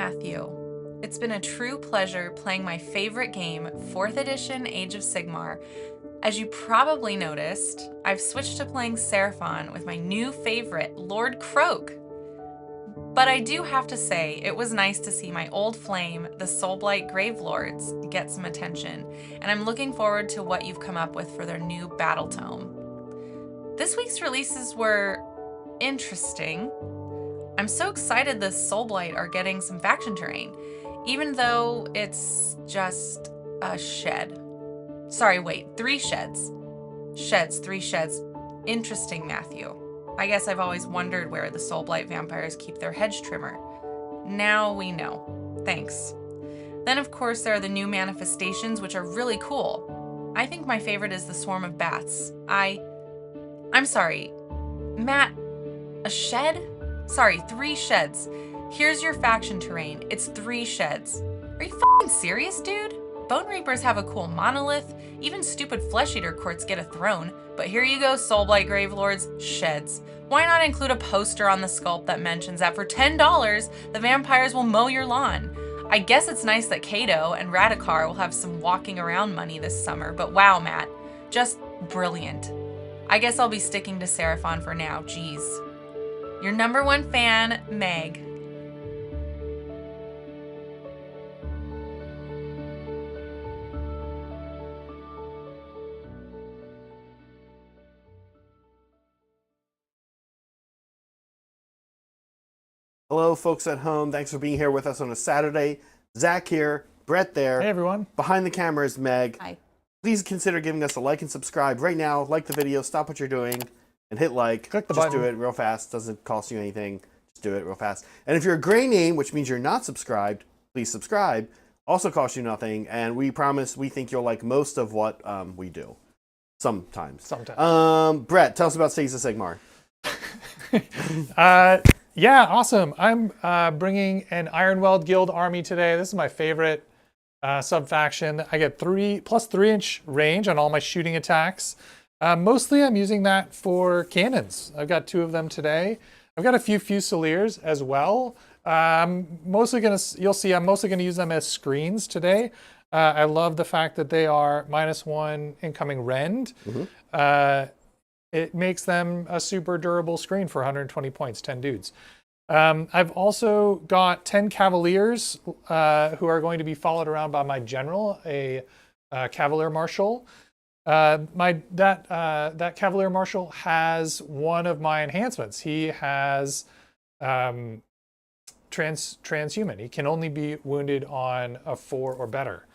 Matthew. It's been a true pleasure playing my favorite game, 4th edition Age of Sigmar. As you probably noticed, I've switched to playing Seraphon with my new favorite, Lord Croak. But I do have to say, it was nice to see my old flame, the Soulblight Gravelords, get some attention, and I'm looking forward to what you've come up with for their new battle tome. This week's releases were interesting. I'm so excited the Soulblight are getting some faction terrain, even though it's just a shed. Sorry, wait, 3 sheds. 3 sheds. Interesting, Matthew. I guess I've always wondered where the Soulblight vampires keep their hedge trimmer. Now we know. Thanks. Then, of course, there are the new manifestations, which are really cool. I think my favorite is the Swarm of Bats. I'm sorry. Matt, a shed? Sorry, 3 sheds. Here's your faction terrain. It's 3 sheds. Are you f***ing serious, dude? Bone Reapers have a cool monolith. Even stupid Flesh Eater courts get a throne. But here you go, Soulblight Gravelords, sheds. Why not include a poster on the sculpt that mentions that for $10, the vampires will mow your lawn? I guess it's nice that Kato and Radikar will have some walking around money this summer, but wow, Matt, just brilliant. I guess I'll be sticking to Seraphon for now, geez. Your number 1 fan, Meg. Hello, folks at home. Thanks for being here with us on a Saturday. Zach here, Brett there. Hey, everyone. Behind the camera is Meg. Hi. Please consider giving us a like and subscribe right now. Like the video, stop what you're doing, and hit like. Click the Just button. do it real fast. Doesn't cost you anything. Just do it real fast. And if you're a gray name, which means you're not subscribed, please subscribe. Also costs you nothing, and we promise we think you'll like most of what we do. Sometimes. Brett, tell us about Cities of Sigmar. Yeah, awesome. I'm bringing an Ironweld Guild army today. This is my favorite sub-faction. I get 3+3" range on all my shooting attacks. Mostly I'm using that for cannons. I've got 2 of them today. I've got a few Fusiliers as well. You'll see I'm mostly gonna use them as screens today. I love the fact that they are -1 incoming rend. Mm-hmm. It makes them a super durable screen for 120 points, 10 dudes. I've also got 10 Cavaliers who are going to be followed around by my general, a Cavalier Marshal. That Cavalier Marshal has one of my enhancements. He has transhuman. He can only be wounded on a 4 or better.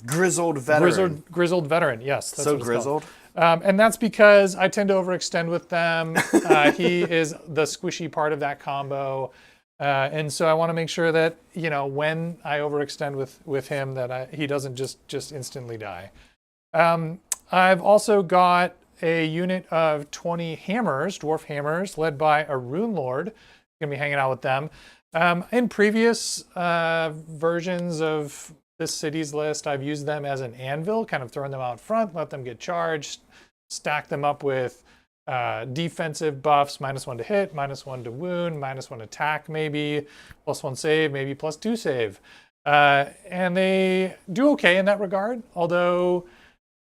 Grizzled veteran. Grizzled veteran, yes. That's so what it's grizzled. called. And that's because I tend to overextend with them. He is the squishy part of that combo. And so I want to make sure that, when I overextend with him, that he doesn't just instantly die. I've also got a unit of 20 hammers, dwarf hammers, led by a rune lord. Going to be hanging out with them. In previous versions of this city's list, I've used them as an anvil, kind of throwing them out front, let them get charged, stack them up with defensive buffs, -1 to hit, -1 to wound, -1 attack maybe, +1 save, maybe +2 save. And they do okay in that regard, although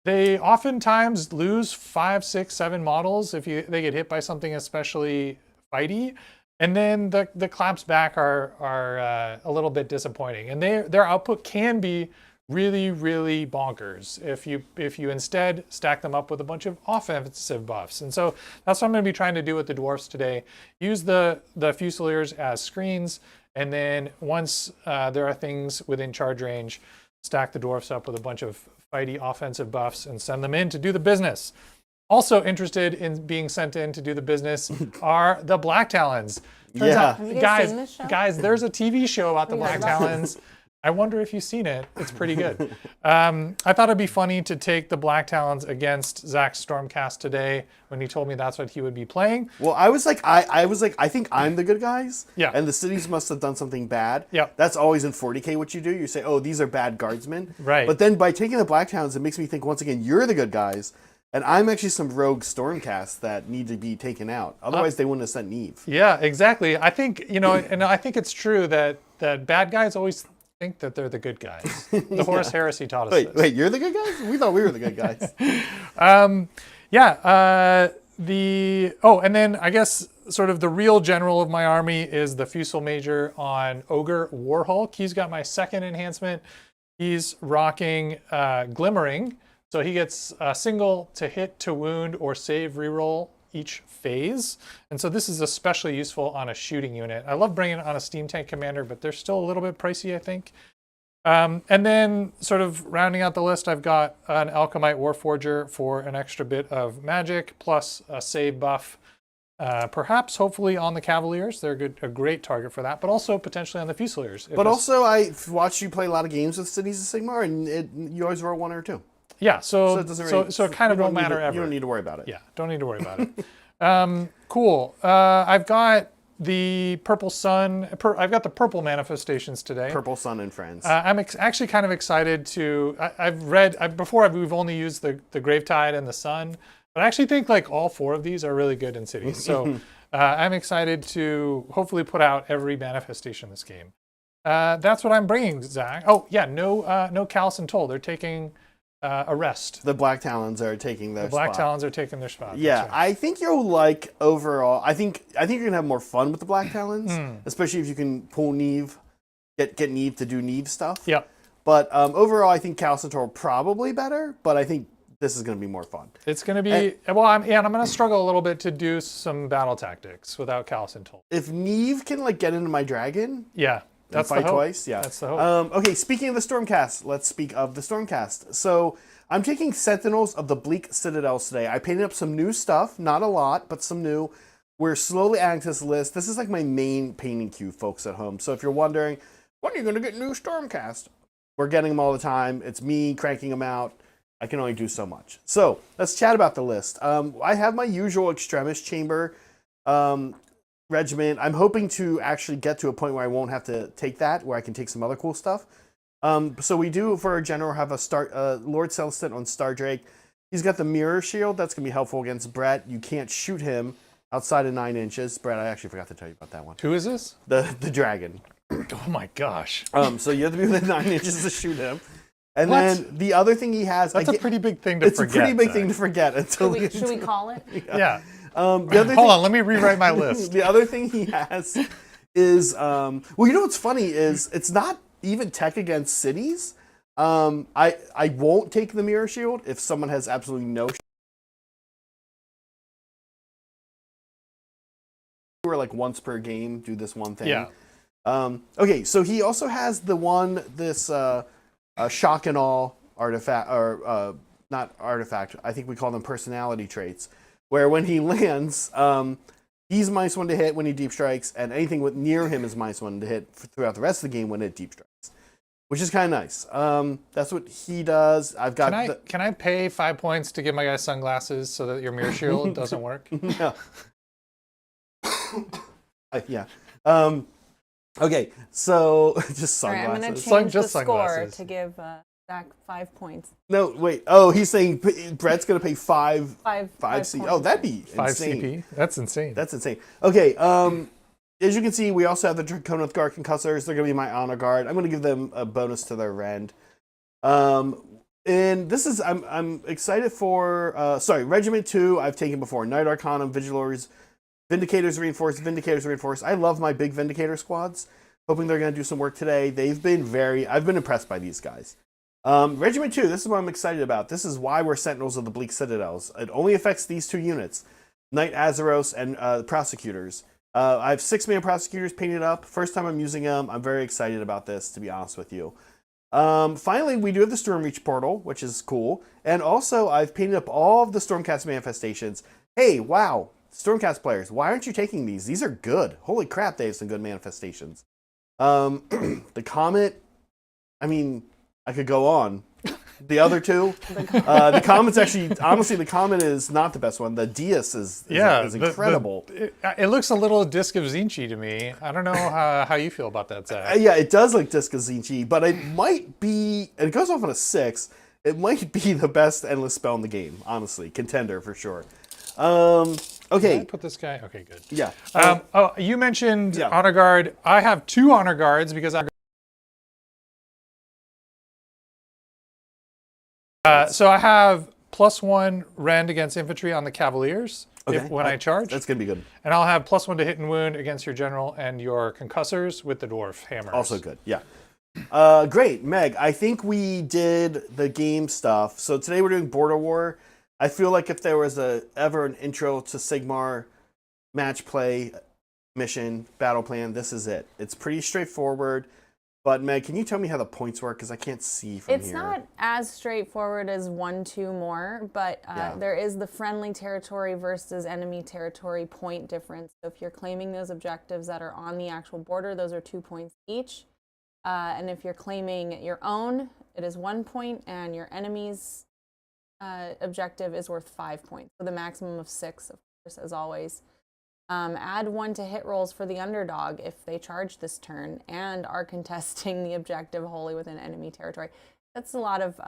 they oftentimes lose 5, 6, 7 models if they get hit by something especially fighty. And then the claps back are a little bit disappointing, and their output can be really, really bonkers if you instead stack them up with a bunch of offensive buffs. And so that's what I'm going to be trying to do with the dwarfs today. Use the Fusiliers as screens, and then once there are things within charge range, stack the dwarfs up with a bunch of fighty offensive buffs and send them in to do the business. Also interested in being sent in to do the business are the Black Talons. Turns out, Have you guys seen this show? guys, there's a TV show about the Black Talons. I wonder if you've seen it. It's pretty good. I thought it'd be funny to take the Black Talons against Zach's Stormcast today when he told me that's what he would be playing. Well, I was like, I think I'm the good guys. Yeah. And the cities must have done something bad. Yeah. That's always in 40K what you do. You say, oh, these are bad guardsmen. Right. But then by taking the Black Talons, it makes me think once again, you're the good guys. And I'm actually some rogue Stormcasts that need to be taken out. Otherwise, they wouldn't have sent Neve. Yeah, exactly. I think, and I think it's true that that bad guys always think that they're the good guys. The Horus Heresy taught us this. Wait, you're the good guys? We thought we were the good guys. And then I guess sort of the real general of my army is the Fusel Major on Ogre Warhulk. He's got my second enhancement. He's rocking Glimmering, so he gets a single to hit, to wound, or save reroll each phase. And so this is especially useful on a shooting unit. I love bringing it on a Steam Tank Commander, but they're still a little bit pricey, I think. And then sort of rounding out the list, I've got an Alchemite Warforger for an extra bit of magic, plus a save buff. Perhaps, hopefully, on the Cavaliers. They're a great target for that, but also potentially on the Fusiliers. But also, I've watched you play a lot of games with Cities of Sigmar, and you always roll 1 or 2. Yeah, so it it kind of won't matter ever. You don't need to worry about it. Yeah, don't need to worry about it. Cool. I've got the Purple Sun. I've got the Purple Manifestations today. Purple Sun and Friends. I'm actually kind of excited to. We've only used the Gravetide and the Sun, but I actually think like all 4 of these are really good in cities. So I'm excited to hopefully put out every manifestation in this game. That's what I'm bringing, Zach. Oh yeah, no Callous and Toll. They're taking a rest. The Black Talons are taking their spot. Talons are taking their spot. Yeah, right. I think you'll like overall. I think you're gonna have more fun with the Black Talons, especially if you can pull Neve, get Neve to do Neve stuff. Yeah. But overall, I think Callous and Toll probably better. But I think this is gonna be more fun. It's gonna be I'm gonna struggle a little bit to do some battle tactics without Callous and Toll. If Neve can like get into my dragon, yeah. That's fight the hope. twice. Yeah, that's the hope. Okay, speaking of the Stormcast, let's speak of the Stormcast. So I'm taking Sentinels of the Bleak Citadels today. I painted up some new stuff, not a lot, but some new. We're slowly adding to this list. This is like my main painting queue, folks at home. So if you're wondering, when are you going to get new Stormcast? We're getting them all the time. It's me cranking them out. I can only do so much. So let's chat about the list. I have my usual Extremis Chamber regiment. I'm hoping to actually get to a point where I won't have to take that, where I can take some other cool stuff. So we do, for our general, have a Lord Celestin on Star Drake. He's got the Mirror Shield. That's going to be helpful against Brett. You can't shoot him outside of 9 inches. Brett, I actually forgot to tell you about that one. Who is this? The dragon. Oh my gosh. So you have to be within 9 inches to shoot him. And what? Then the other thing he has... That's a pretty big thing to forget. It's a pretty big thing to forget. Until Should we call it? Yeah. The other Hold on, let me rewrite my list. The other thing he has is... well, you know what's funny is it's not even tech against cities. I won't take the Mirror Shield if someone has absolutely no... Or like once per game, do this one thing. Yeah. Okay, so he also has this shock and awe artifact, or not artifact, I think we call them personality traits, where when he lands, he's -1 to hit when he deep strikes, and anything near him is -1 to hit throughout the rest of the game when it deep strikes, which is kind of nice. That's what he does. I've got. Can I pay 5 points to give my guy sunglasses so that your Mirror Shield doesn't work? No. Yeah. Okay, so just sunglasses. All right, I'm going to change the score sunglasses. to give Zach 5 points. No, wait. Oh, he's saying Brett's going to pay five C. points. Oh, that'd be 5 insane. CP? That's insane. That's insane. Okay, as you can see, we also have the Draconith Guard Concussors. They're going to be my honor guard. I'm going to give them a bonus to their rend. And this is, I'm excited for, Regiment 2, I've taken before. Knight Arcanum, Vigilors, Vindicators Reinforced. I love my big Vindicator squads. Hoping they're going to do some work today. I've been impressed by these guys. Regiment 2, this is what I'm excited about. This is why we're Sentinels of the Bleak Citadels. It only affects these 2 units, Knight Azeros and Prosecutors. I have 6-man Prosecutors painted up. First time I'm using them. I'm very excited about this, to be honest with you. Finally, we do have the Stormreach Portal, which is cool. And also, I've painted up all of the Stormcast manifestations. Hey, wow. Stormcast players, why aren't you taking these? These are good. Holy crap, they have some good manifestations. The Comet, I mean, I could go on. The other 2, the Comet's actually, honestly, the Comet is not the best one. The Dias is incredible. It looks a little Disc of Zinchi to me. I don't know how you feel about that, Zach. Yeah, it does look Disc of Zinchi, but it might be, and it goes off on a 6, it might be the best endless spell in the game, honestly. Contender, for sure. Okay. Did I put this guy? Okay, good. Yeah. You mentioned Yeah. honor guard. I have 2 honor guards because so I have +1 rend against infantry on the cavaliers when I charge. That's gonna be good. And I'll have +1 to hit and wound against your general and your concussors with the dwarf hammers. Also good. Yeah. Great, Meg. I think we did the game stuff. So today we're doing Border War. I feel like if there was ever an intro to Sigmar match play mission battle plan, this is it. It's pretty straightforward. But Meg, can you tell me how the points work? Because I can't see from here. It's not as straightforward as 1-2 more, but there is the friendly territory versus enemy territory point difference. So if you're claiming those objectives that are on the actual border, those are 2 points each. And if you're claiming your own, it is 1 point, and your enemy's objective is worth 5 points. So the maximum of 6, of course, as always. Add 1 to hit rolls for the underdog if they charge this turn and are contesting the objective wholly within enemy territory. That's a lot of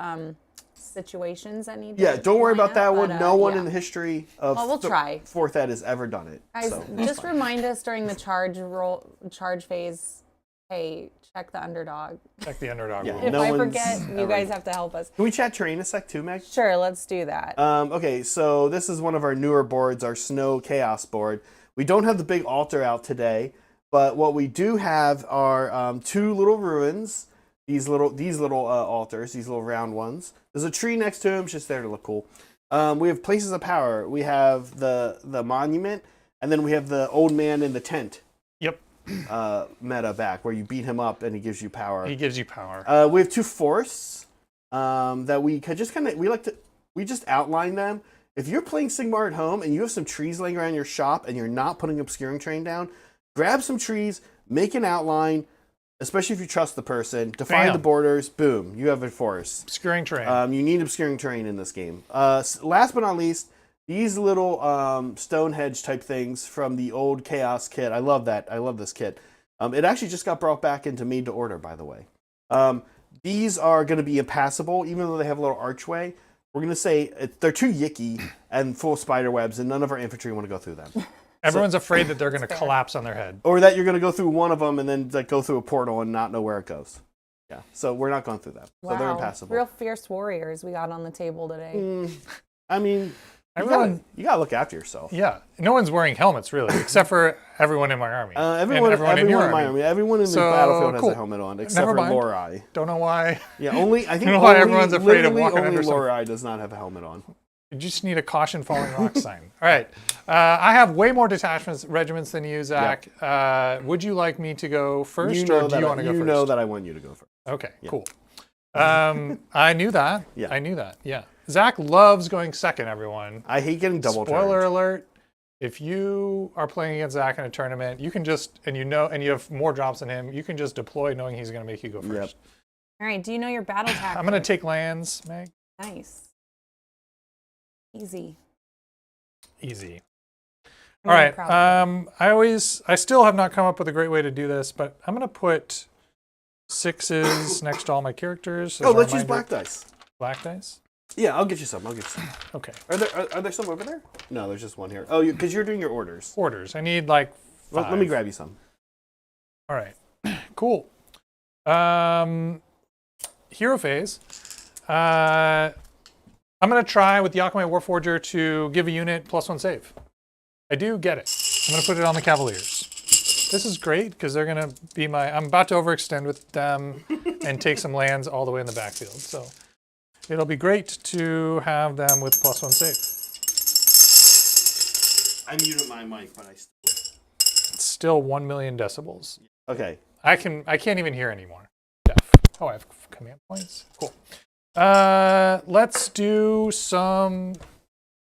situations that need to Yeah, don't worry line about up, that but, one. No one yeah. in the history of Well, we'll try. 4th Ed has ever done it. Guys, so just remind us during the charge phase, hey, check the underdog. Check the underdog. Yeah. rule. If No I one's forget, you ever- guys have to help us. Can we chat terrain a sec too, Meg? Sure, let's do that. Okay, so this is one of our newer boards, our Snow Chaos board. We don't have the big altar out today, but what we do have are 2 little ruins. These little altars, these little round ones. There's a tree next to them, it's just there to look cool. We have places of power. We have the monument, and then we have the old man in the tent. Yep. Meta back where you beat him up and he gives you power. He gives you power. We have 2 forests that we could just we just outline them. If you're playing Sigmar at home and you have some trees laying around your shop and you're not putting Obscuring Terrain down, grab some trees, make an outline, especially if you trust the person, define the borders, boom, you have a forest. Obscuring terrain. You need Obscuring Terrain in this game. Last but not least, these little Stonehenge type things from the old Chaos kit. I love that. I love this kit. It actually just got brought back into Made to Order, by the way. These are going to be impassable, even though they have a little archway. We're going to say they're too yicky and full of spider webs, and none of our infantry want to go through them. Everyone's afraid that they're going to collapse on their head. Or that you're going to go through one of them and then go through a portal and not know where it goes. Yeah, so we're not going through that. Wow. So they're impassable. Real fierce warriors we got on the table today. I mean, you gotta look after yourself. Yeah, no one's wearing helmets really, except for everyone in my army. Everyone in your army. Everyone in the battlefield has cool. a helmet on, except for Lorai. Don't know why. Yeah, I think why everyone's afraid of walking only under Lorai does not have a helmet on. You just need a caution falling rock sign. All right, I have way more regiments than you, Zach. Yep. Would you like me to go first, or do you want to go first? You know that I want you to go first. Okay, cool. I knew that. Yeah. I knew that. Yeah. Zach loves going second, everyone. I hate getting double Spoiler charged. alert. If you are playing against Zach in a tournament, you can just, and you have more drops than him, you can just deploy knowing he's going to make you go first. Yep. All right, do you know your battle tactics? I'm going to take lands, Meg. Nice. Easy. Easy. I'm All really right. proud of I still have not come up with a great way to do this, but I'm going to put 6s next to all my characters. Oh, let's use black dice. Black dice? Yeah, I'll get you some. Okay. Are there some over there? No, there's just one here. Oh, because you're doing your orders. Orders. I need like 5. Let me grab you some. All right. Cool. Hero phase. I'm going to try with the Akamai Warforger to give a unit +1 save. I do get it. I'm going to put it on the Cavaliers. This is great because they're going to be I'm about to overextend with them and take some lands all the way in the backfield. So it'll be great to have them with +1 save. I muted my mic, but It's still 1 million decibels. Okay. I can't even hear anymore. Def. Oh, I have command points. Cool. Let's do some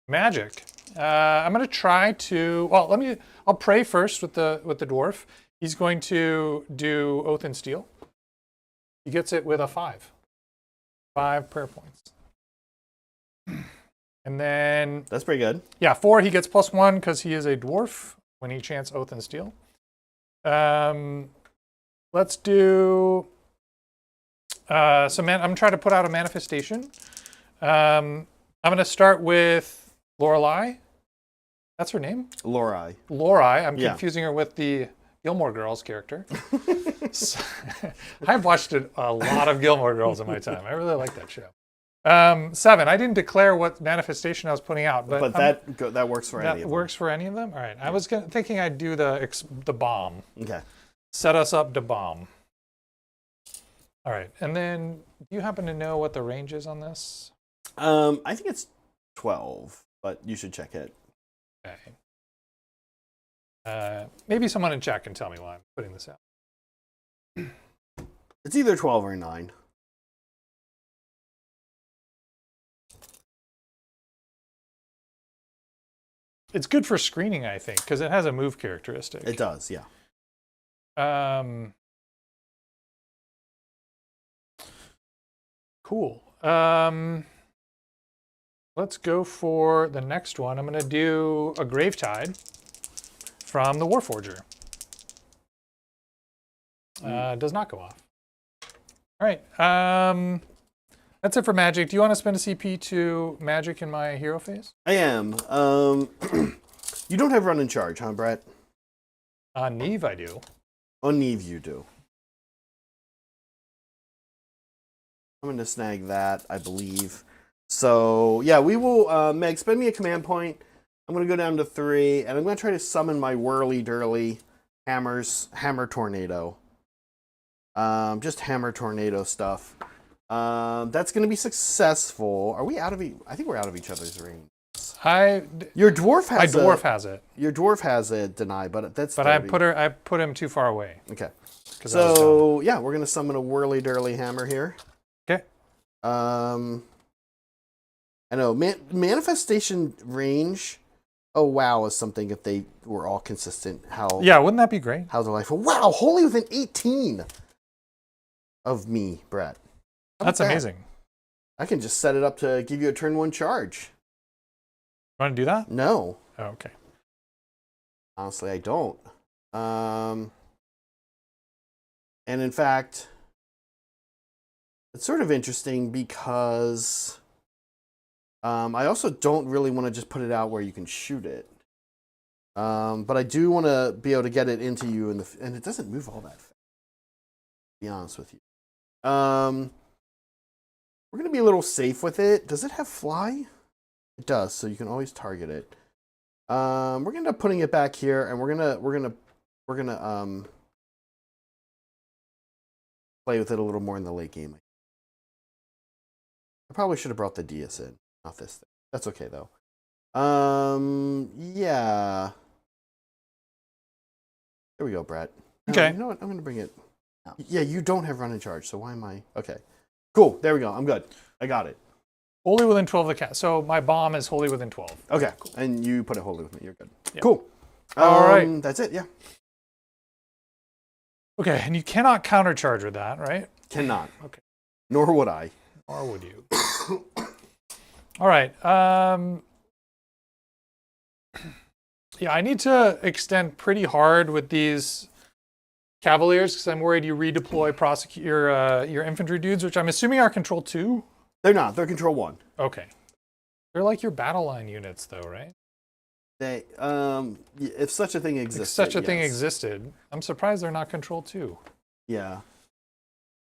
magic. I'm gonna try to. Well, I'll pray first with the dwarf. He's going to do Oath and Steel. He gets it with a 5. 5 prayer points. And then That's pretty good. yeah, 4. He gets +1 because he is a dwarf when he chants Oath and Steel. Let's do I'm trying to put out a manifestation. I'm going to start with Lorelei. That's her name? Lorelai. Lorelai. I'm Yeah. confusing her with the Gilmore Girls character. I've watched a lot of Gilmore Girls in my time. I really like that show. 7. I didn't declare what manifestation I was putting out, but that works for any of them. That works for any of them? All right. I was thinking I'd do the bomb. Okay. Set us up to bomb. All right. And then, do you happen to know what the range is on this? I think it's 12, but you should check it. Okay. Maybe someone in chat can tell me why I'm putting this out. It's either 12 or 9. It's good for screening, I think, because it has a move characteristic. It does, yeah. Cool. Let's go for the next one. I'm going to do a Gravetide from the Warforger. Does not go off. All right. That's it for magic. Do you want to spend a CP to magic in my hero phase? I am. You don't have run and charge, huh, Brett? On Neve, I do. On Neve, you do. I'm going to snag that, I believe. So, yeah, we will, Meg, spend me a command point. I'm going to go down to 3, and I'm going to try to summon my Whirly-Durly Hammer Tornado. Just Hammer Tornado stuff. That's going to be successful. Are we out of I think we're out of each other's range. Your dwarf has it. Your dwarf has it, deny, but that's. But 30. I put him too far away. Okay. So yeah, we're gonna summon a Whirly-Durly Hammer here. Okay. I know manifestation range. Oh wow, is something if they were all consistent. Yeah, wouldn't that be great? How's the life? Wow, wholly within 18 of me, Brett. That's amazing. I can just set it up to give you a turn 1 charge. You want to do that? No. Oh, okay. Honestly, I don't. And in fact, it's sort of interesting because I also don't really want to just put it out where you can shoot it. But I do want to be able to get it into you, and it doesn't move all that fast, to be honest with you. We're going to be a little safe with it. Does it have fly? It does, so you can always target it. We're going to end up putting it back here, and we're gonna play with it a little more in the late game. I probably should have brought the Dias in, not this thing. That's okay though. Yeah. Here we go, Brett. Okay. You know what? I'm gonna bring it. Yeah, you don't have run and charge, so why am I? Okay. Cool. There we go. I'm good. I got it. Wholly within 12 of the cast. So my bomb is wholly within 12. Okay. Cool. And you put it wholly with me. You're good. Yep. Cool. All right. That's it. Yeah. Okay. And you cannot countercharge with that, right? Cannot. Okay. Nor would I. Or would you? All right. Yeah, I need to extend pretty hard with these Cavaliers because I'm worried you redeploy your infantry dudes, which I'm assuming are control 2. They're not. They're control 1. Okay. They're like your battle line units, though, right? They, if such a thing existed. If such a yes. thing existed, I'm surprised they're not control 2. Yeah.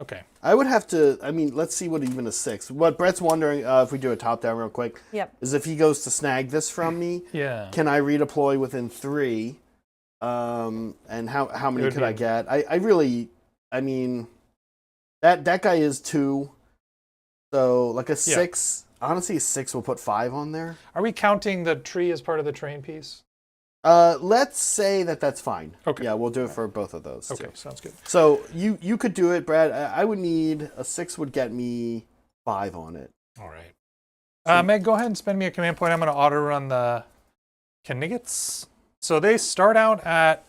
Okay. I would have to. I mean, let's see what even a 6. What Brett's wondering, if we do a top down real quick, is if he goes to snag this from me. Yeah. Can I redeploy within 3? And how many could I get? I really. I mean, that guy is 2. So like a 6, honestly, a 6 will put 5 on there. Are we counting the tree as part of the terrain piece? Let's say that's fine. Okay. Yeah, we'll do it for both of those. Okay, too. sounds good. So you could do it, Brad. I would need a 6 would get me 5 on it. All right. Meg, go ahead and spend me a command point. I'm going to auto run the Knigets. So they start out at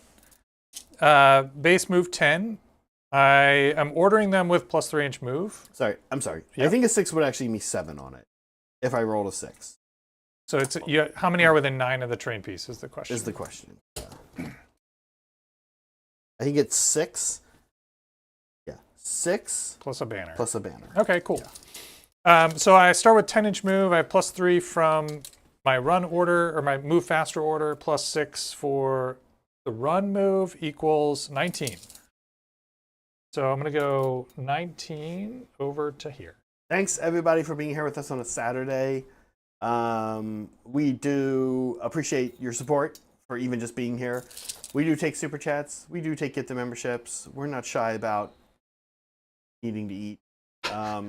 base move 10. I am ordering them with plus 3-inch move. I'm sorry. Yep. I think a 6 would actually be 7 on it if I rolled a 6. So it's how many are within 9 of the terrain piece is the question. Yeah. I think it's 6. Yeah, 6 plus a banner. Plus a banner. Okay, cool. Yeah. So I start with 10-inch move. I have plus 3 from my run order or my move faster order plus 6 for the run move equals 19. So I'm going to go 19 over to here. Thanks everybody for being here with us on a Saturday. We do appreciate your support for even just being here. We do take super chats. We do take get the memberships. We're not shy about needing to eat.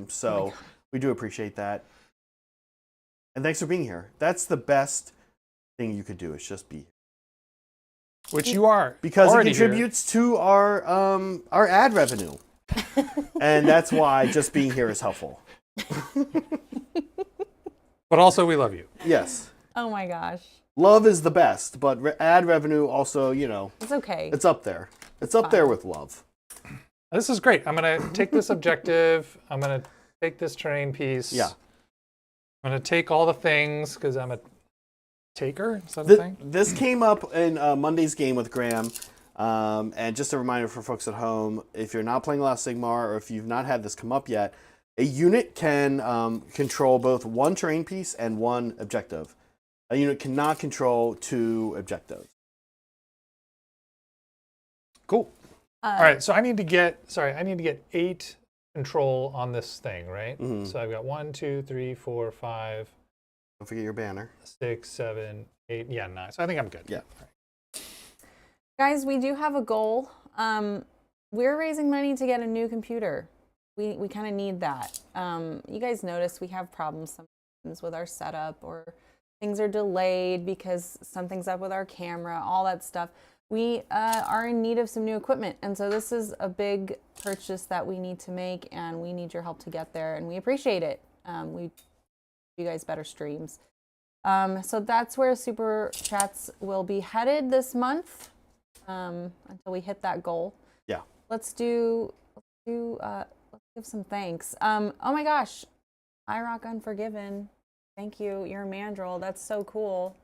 So we do appreciate that. And thanks for being here. That's the best thing you could do, is just be here. Which you are. Because it contributes to our ad revenue. And that's why just being here is helpful. But also we love you. Yes. Oh my gosh. Love is the best, but ad revenue also, it's okay. It's up there. It's up there with love. This is great. I'm going to take this objective. I'm going to take this terrain piece. Yeah. I'm going to take all the things because I'm a taker. Is that the thing? This came up in Monday's game with Graham. And just a reminder for folks at home, if you're not playing a lot of Sigmar, or if you've not had this come up yet, a unit can control both one terrain piece and one objective. A unit cannot control 2 objectives. Cool. All right, so I need to get 8 control on this thing, right? Mm-hmm. So I've got 1, 2, 3, 4, 5. Don't forget your banner. 6, 7, 8. Yeah, 9. So I think I'm good. Yeah. Guys, we do have a goal. We're raising money to get a new computer. We kind of need that. You guys notice we have problems sometimes with our setup, or things are delayed because something's up with our camera, all that stuff. We are in need of some new equipment. And so this is a big purchase that we need to make, and we need your help to get there. And we appreciate it. We give you guys better streams. So that's where Super Chats will be headed this month until we hit that goal. Yeah. Let's give some thanks. Oh my gosh. iRock Unforgiven. Thank you. You're a mandrel. That's so cool.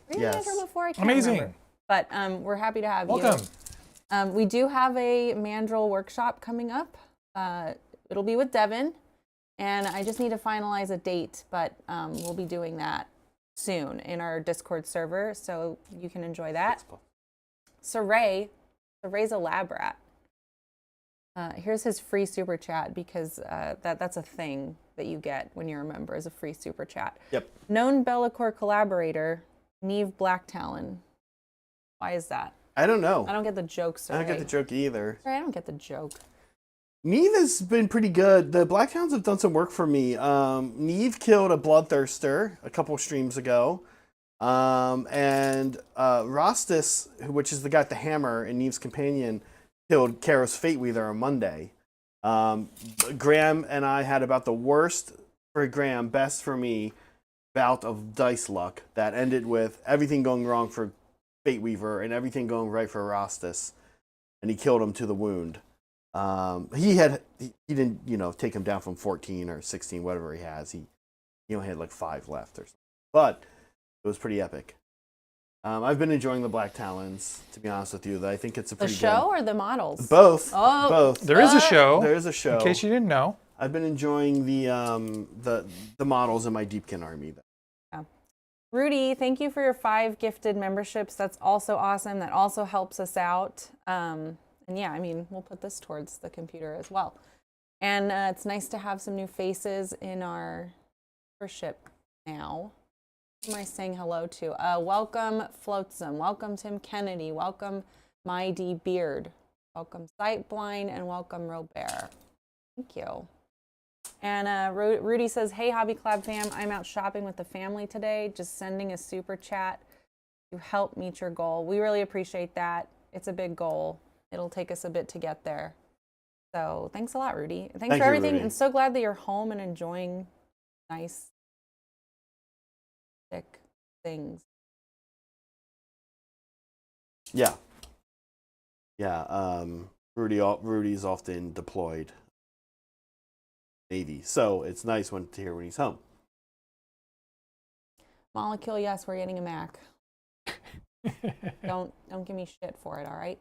Were you a mandrel before? I can't remember. But we're happy to have you. Welcome. We do have a mandrel workshop coming up. It'll be with Devin, and I just need to finalize a date, but we'll be doing that soon in our Discord server, so you can enjoy that. Saray's a lab rat. Here's his free super chat, because that's a thing that you get when you're a member, is a free super chat. Yep. Known Bellacore collaborator, Neve Blacktalon. Why is that? I don't know. I don't get the joke, Saray. I don't get the joke either. Sorry, I don't get the joke. Neve has been pretty good. The Blackhounds have done some work for me. Neve killed a Bloodthirster a couple streams ago. And Rostis, which is the guy with the hammer and Neve's companion, killed Karos Fateweaver on Monday. Graham and I had about the worst for Graham, best for me, bout of dice luck that ended with everything going wrong for Fateweaver and everything going right for Rostis, and he killed him to the wound. He didn't take him down from 14 or 16, whatever he has. He only had like 5 left or something. But it was pretty epic. I've been enjoying the Black Talons, to be honest with you. I think it's a pretty good... The show or the models? Both. Oh. Both. There is a show. There is a show. In case you didn't know. I've been enjoying the models in my Deepkin army. Yeah. Rudy, thank you for your 5 gifted memberships. That's also awesome. That also helps us out. And yeah, I mean, we'll put this towards the computer as well. And it's nice to have some new faces in our membership now. Who am I saying hello to? Welcome Flotsam. Welcome Tim Kennedy. Welcome My D Beard. Welcome Sightblind, and welcome Robert. Thank you. And Rudy says, hey, Hobby Club fam, I'm out shopping with the family today. Just sending a super chat to help meet your goal. We really appreciate that. It's a big goal. It'll take us a bit to get there. So thanks a lot, Rudy. Thanks for everything. Rudy. And so glad that you're home and enjoying nice, thick things. Yeah. Yeah. Rudy's often deployed Navy, so it's nice to hear when he's home. Molecule, yes, we're getting a Mac. Don't give me shit for it, all right?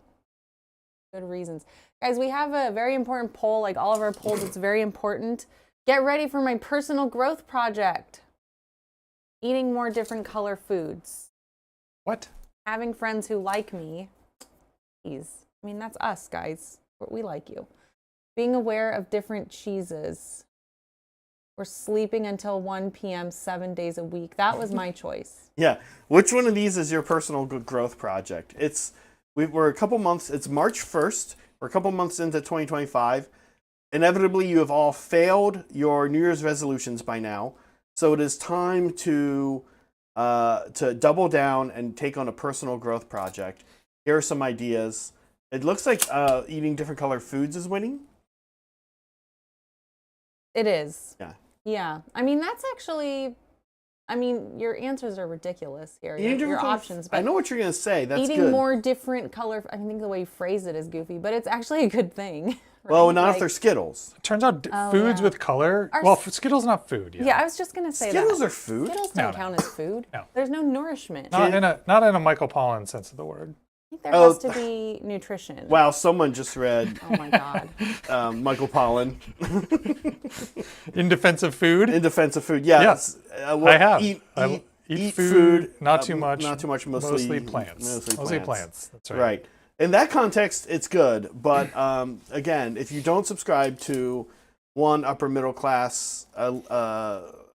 Good reasons. Guys, we have a very important poll. Like all of our polls, it's very important. Get ready for my personal growth project. Eating more different color foods. What? Having friends who like me. Please. I mean, that's us, guys. We like you. Being aware of different cheeses. Or sleeping until 1 p.m. 7 days a week. That was my choice. Yeah. Which one of these is your personal growth project? We're a couple months. It's March 1st. We're a couple months into 2025. Inevitably, you have all failed your New Year's resolutions by now. So it is time to double down and take on a personal growth project. Here are some ideas. It looks like eating different colored foods is winning. It is. Yeah. Yeah. I mean, that's actually, your answers are ridiculous here. Your options. But I know what you're going to say. That's eating good. more different color. I think the way you phrase it is goofy, but it's actually a good thing. Right? Well, not if they're Skittles. It turns out foods with color. Skittles not food. Yeah, I was just going to say Skittles that. are food. Skittles don't count as food. No. There's no nourishment. Not in a Michael Pollan sense of the word. I think there has to be nutrition. Wow, someone just read Oh my God. Michael Pollan. In defense of food? In defense of food, yeah. Yes. I have. Eat food, not too much. Not too much, Mostly plants. Mostly plants. That's right. Right. In that context, it's good. But again, if you don't subscribe to one upper middle class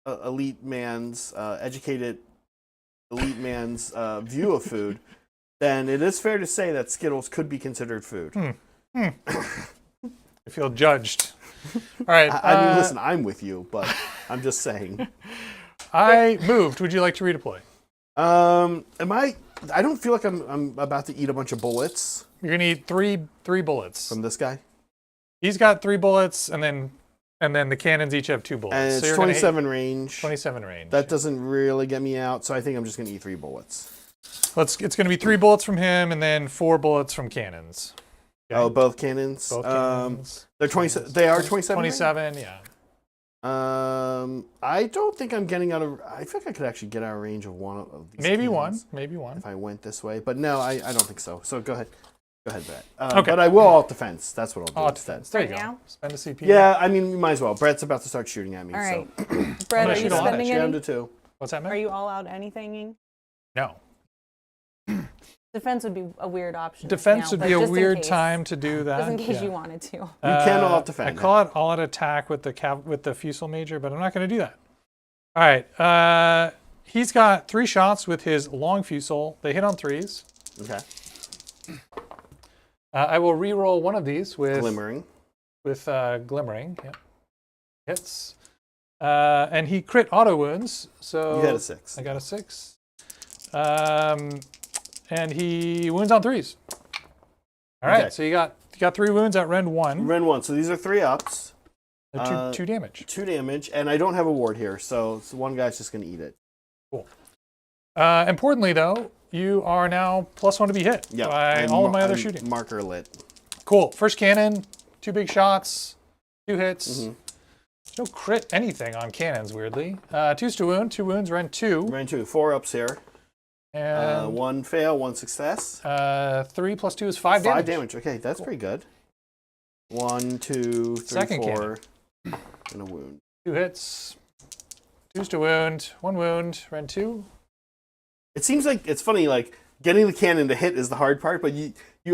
elite man's educated elite man's view of food, then it is fair to say that Skittles could be considered food. I feel judged. All right. I mean, listen, I'm with you, but I'm just saying. I moved. Would you like to redeploy? I don't feel like I'm about to eat a bunch of bullets. You're gonna eat three bullets From this guy? He's got 3 bullets, and then the cannons each have 2 bullets. And it's so 27 range. 27 range. That doesn't really get me out, so I think I'm just gonna eat 3 bullets. It's going to be 3 bullets from him, and then 4 bullets from cannons. Okay? Oh, both cannons. Both cannons. They're 27. They are 27. 27, yeah. I don't think I'm getting out of. I think I could actually get out of range of one of these. Maybe cannons one. if I went this way, but no, I don't think so. So go ahead, Brett. Okay. But I will alt defense. That's what I'll do instead. There you Right go. now? Spend a CP. Yeah, I mean, you might as well. Brett's about to start shooting at me. All right. So. Brett, are shoot you a lot. spending Down any? to 2. What's that, man? Are you all out anything? No. Defense would be a weird option. Defense now, would be a just in weird case. time to do that. Just in case yeah. you wanted to. You can alt defend. I call it all out attack with the Fusel Major, but I'm not going to do that. All right. He's got 3 shots with his long Fusel. They hit on 3s. Okay. I will re-roll one of these with Glimmering. With glimmering. Yep. Hits. And he crit auto wounds. So You had a 6. I got a 6. And he wounds on 3s. All right. Okay. So you got 3 wounds at Rend 1. Rend 1. So these are 3 ups. 2 damage. 2 damage, and I don't have a ward here, so one guy's just going to eat it. Cool. Importantly, though, you are now +1 to be hit by all of my other shooting. Marker lit. Cool. First cannon, 2 big shots, 2 hits. Mm-hmm. No crit anything on cannons, weirdly. 2's to wound, 2 wounds, Rend 2. Rend 2. 4 ups here. And 1 fail, 1 success. 3 + 2 is 5 damage. 5 damage. Okay, that's pretty good. 1, 2, 3, Second 4. cannon. And a wound. 2 hits. 2's to wound, 1 wound, Rend 2. It seems like it's funny, like getting the cannon to hit is the hard part, but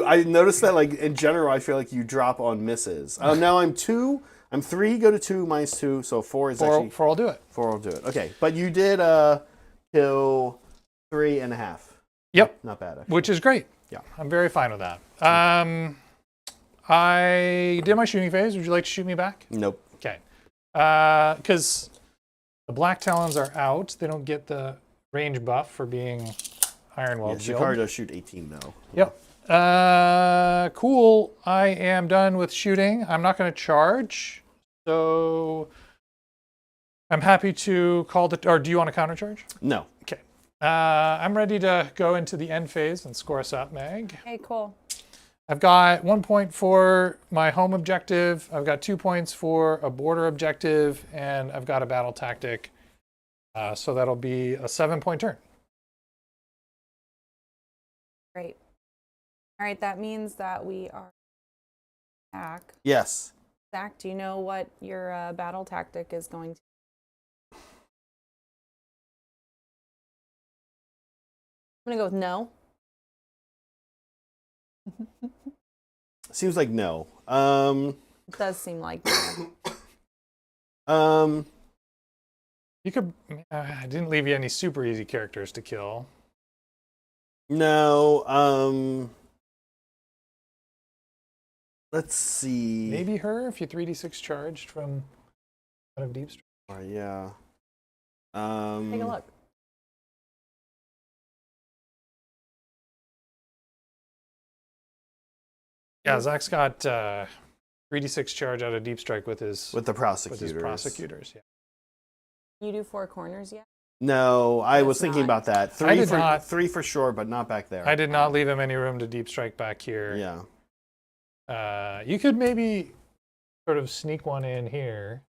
I noticed that like in general I feel like you drop on misses. Now I'm 3, go to 2 minus 2, so 4 is actually 4 will do it. 4 will do it. Okay, but you did kill 3.5. Yep. Not bad. Actually. Which is great. Yeah. I'm very fine with that. I did my shooting phase. Would you like to shoot me back? Nope. Okay. Because the Black Talons are out. They don't get the range buff for being Iron Weld Shield. Shikari does shoot 18 though. Yep. Cool. I am done with shooting. I'm not going to charge. So I'm happy to call the... Or do you want to counter charge? No. Okay. I'm ready to go into the end phase and score us up, Meg. Okay, cool. I've got 1 point for my home objective. I've got 2 points for a border objective, and I've got a battle tactic. So that'll be a 7-point turn. Great. All right, that means that we are back. Yes. Zach, do you know what your battle tactic is going to I'm going to go with no. Seems like no. It does seem like no. You could. I didn't leave you any super easy characters to kill. No. Let's see. Maybe her if you 3d6 charged from out of deep strike. Yeah. Take a look. Yeah, Zach's got 3d6 charge out of deep strike with the prosecutors. With his prosecutors, yeah. You do 4 corners yet? No, I was thinking about that. Three for sure, but not back there. I did not leave him any room to deep strike back here. Yeah. You could maybe sort of sneak one in here.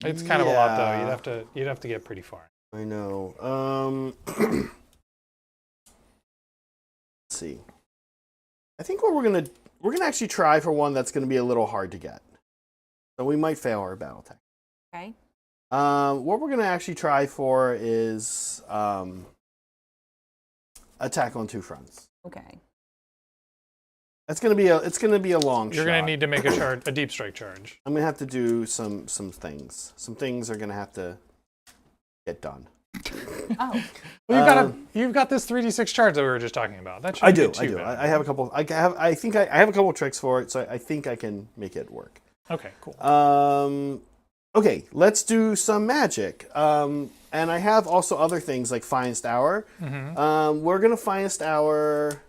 It's kind of a lot though. You'd have to get pretty far. I know. Let's see. I think what we're gonna actually try for one that's gonna be a little hard to get. So we might fail our battle tech. Okay. What we're gonna actually try for is attack on 2 fronts. Okay. It's gonna be a long shot. You're gonna need to make a deep strike charge. I'm gonna have to do some things. Some things are gonna have to get done. Oh. Well, you've got this 3d6 charge that we were just talking about. That I shouldn't do. be too bad. I have a couple. I have a couple tricks for it, so I think I can make it work. Okay, cool. Okay, let's do some magic. And I have also other things like Finest Hour. Mm-hmm. We're gonna Finest Hour.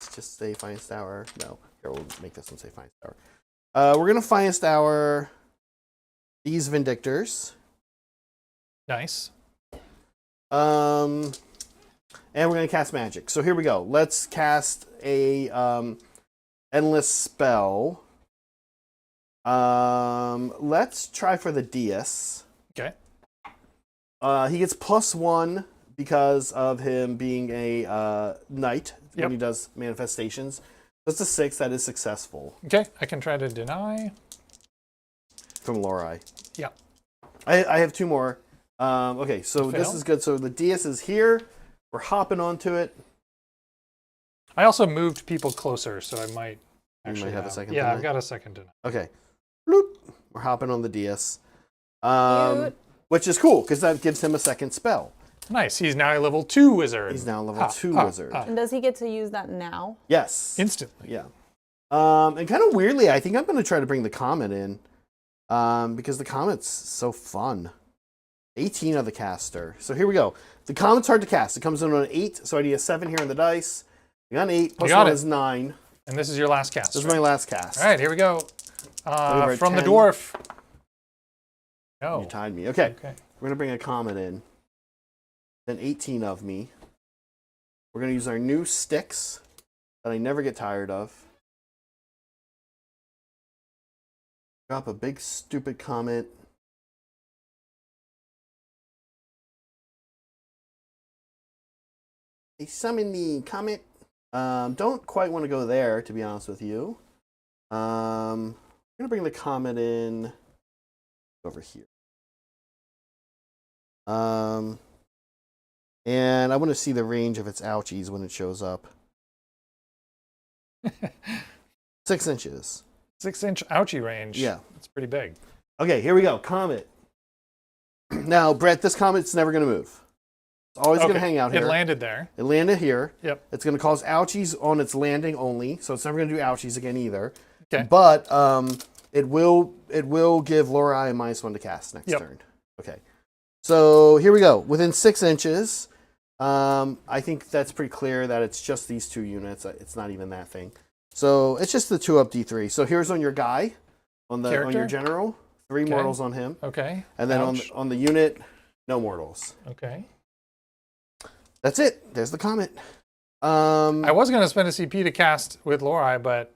Let's just say Finest Hour. No, here we'll make this one say Finest Hour. We're gonna Finest Hour these Vindictors. Nice. And we're gonna cast magic. So here we go. Let's cast a endless spell. Let's try for the Deus. Okay. He gets +1 because of him being a knight when he does manifestations. That's a 6. That is successful. Okay, I can try to deny. From Lorai. Yeah. I have 2 more. Okay, so this is good. So the Deus is here. We're hopping onto it. I also moved people closer, so I might actually have a second. Yeah, I've got a second deny. Okay. Bloop. We're hopping on the Deus. Which is cool, because that gives him a second spell. Nice. He's now a level 2 wizard. He's now a level 2 wizard. And does he get to use that now? Yes. Instantly. Yeah. And kind of weirdly, I think I'm going to try to bring the Comet in. Because the Comet's so fun. 18 of the caster. So here we go. The Comet's hard to cast. It comes in on an 8, so I need a 7 here on the dice. I got an 8, plus 1 is 9. And this is your last cast. This is my last cast. All right, here we go. From 10. the dwarf. No. You tied me. Okay. We're going to bring a Comet in. Then 18 of me. We're going to use our new sticks that I never get tired of. Drop a big stupid Comet. I summon the Comet. Don't quite want to go there, to be honest with you. I'm going to bring the Comet in over here. And I want to see the range of its ouchies when it shows up. 6 inches. 6-inch ouchie range. Yeah. It's pretty big. Okay, here we go. Comet. Now, Brett, this Comet's never going to move. It's always going to hang out here. It landed there. It landed here. Yep. It's going to cause ouchies on its landing only, so it's never going to do ouchies again either. Okay. But it will give Lorai a -1 to cast next turn. Okay. So here we go. Within 6 inches, I think that's pretty clear that it's just these 2 units. It's not even that thing. So it's just the 2-up D3. So here's on your guy, on your general, 3 mortals on him. Okay. And then on the unit, no mortals. Okay. That's it. There's the Comet. I was going to spend a CP to cast with Lorai, but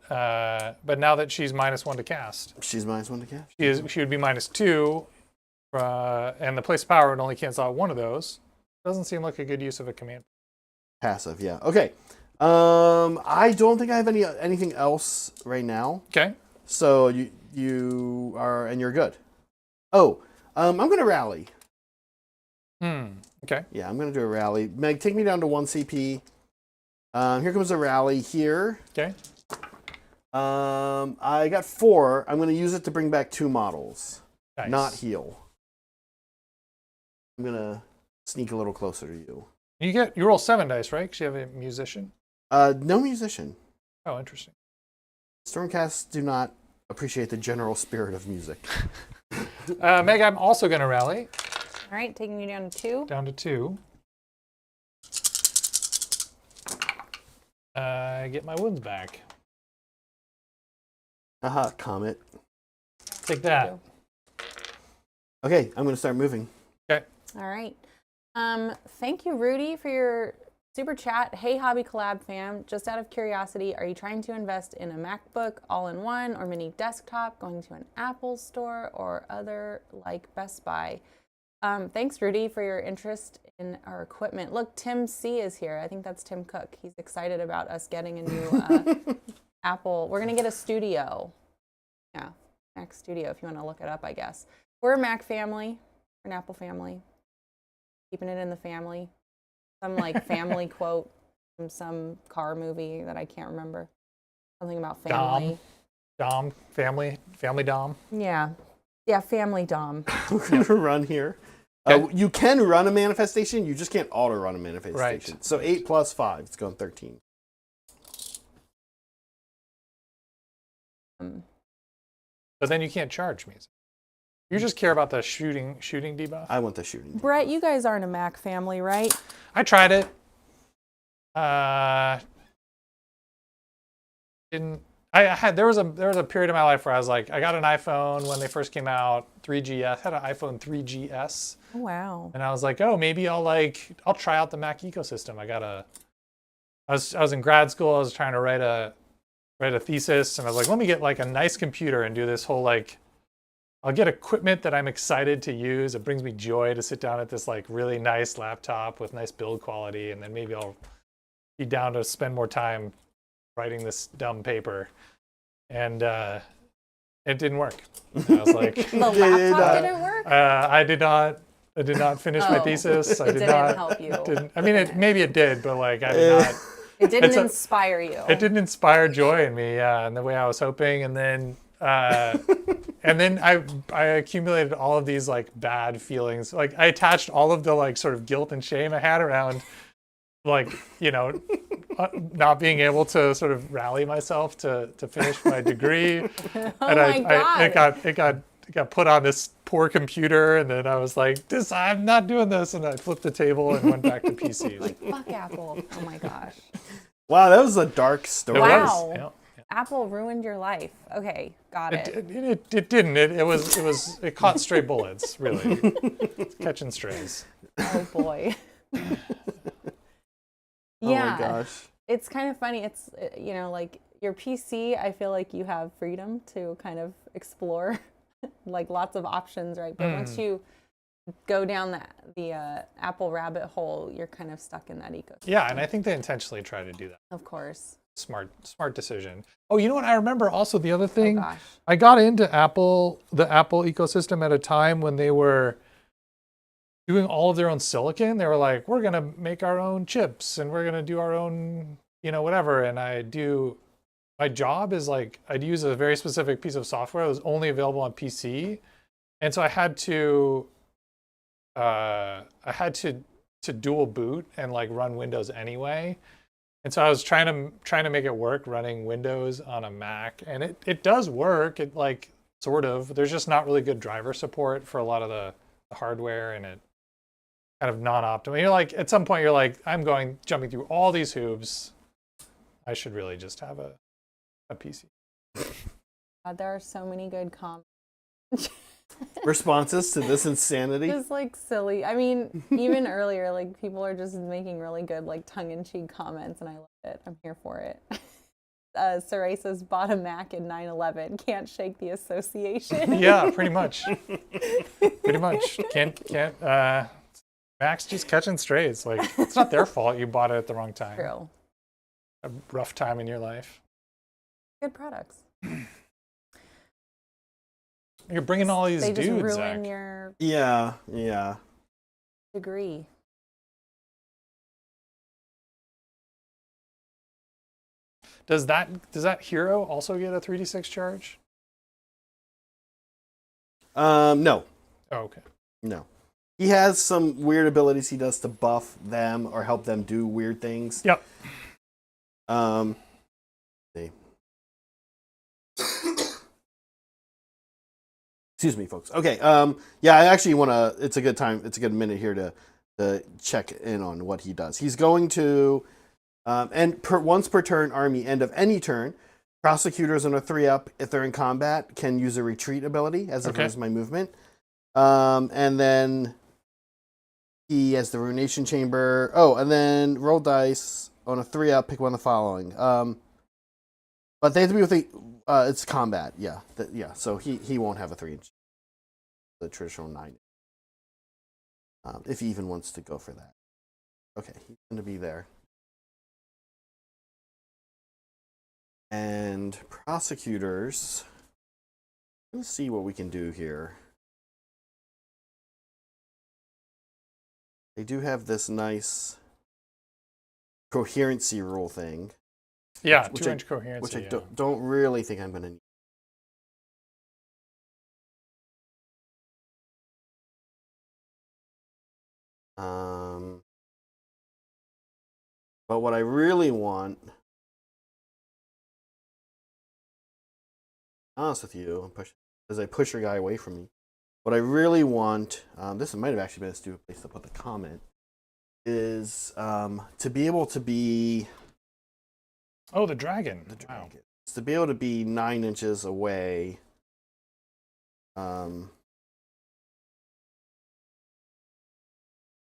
now that she's -1 to cast, she's -1 to cast. She would be -2, and the place of power would only cancel out one of those. Doesn't seem like a good use of a command. Passive, yeah. Okay. I don't think I have anything else right now. Okay. So you are, and you're good. Oh, I'm gonna rally. Okay. Yeah, I'm gonna do a rally. Meg, take me down to 1 CP. Here comes a rally here. Okay. I got 4. I'm gonna use it to bring back 2 models, Nice. not heal. I'm gonna sneak a little closer to you. You roll 7 dice, right? Because you have a musician. No musician. Oh, interesting. Stormcasts do not appreciate the general spirit of music. Meg, I'm also going to rally. All right, taking you down to 2. Down to 2. Get my wounds back. Aha, Comet. Take that. Okay, I'm gonna start moving. Okay. All right. Thank you, Rudy, for your super chat. Hey, Hobby Collab fam. Just out of curiosity, are you trying to invest in a MacBook all-in-one or mini desktop, going to an Apple store or other like Best Buy? Thanks, Rudy, for your interest in our equipment. Look, Tim C is here. I think that's Tim Cook. He's excited about us getting a new Apple. We're going to get a studio. Yeah, Mac Studio, if you want to look it up, I guess. We're a Mac family. We're an Apple family. Keeping it in the family. Some like family quote from some car movie that I can't remember. Something about family. Dom. Family Dom. Yeah. Yeah, family Dom. We're gonna run here. Okay. You can run a manifestation, you just can't auto run a manifestation. Right. So 8 plus 5, it's going 13. But then you can't charge me. You just care about the shooting debuff. I want the shooting. Brett, you guys aren't a Mac family, right? I tried it. There was a period of my life where I was like, I got an iPhone when they first came out, 3GS. Had an iPhone 3GS. Oh, wow. And I was like, oh, maybe I'll try out the Mac ecosystem. I was in grad school. I was trying to write a thesis, and I was like, let me get like a nice computer and do this whole like, I'll get equipment that I'm excited to use. It brings me joy to sit down at this like really nice laptop with nice build quality, and then maybe I'll be down to spend more time writing this dumb paper. And it didn't work. And I was like, The laptop didn't work? I did not finish my thesis. I It did didn't not help you. I mean, maybe it did, but like I did not. It didn't inspire you. It didn't inspire joy in me, in the way I was hoping. And then I accumulated all of these like bad feelings. Like I attached all of the like sort of guilt and shame I had around like, not being able to sort of rally myself to finish my degree. It got put on this poor computer, and then I was like, I'm not doing this, and I flipped the table and went back to PC. Like, fuck Apple. Oh my gosh. Wow, that was a dark story. Wow. Yeah. Apple ruined your life. Okay, got it. It didn't. It caught stray bullets, really. Catching strays. Oh boy. Oh my gosh. It's kind of funny. It's, like your PC, I feel like you have freedom to kind of explore like lots of options, right? But once you go down the Apple rabbit hole, you're kind of stuck in that ecosystem. Yeah, and I think they intentionally try to do that. Of course. Smart decision. Oh, you know what? I remember also the other thing. Oh, gosh. I got into the Apple ecosystem at a time when they were doing all of their own silicon. They were like, we're going to make our own chips and we're going to do our own, whatever. And my job is like, I'd use a very specific piece of software that was only available on PC. And so I had to dual boot and like run Windows anyway. And so I was trying to make it work running Windows on a Mac, and it does work. It like sort of. There's just not really good driver support for a lot of the hardware, and it kind of non-optimal. You're like at some point you're like, I'm jumping through all these hoops. I should really just have a PC. God, there are so many good comments. Responses to this insanity. Just like silly. I mean, even earlier, like people are just making really good like tongue-in-cheek comments, and I love it. I'm here for it. Saray says, bought a Mac in 9/11. Can't shake the association. Yeah, pretty much. Pretty much. Can't. Mac's just catching strays. Like it's not their fault you bought it at the wrong time. True. a rough time in your life. Good products. You're bringing all these They dudes, just ruin Zach. your Yeah. degree. Does that hero also get a 3d6 charge? No. Oh, okay. No. He has some weird abilities he does to buff them or help them do weird things. Yep. See. Excuse me, folks. Okay. Yeah, I actually want to. It's a good time. It's a good minute here to check in on what he does. He's going to, once per turn, army end of any turn, prosecutors on a 3-up if they're in combat can use a retreat ability as if it was my movement. And then he has the Ruination Chamber. Oh, and then roll dice on a 3-up. Pick one of the following. But they have to be with it's combat. Yeah, So he won't have a 3-inch. The traditional 9. If he even wants to go for that. Okay, he's going to be there. And prosecutors. Let's see what we can do here. They do have this nice coherency rule thing. Yeah, 2-inch coherency. Which I don't really think I'm going to need. But what I really want, honest with you, as I push your guy away from me, what I really want, this might have actually been a stupid place to put the comment, is to be able to be... Oh, the dragon. The dragon. Wow. It's to be able to be 9 inches away. You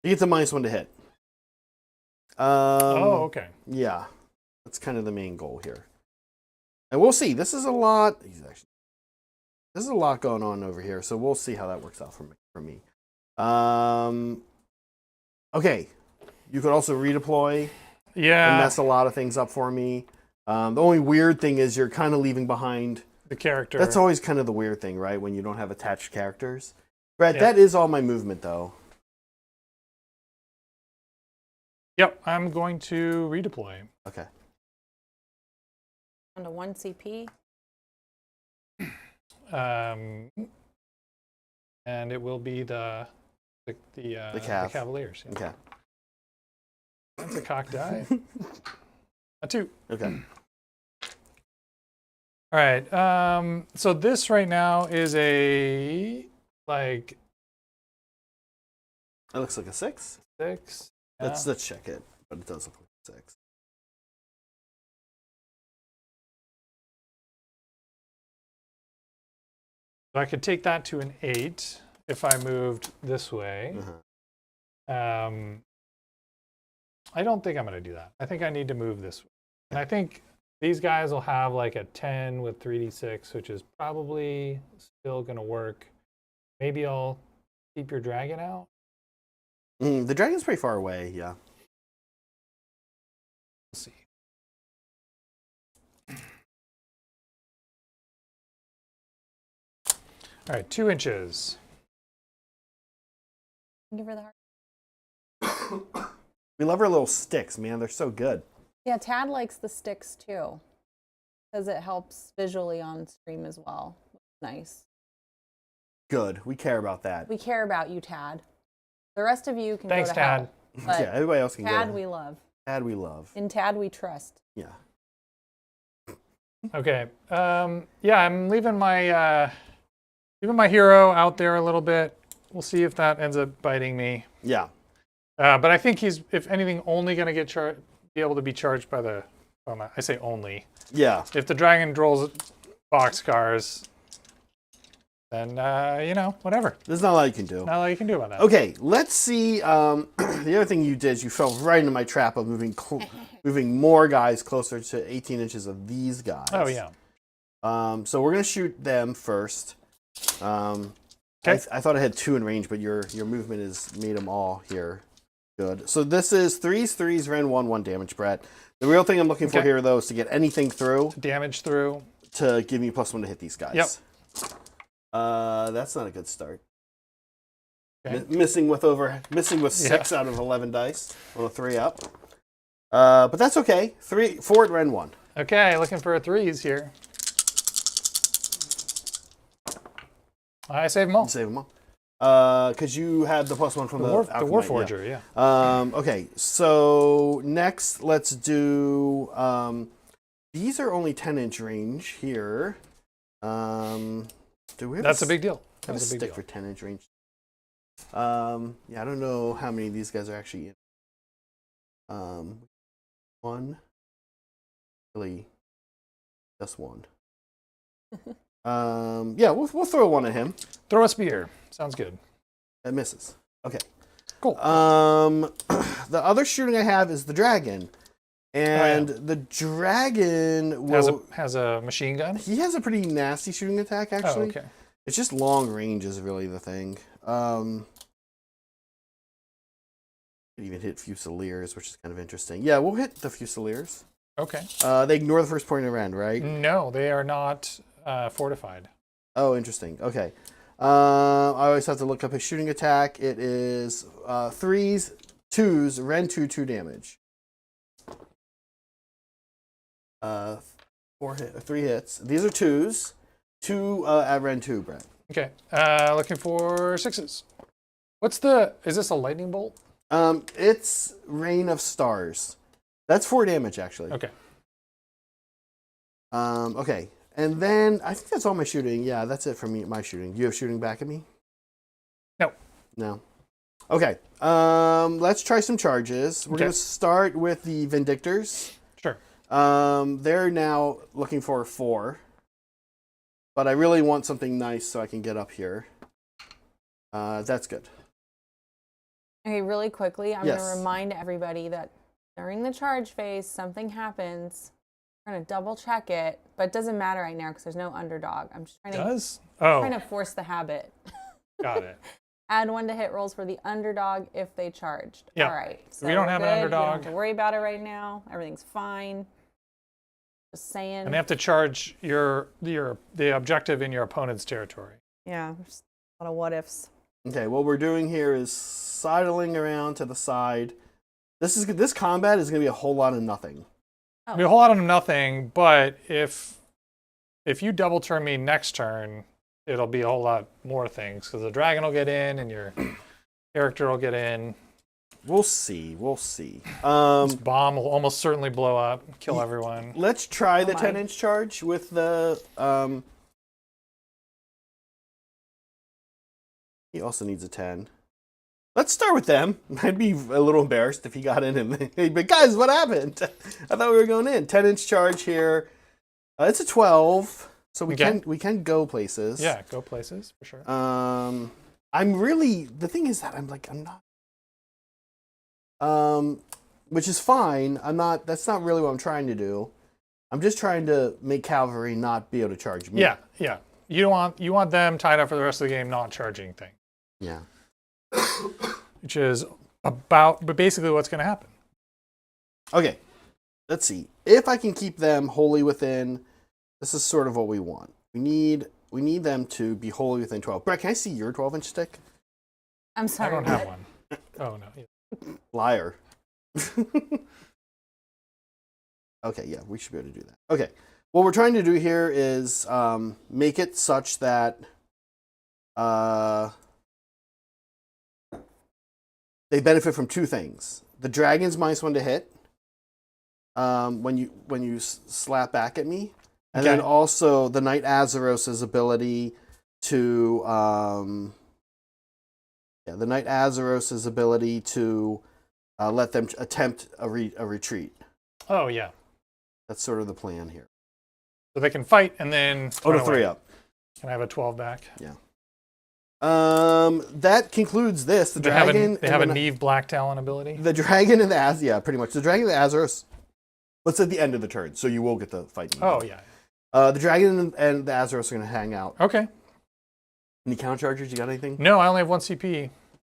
get the -1 to hit. Oh, okay. Yeah. That's kind of the main goal here. And we'll see. This is a lot. This is a lot going on over here, so we'll see how that works out for me. Okay. You could also redeploy. Yeah. And mess a lot of things up for me. The only weird thing is you're kind of leaving behind the character. That's always kind of the weird thing, right? When you don't have attached characters. Brad, that is all my movement, though. Yep, I'm going to redeploy. Okay. Down to 1 CP. And it will be the Cavaliers. Yeah. Okay. That's a cock die. A 2. Okay. All right. So this right now is a It looks like a 6. 6. Yeah. Let's check it, but it does look like a 6. So I could take that to an 8 if I moved this way. I don't think I'm going to do that. I think I need to move this way. And I think these guys will have like a 10 with 3d6, which is probably still going to work. Maybe I'll keep your dragon out. The dragon's pretty far away, yeah. We'll see. All right, 2 inches. Thank you for the heart. We love our little sticks, man. They're so good. Yeah, Tad likes the sticks too, because it helps visually on stream as well. Nice. Good. We care about that. We care about you, Tad. The rest of you can Thanks, go to Tad. hell. But Yeah, everybody else can go. Tad we love. Tad we love. In Tad we trust. Yeah. Okay. Yeah, I'm leaving my hero out there a little bit. We'll see if that ends up biting me. Yeah. But I think he's, if anything, only going to be able to be charged by the. I say only. Yeah. If the dragon draws boxcars, then whatever. There's not a lot you can do. Not a lot you can do about that. Okay, let's see. The other thing you did is you fell right into my trap of moving more guys closer to 18 inches of these guys. Oh yeah. So we're gonna shoot them first. Okay. I thought I had 2 in range, but your movement has made them all here. Good. So this is threes, Ren 1 damage, Brett. The real thing I'm looking for here, though, is to get anything through. Damage through. To give me +1 to hit these guys. Yep. That's not a good start. Okay. Missing with 6 out of 11 dice on a 3-up. But that's okay. 4 at Ren 1. Okay, looking for a 3s here. I save them all. You save them all. Because you had the +1 from the Warforger, yeah. Okay, so next let's do. These are only 10-inch range here. Do we have That's a big deal. That's a big stick for 10-inch range. Yeah, I don't know how many of these guys are actually in. One. Really, just one. Yeah, we'll throw one at him. Throw a spear. Sounds good. That misses. Okay. Cool. The other shooting I have is the dragon. And the dragon has a machine gun? He has a pretty nasty shooting attack, actually. Oh, okay. It's just long range is really the thing. Could even hit Fusiliers, which is kind of interesting. Yeah, we'll hit the Fusiliers. Okay. They ignore the first point of end, right? No, they are not fortified. Oh, interesting. Okay. I always have to look up his shooting attack. It is 3s, 2s, Ren 2 damage. 3 hits. These are 2s. 2 at Ren 2, Brett. Okay. Looking for 6s. Is this a lightning bolt? It's Rain of Stars. That's 4 damage, actually. Okay. Okay. And then I think that's all my shooting. Yeah, that's it for me. My shooting. Do you have shooting back at me? No. No. Okay. Let's try some charges. We're gonna start with the Vindictors. Sure. They're now looking for 4, but I really want something nice so I can get up here. That's good. Okay, really quickly, I'm going to remind everybody that during the charge phase, something happens. We're going to double check it, but it doesn't matter right now because there's no underdog. I'm just trying trying to force the habit. Got it. Add 1 to hit rolls for the underdog if they charged. Yep. All right. So we don't have an underdog. We don't have to worry about it right now. Everything's fine. Just saying. And they have to charge the objective in your opponent's territory. Yeah, just a lot of what ifs. Okay, what we're doing here is sidling around to the side. This combat is going to be a whole lot of nothing. It'll be a whole lot of nothing, but if you double turn me next turn, it'll be a whole lot more things because the dragon will get in and your character will get in. We'll see. This bomb will almost certainly blow up, kill everyone. Let's try the 10-inch charge with the. He also needs a 10. Let's start with them. I'd be a little embarrassed if he got in and but guys, what happened? I thought we were going in. 10-inch charge here. It's a 12, so we can go places. Yeah, go places for sure. The thing is that I'm not. Which is fine. That's not really what I'm trying to do. I'm just trying to make cavalry not be able to charge me. Yeah. You want them tied up for the rest of the game, not charging things. Yeah. Which is basically what's going to happen. Okay. Let's see. If I can keep them wholly within, this is sort of what we want. We need them to be wholly within 12. Brett, can I see your 12-inch stick? I'm sorry. I don't have one. Oh, no. Yeah. Liar. Okay, yeah, we should be able to do that. Okay. What we're trying to do here is make it such that they benefit from 2 things. The dragon's -1 to hit when you slap back at me, and then also the Knight Azeros's ability to let them attempt a retreat. Oh yeah. That's sort of the plan here. So they can fight and then. Oh, to 3 up. Can I have a 12 back? Yeah. That concludes this. The dragon. They have a Neve Black Talon ability. The dragon and the yeah, pretty much. The dragon and the Azeros. What's at the end of the turn, so you will get the fight. Oh yeah. The dragon and the Azeros are going to hang out. Okay. Any counter chargers? You got anything? No, I only have 1 CP.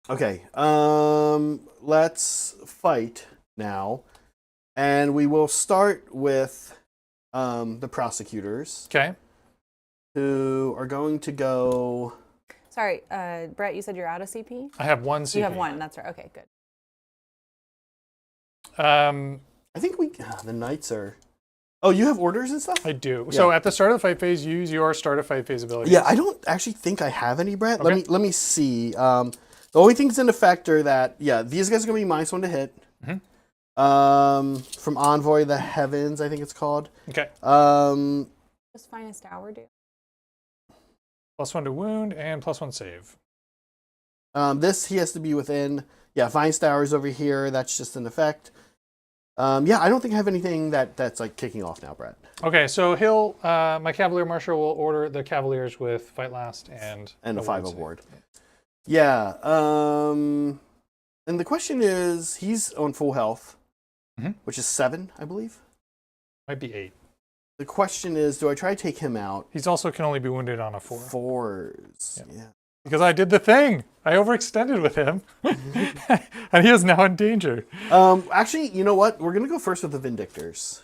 Okay. Let's fight now, and we will start with the prosecutors, Okay. who are going to go. Sorry, Brett, you said you're out of CP? I have one CP. You have one, that's right. Okay, good. Um, I think the knights are. Oh, you have orders and stuff? I do. Yeah. So at the start of the fight phase, use your start of fight phase abilities. Yeah, I don't actually think I have any, Brett. Okay. Let me see. The only things in effect are that these guys are gonna be -1 to hit. From Envoy the Heavens, I think it's called. Okay. Just finest hour, dude. +1 to wound and +1 save. This he has to be within. Yeah, Finest Hours over here. That's just an effect. I don't think I have anything that's like kicking off now, Brett. Okay, so he'll my Cavalier Marshal will order the Cavaliers with Fight Last and A 5 wound award. Yeah. And the question is, he's on full health, which is 7, I believe. save. Might be 8. The question is, do I try to take him out? He's also can only be wounded on a 4. 4s. Yep. Yeah. Because I did the thing. I overextended with him. And he is now in danger. Actually, you know what? We're gonna go first with the Vindictors.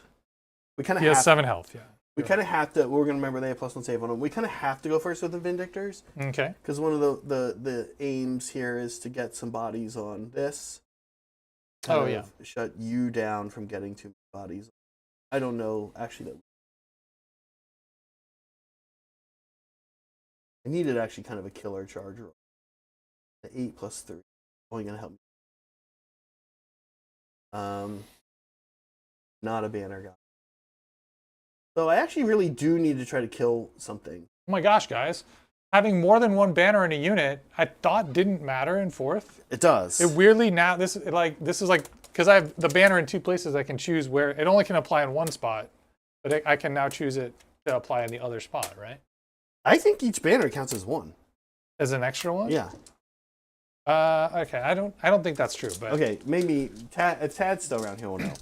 We kind of He has 7 health, yeah. We kind of have to. We're gonna remember they have +1 save on them. We kind of have to go first with the Vindictors Okay. because one of the aims here is to get some bodies on this. Oh, Kind yeah. of shut you down from getting too many bodies. I don't know actually that. I needed actually kind of a killer charge roll. The 8 + 3 only gonna help me. Not a banner guy. So I actually really do need to try to kill something. Oh my gosh, guys. Having more than one banner in a unit, I thought didn't matter in 4th. It does. It weirdly now, this is like, because I have the banner in 2 places, I can choose where, it only can apply in one spot, but I can now choose it to apply in the other spot, right? I think each banner counts as 1. As an extra one? Yeah. Okay, I don't think that's true, but Okay, maybe if Tad's still around, he'll know.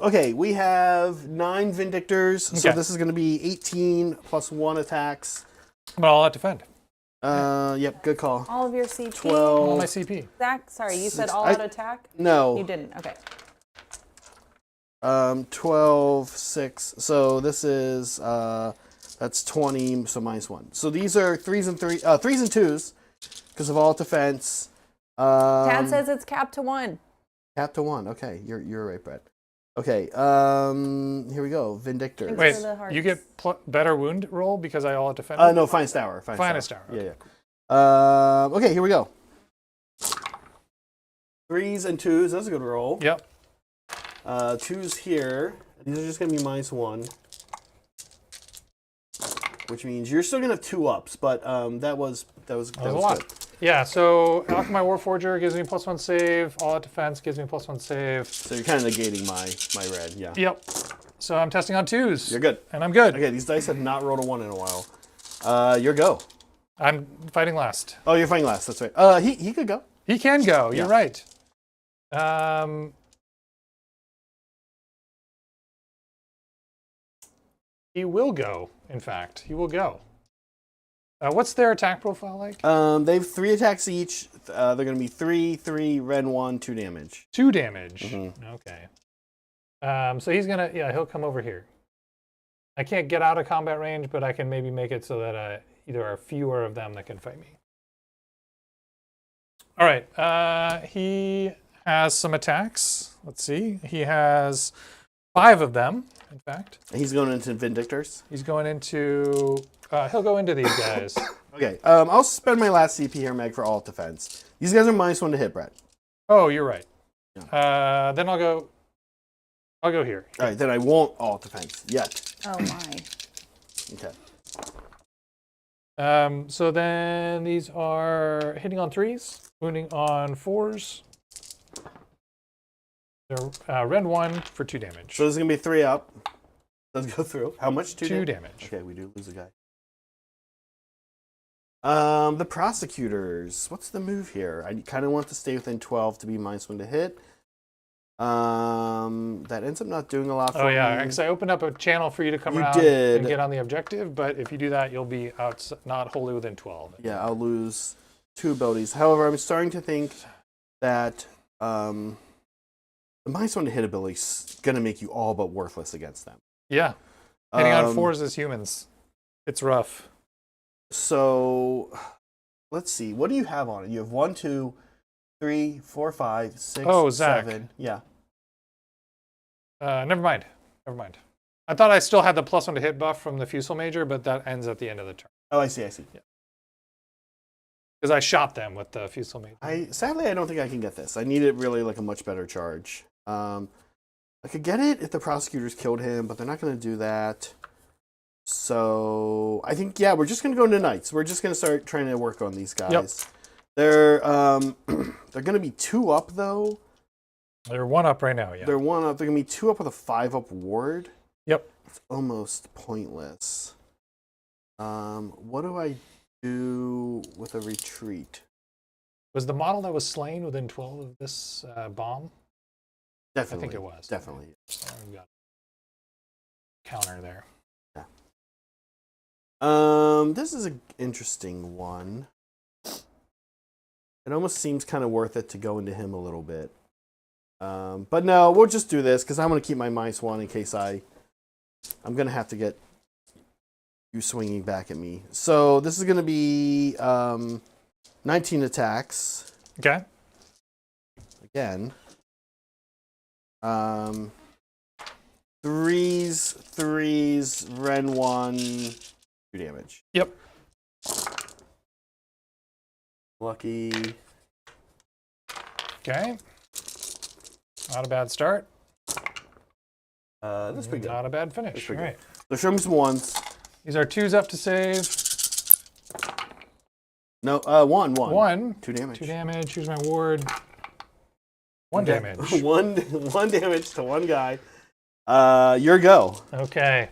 Okay, we have 9 Vindictors, so Okay. this is going to be 18 + 1 attacks. but I'll have to defend. Yep, good call. All of your CP. 12. All my CP. Zach, sorry, you said Six- all I- out attack? No. You didn't. Okay. 12, 6. So this is that's 20, so -1. So these are 3s and 2s because of all defense. Tad says it's capped to 1. Cap to 1. Okay, you're right, Brett. Okay, here we go. Vindictors. Thanks Wait, for the hearts. you get better wound roll because I all have defend? No, Finest Hour. Finest Hour, Yeah, yeah. Okay, here we go. 3s and 2s. That's a good roll. Yep. 2s here. These are just going to be -1. Which means you're still going to have 2 ups, but that was That was a good. lot. Yeah, so Alchemy Warforger gives me +1 save. All out defense gives me +1 save. So you're kind of negating my red, yeah. Yep. So I'm testing on 2s. You're good. And I'm good. Okay, these dice have not rolled a 1 in a while. Your go. I'm fighting last. Oh, you're fighting last. That's right. He could go. He can go. You're Yeah. right. He will go, in fact. He will go. What's their attack profile like? They have 3 attacks each. They're going to be 3, 3, ren 1, 2 damage. 2 damage. Mhm. Okay. So he's gonna, he'll come over here. I can't get out of combat range, but I can maybe make it so that there are fewer of them that can fight me. All right. He has some attacks. Let's see. He has 5 of them, in fact. He's going into Vindictors. He's going into, he'll go into these guys. Okay, I'll spend my last CP here, Meg, for all defense. These guys are -1 to hit, Brett. Oh, you're right. Then I'll go here. All right, then I won't all defense yet. Oh my. Okay. So then these are hitting on 3s, wounding on 4s. They're ren 1 for 2 damage. So this is going to be 3 up. Let's go through. How much? 2 damage. Okay, we do lose a guy. The prosecutors. What's the move here? I kind of want to stay within 12 to be -1 to hit. That ends up not doing a lot for me. Oh yeah, because I opened up a channel for you to come You around did. and get on the objective, but if you do that, you'll be out, not wholly within 12. Yeah, I'll lose 2 abilities. However, I'm starting to think that the -1 to hit ability is going to make you all but worthless against them. Yeah. Hitting on 4s as humans. It's rough. So let's see. What do you have on it? You have 1, 2, 3, 4, 5, 6, Oh, Zach. 7. Yeah. Never mind. I thought I still had the +1 to hit buff from the Fusel Major, but that ends at the end of the turn. Oh, I see. Yeah. Because I shot them with the Fusel Major. Sadly, I don't think I can get this. I need it really like a much better charge. I could get it if the prosecutors killed him, but they're not going to do that. So I think, yeah, we're just going to go into Knights. We're just going to start trying to work on these guys. Yep. They're going to be 2 up, though. They're 1 up right now, yeah. They're 1 up. They're going to be 2 up with a 5-up ward. Yep. It's almost pointless. What do I do with a retreat? Was the model that was slain within 12 of this bomb? Definitely. I think it was. Definitely. So we've got counter there. This is an interesting one. It almost seems kind of worth it to go into him a little bit. But no, we'll just do this because I'm going to keep my -1 in case I'm going to have to get you swinging back at me. So this is going to be 19 attacks. Okay. Again. 3s, Ren 1, 2 damage. Yep. Lucky. Okay. Not a bad start. That's pretty good. Not a bad finish. Pretty All right. So show me some 1s. These are 2s up to save. No, 1. 2 damage. 2 damage. Here's my ward. 1 Okay. damage. one damage to 1 guy. Your go. Okay.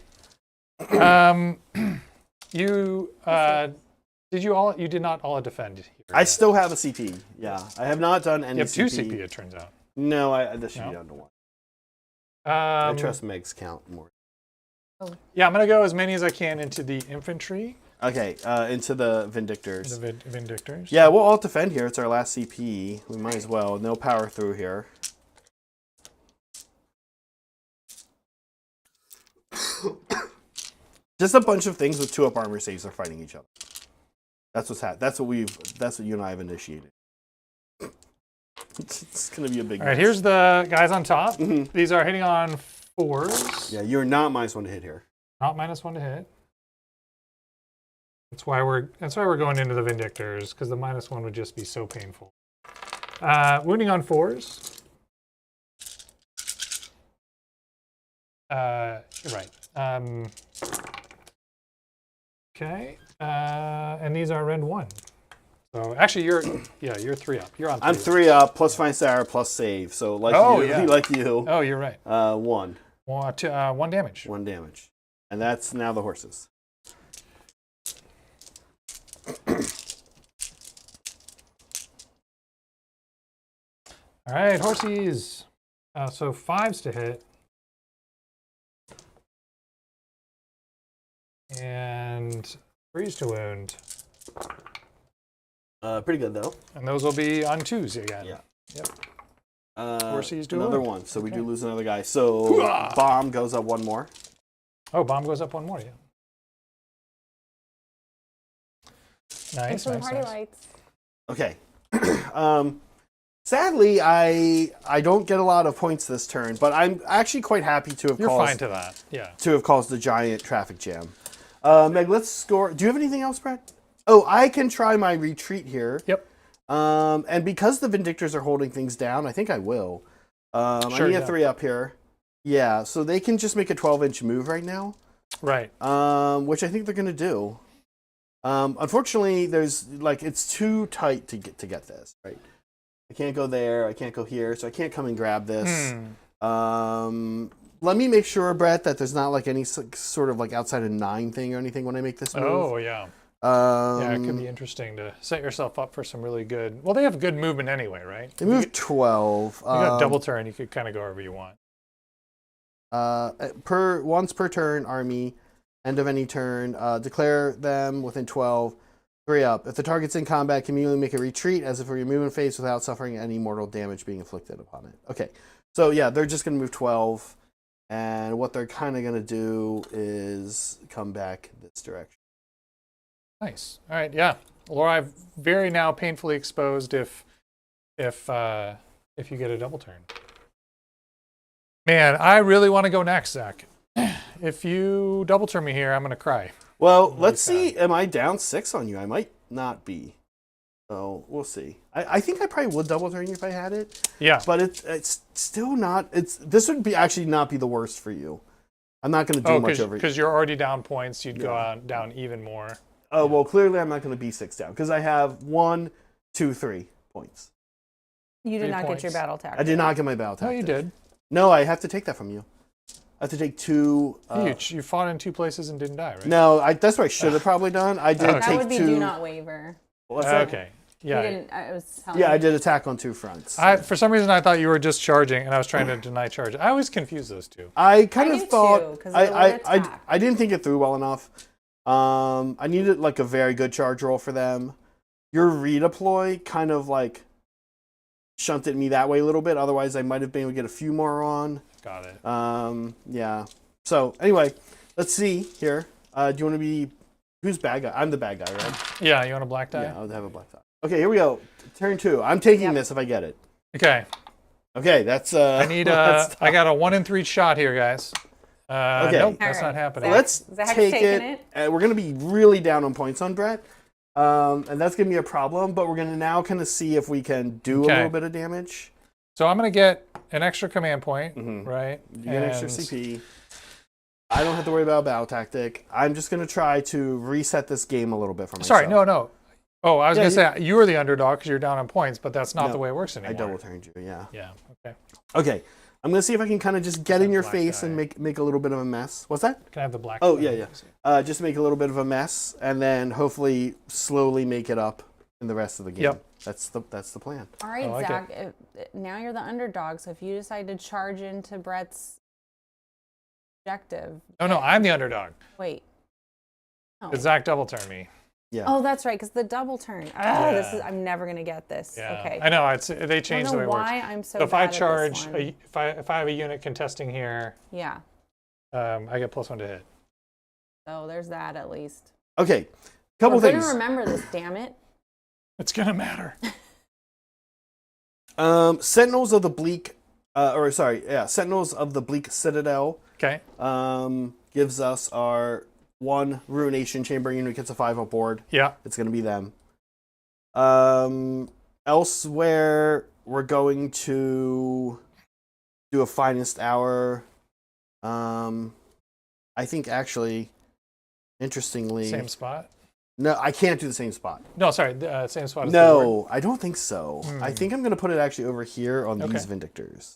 You did not all defend here. I still have a CP. Yeah, I have not done any. You have 2 CP. CP, it turns out. No, this should be down to 1. I trust Meg's count more. Yeah, I'm gonna go as many as I can into the infantry. Okay, into the Vindictors. The Vindictors. Yeah, we'll all defend here. It's our last CP. We might as well. No power through here. Just a bunch of things with 2-up armor saves are fighting each other. That's what's happened. That's what you and I have initiated. It's gonna be a big. All right, here's the guys on top. Mhm. These are hitting on 4s. Yeah, you're not -1 to hit here. Not -1 to hit. That's why we're going into the Vindictors, because the -1 would just be so painful. Wounding on 4s. You're right. Okay. And these are Rend 1. So actually, you're 3 up. You're on 3. I'm 3 up, plus Fine Sarah, plus save. So like like you. Oh, you're right. 1. 1 damage. 1 damage. And that's now the horses. All right, horsies. So 5s to hit. And 3s to wound. Pretty good though. And those will be on 2s again. Yeah. Yep. Horsies do another wound. 1. So we do lose another guy. So bomb goes up 1 more. Oh, bomb goes up 1 more, yeah. Nice, Some nice, party nice. lights. Okay. Sadly, I don't get a lot of points this turn, but I'm actually quite happy to have You're caused fine to that, yeah. to have caused a giant traffic jam. Meg, let's score. Do you have anything else, Brett? Oh, I can try my retreat here. Yep. And because the Vindictors are holding things down, I think I will. Sure, I need a 3 up here. Yeah, so they can just make a 12-inch move right now. Right. Which I think they're gonna do. Unfortunately, it's too tight to get this, right? I can't go there, I can't go here, so I can't come and grab this. Let me make sure, Brett, that there's not like any sort of like outside of 9 thing or anything when I make this move. Oh, yeah. Yeah, it could be interesting to set yourself up for some really good... Well, they have good movement anyway, right? They move 12. You got double turn, you could kind of go wherever you want. Once per turn, army, end of any turn, declare them within 12. 3 up. If the target's in combat, can immediately make a retreat as if we're moving phase without suffering any mortal damage being inflicted upon it. Okay. So yeah, they're just going to move 12. And what they're kind of going to do is come back this direction. Nice. All right. Yeah. Laura, I've very now painfully exposed if you get a double turn. Man, I really want to go next, Zach. If you double turn me here, I'm going to cry. Well, let's see. Am I down 6 on you? I might not be. So we'll see. I think I probably would double turn you if I had it. Yeah. But it's still not. This would be actually not be the worst for you. I'm not going to do much over because you're already down points. You'd go down even more. Oh, well, clearly I'm not going to be 6 down because I have 1, 2, 3 points. You did 3 not points. get your battle tactic. I did not get my battle tactic. No, you did. No, I have to take that from you. I have to take 2. You fought in 2 places and didn't die, right? No, that's what I should have probably done. I did Okay. take That would be 2. do not waver. What's that? Okay. You Yeah. didn't, I was telling Yeah, you. I did attack on 2 fronts. For some reason, I thought you were just charging, and I was trying to deny charge. I always confuse those two. I kind I of do thought too, 'cause of the word attack. I didn't think it through well enough. I needed like a very good charge roll for them. Your redeploy kind of like shunted me that way a little bit. Otherwise, I might have been able to get a few more on. Got it. Yeah. So anyway, let's see here. Do you want to be who's bad guy? I'm the bad guy, right? Yeah, you want a black die? Yeah, I'll have a black die. Okay, here we go. Turn 2. I'm taking this if I get it. Okay. Okay, that's I need I got a 1 in 3 shot here, guys. Okay. Nope, that's All right. not happening. Let's Zach's take taking it. it. We're going to be really down on points on Brett. And that's going to be a problem, but we're going to now kind of see if we can do a Okay. little bit of damage. So I'm going to get an extra command point, Mhm. right? You get extra And- CP. I don't have to worry about battle tactic. I'm just going to try to reset this game a little bit for myself. Sorry, no. Oh, I was Yeah, going to say you were the underdog because you're down on points, but that's not No, the way it works I anymore. double turned you, yeah. Yeah, okay. Okay, I'm going to see if I can kind of just get in your Black face die. and make a little bit of a mess. What's that? Can I have the black Oh, die? yeah. Just make a little bit of a mess and then hopefully slowly make it up in the rest of the game. Yep. That's the plan. All right, I like Zach. Now you're the underdog, so if you decide to charge into Brett's objective. Oh, no, I'm the underdog. Wait. Oh. Did Zach double turn me? Yeah. Oh, that's right, because the double turn. I'm never gonna get this. Yeah. Okay. I know, they I don't changed know the way it works. why I'm so So if I bad at this charge, one. if I have a unit contesting here, Yeah. I get +1 to hit. So there's that at least. Okay, couple We're things. gonna remember this, damn it. It's going to matter. Sentinels of the Bleak, Sentinels of the Bleak Citadel Okay. gives us our 1 Ruination Chamber unit, gets a 5 on board. Yeah. It's going to be them. Elsewhere, we're going to do a Finest Hour. I think actually, interestingly... Same spot? No, I can't do the same spot. No, sorry. Same spot as the board. No, I don't think so. I think I'm going to put it actually over here on these Vindictors.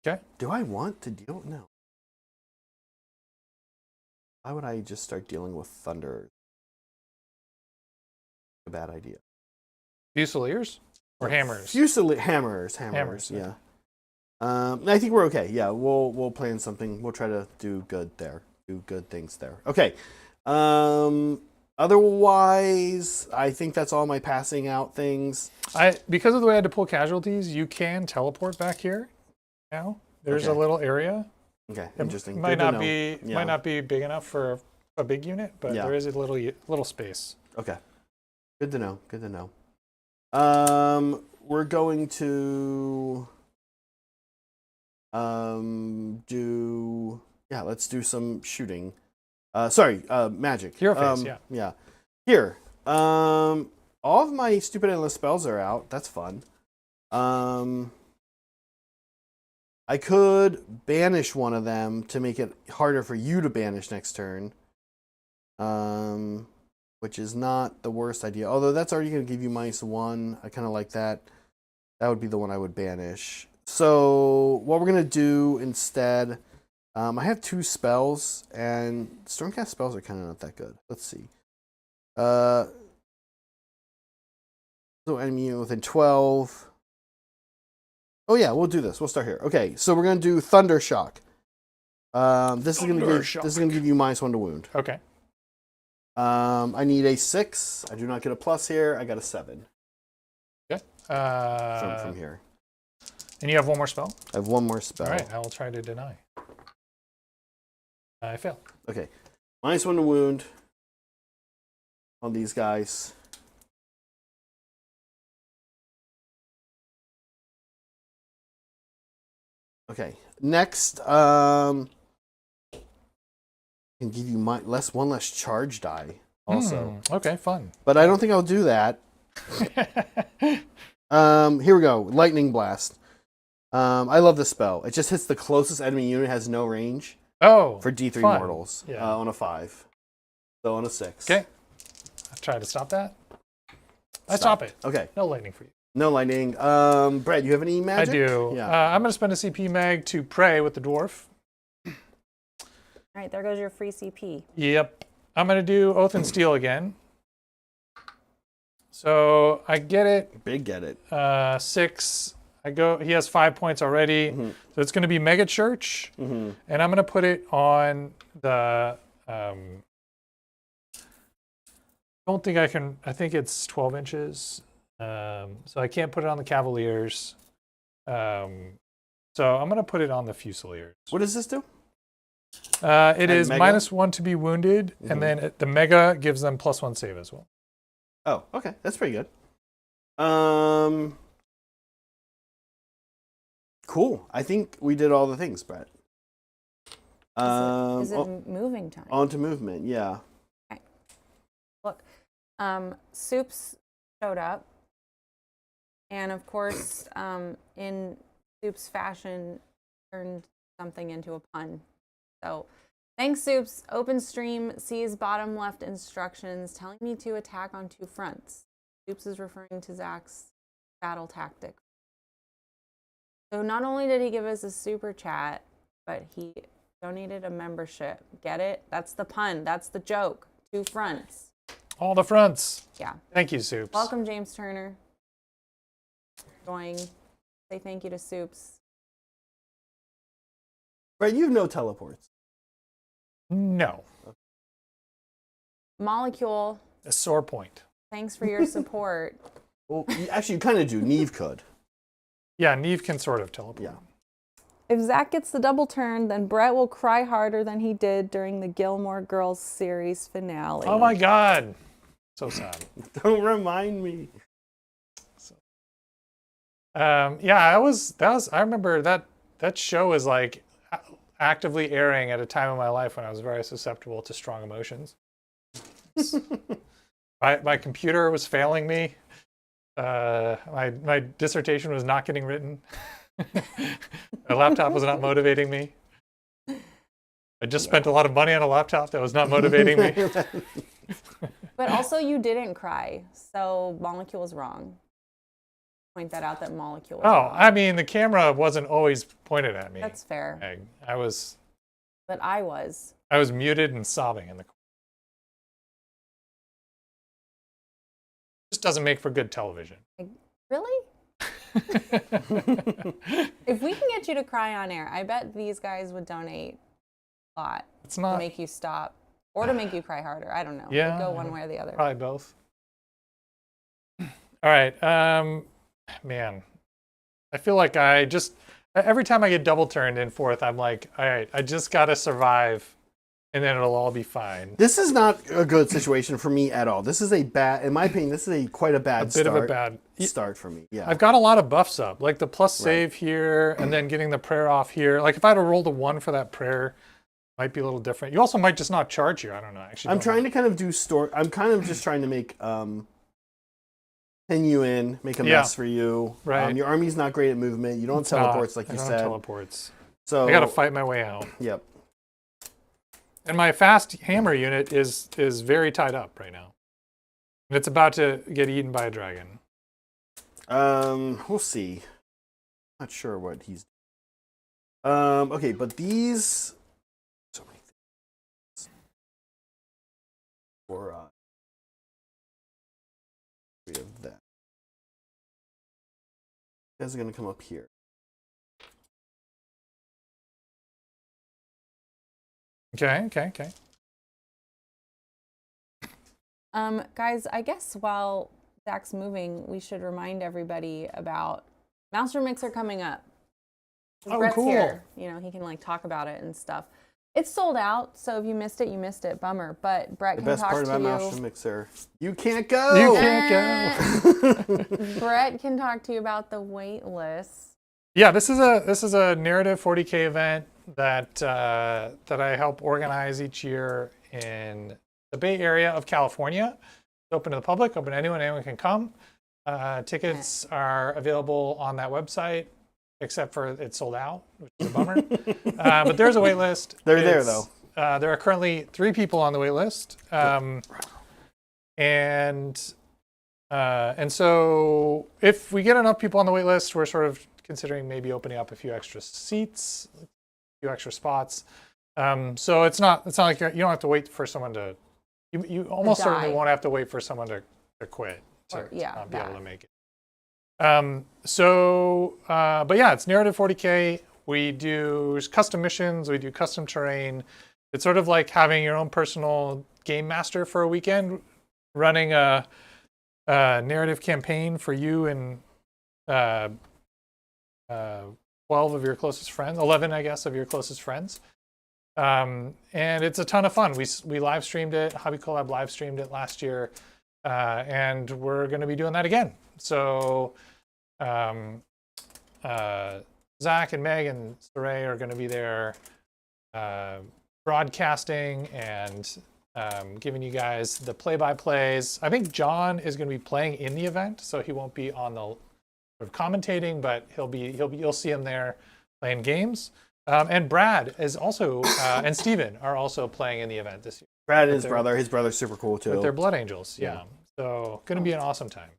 Okay. Do I want to deal? No. Why would I just start dealing with Thunder? A bad idea. Fusiliers? Or hammers? Hammers, yeah. I think we're okay. Yeah, we'll plan something. We'll try to do good there. Do good things there. Okay. Otherwise, I think that's all my passing out things. Because of the way I had to pull casualties, you can teleport back here now. There's a little area. Okay, It interesting. might Good to not know. be might not be big enough for a big unit, but there is a little space. Okay. Good to know. Good to know. We're going to let's do some shooting. Magic. Hero phase, yeah. Yeah. Here. All of my stupid endless spells are out. That's fun. I could banish one of them to make it harder for you to banish next turn. Which is not the worst idea. Although that's already going to give you -1. I kind of like that. That would be the one I would banish. So what we're going to do instead, I have 2 spells, and Stormcast spells are kind of not that good. Let's see. So enemy unit within 12. Oh yeah, we'll do this. We'll start here. Okay, so we're gonna do Thunder Shock. This is gonna give you -1 to wound. Okay. I need a 6. I do not get a plus here. I got a 7. Okay. From here. And you have one more spell? I have one more spell. All right, I will try to deny. I fail. Okay. -1 to wound on these guys. Okay. Next, can give you one less charge die also. Okay, fun. But I don't think I'll do that. Here we go. Lightning Blast. I love this spell. It just hits the closest enemy unit, has no range. Oh, for D3 fun. mortals. Yeah. On a 5. So on a 6. Okay. I'll try to stop that. I stop it. Okay. No lightning for you. No lightning. Brett, you have any magic? I do. Yeah. I'm going to spend a CP mag to pray with the dwarf. All right, there goes your free CP. Yep. I'm going to do Oath and Steel again. So I get it. Big get it. 6. He has 5 points already. Mm-hmm. So it's going to be Mega Church. Mm-hmm. And I'm going to put it on the... don't think I can... I think it's 12 inches. So I can't put it on the Cavaliers. So I'm going to put it on the Fusiliers. What does this do? It is Mega? -1 to be wounded, and then the Mega gives them +1 save as well. Oh, okay. That's pretty good. Cool. I think we did all the things, Brett. Is it moving time? On to movement, yeah. Okay. Look, Soups showed up. And of course, in Soups fashion, turned something into a pun. So, thanks, Soups. Open stream sees bottom left instructions telling me to attack on 2 fronts. Soups is referring to Zach's battle tactic. So not only did he give us a super chat, but he donated a membership. Get it? That's the pun. That's the joke. 2 fronts. All the fronts. Yeah. Thank you, Soups. Welcome, James Turner. Say thank you to Soups. Brett, you have no teleports. No. Molecule, A sore point. thanks for your support. Well, actually, you kind of do. Neve could. Yeah, Neve can sort of teleport. Yeah. If Zach gets the double turn, then Brett will cry harder than he did during the Gilmore Girls series finale. Oh my God. So sad. Don't remind me. I remember that show was like actively airing at a time in my life when I was very susceptible to strong emotions. My computer was failing me. My dissertation was not getting written. My laptop was not motivating me. I just spent a lot of money on a laptop that was not motivating me. But also you didn't cry, so Molecule was wrong. Point that out that Molecule was wrong. I mean, the camera wasn't always pointed at me. That's fair. Meg. I was muted and sobbing in the corner. Just doesn't make for good television. Really? If we can get you to cry on air, I bet these guys would donate a lot. It's not to make you stop or to make you cry harder. I don't know. Yeah, It'd go one way or the other. Probably both. All right. Man, I feel like every time I get double turned in 4th, I'm like, all right, I just got to survive and then it'll all be fine. This is not a good situation for me at all. This is in my opinion, this is quite a bad start. A bit of a bad start for me. Yeah. I've got a lot of buffs up, like the plus save here and then getting the prayer off here. Like if I had rolled a 1 for that prayer, might be a little different. You also might just not charge here. I don't know. Actually, I'm trying to kind of do I'm kind of just trying to make pin you in, make a mess for you. Right. Your army's not great at movement. You don't have teleports like you said. Teleports. So I got to fight my way out. Yep. And my fast hammer unit is very tied up right now. And it's about to get eaten by a dragon. We'll see. Not sure what he's okay, but these so many things. For we have that. You guys are gonna come up here. Okay. Guys, I guess while Zach's moving, we should remind everybody about Maelstrom Mixer coming up. Oh, Brett's cool. here. You know, he can like talk about it and stuff. It's sold out, so if you missed it, you missed it. Bummer. But Brett The can best talk part to about you. Maelstrom Mixer, you can't go. You can't go. Brett can talk to you about the wait list. Yeah, this is a narrative 40K event that that I help organize each year in the Bay Area of California. It's open to the public, open to anyone. Anyone can come. Tickets are available on that website, except for it's sold out, which is a bummer. But there's a wait list. They're there though. There are currently 3 people on the wait list, and so if we get enough people on the wait list, we're sort of considering maybe opening up a few extra seats, a few extra spots. So it's not like you don't have to wait for someone to. You almost certainly won't have to wait for someone to quit to not be able to make it. But yeah, it's narrative 40K. We do custom missions. We do custom terrain. It's sort of like having your own personal game master for a weekend, running a narrative campaign for you and 12 of your closest friends, 11, I guess, of your closest friends. And it's a ton of fun. We live streamed it. Hobby Collab live streamed it last year, and we're going to be doing that again. So Zach and Meg and Saray are going to be there broadcasting and giving you guys the play-by-plays. I think John is going to be playing in the event, so he won't be on the sort of commentating, but you'll see him there playing games. And Brad is also, and Steven are also playing in the event this year. Brad and his brother's super cool too. With their Blood Angels, yeah. So going to be an awesome time.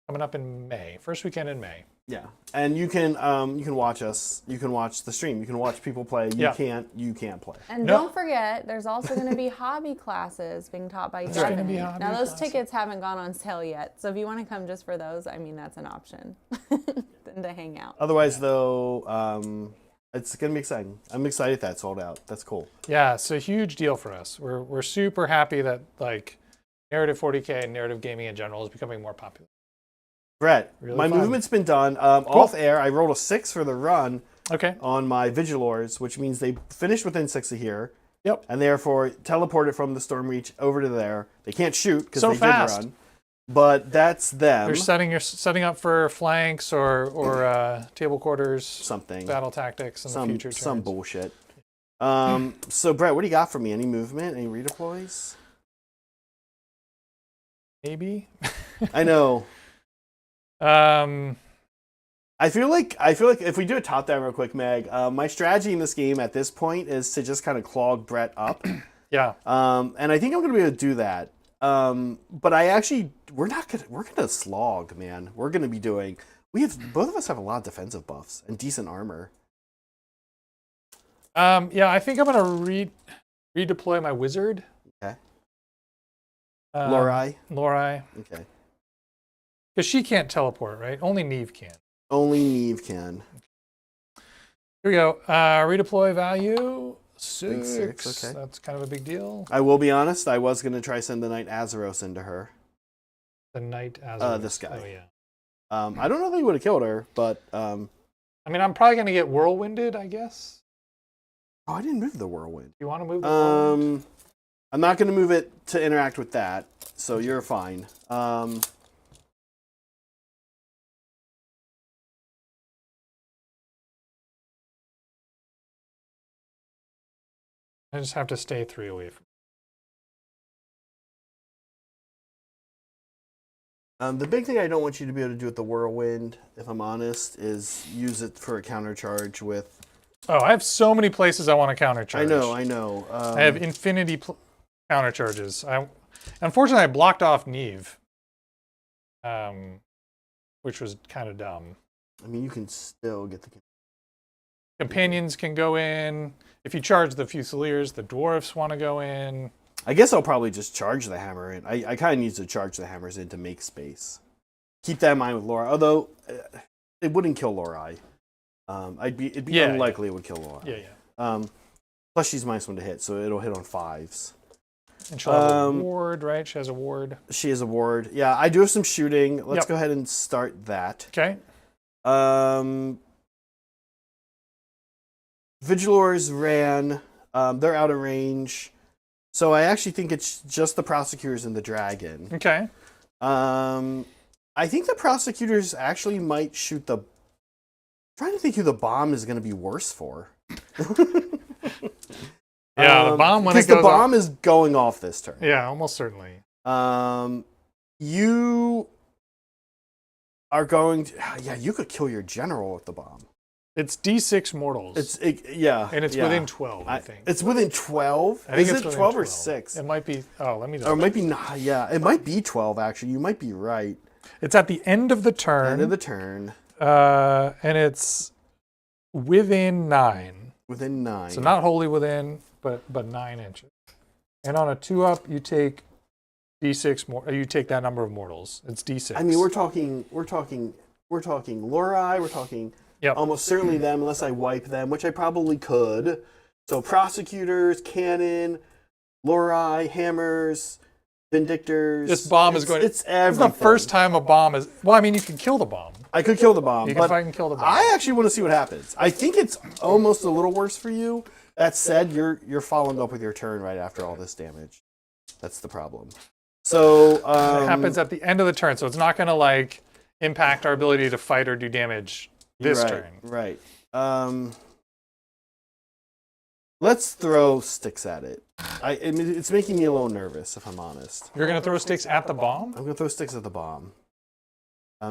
Coming up in May, first weekend in May. Yeah, and you can watch us. You can watch the stream. You can watch people play. You can't play. And don't forget, there's also going to be hobby classes being taught by Devin. Now those tickets haven't gone on sale yet, so if you want to come just for those, I mean that's an option to hang out. Otherwise, though, it's gonna be exciting. I'm excited that sold out. That's cool. Yeah, it's a huge deal for us. We're super happy that like narrative 40K and narrative gaming in general is becoming more popular. Brett, Really my fun. movement's been done. Cool. Off air, I rolled a 6 for the run. Okay. On my Vigilors, which means they finished within 6 of here. Yep. And therefore teleported from the Storm Reach over to there. They can't shoot because they fast. did run. But that's them. You're setting up for flanks or table quarters, Something. battle tactics in the future turns. Some bullshit. So Brett, what do you got for me? Any movement? Any redeploys? Maybe. I know. Um, I feel like if we do a top down real quick, Meg, my strategy in this game at this point is to just kind of clog Brett up. Yeah. And I think I'm gonna be able to do that. But we're gonna slog, man. We're gonna be doing. Both of us have a lot of defensive buffs and decent armor. Yeah, I think I'm gonna redeploy my wizard. Okay. Lorai. Okay. Because she can't teleport, right? Only Neve can. Only Neve can. Here we go. Redeploy value 6. Big 6, okay. That's kind of a big deal. I will be honest. I was gonna try send the Knight Azeros into her. The Knight Azeroth. This guy. Oh yeah. I don't know if he would have killed her, but I mean, I'm probably gonna get whirlwinded, I guess. I didn't move the whirlwind. You want to move the whirlwind? I'm not gonna move it to interact with that, so you're fine. I just have to stay 3 away from. The big thing I don't want you to be able to do with the whirlwind, if I'm honest, is use it for a countercharge with. Oh, I have so many places I want to countercharge. I know. I have infinity countercharges. Unfortunately, I blocked off Neve, which was kind of dumb. I mean, you can still get the. Companions can go in. If you charge the Fusiliers, the dwarfs want to go in. I guess I'll probably just charge the hammer in. I kind of need to charge the hammers in to make space. Keep that in mind with Laura, although it wouldn't kill Lorai. It'd be unlikely it would kill Laura. Yeah. Plus she's -1 to hit, so it'll hit on 5s. And she'll have a ward, right? She has a ward. She has a ward. Yeah, I do have some shooting. Let's go ahead and start that. Okay. Vigilors ran. They're out of range. So I actually think it's just the prosecutors and the dragon. Okay. I think the prosecutors actually might shoot the... I'm trying to think who the bomb is going to be worse for. Yeah, the bomb when it goes because the bomb is going off this turn. Yeah, almost certainly. You are going to... Yeah, you could kill your general with the bomb. It's D6 mortals. Yeah. And it's within 12, I think. It's within 12? I think Is it 12 or 6? It might be... Oh, let me just... Or it might be... Yeah, it might be 12, actually. You might be right. It's at the end of the turn. End of the turn. And it's within 9. Within 9. So not wholly within, but 9 inches. And on a 2-up, you take D6 more. You take that number of mortals. It's D6. I mean, we're talking Lorai. We're talking almost certainly them, unless I wipe them, which I probably could. So prosecutors, cannon, Lorai, hammers, vindictors. This bomb is going. It's everything. It's the first time a bomb is. Well, I mean, you can kill the bomb. I could kill the bomb. You can fucking kill the bomb. I actually want to see what happens. I think it's almost a little worse for you. That said, you're following up with your turn right after all this damage. That's the problem. So it happens at the end of the turn, so it's not going to like impact our ability to fight or do damage this turn. Right. Let's throw sticks at it. It's making me a little nervous, if I'm honest. You're going to throw sticks at the bomb? I'm going to throw sticks at the bomb.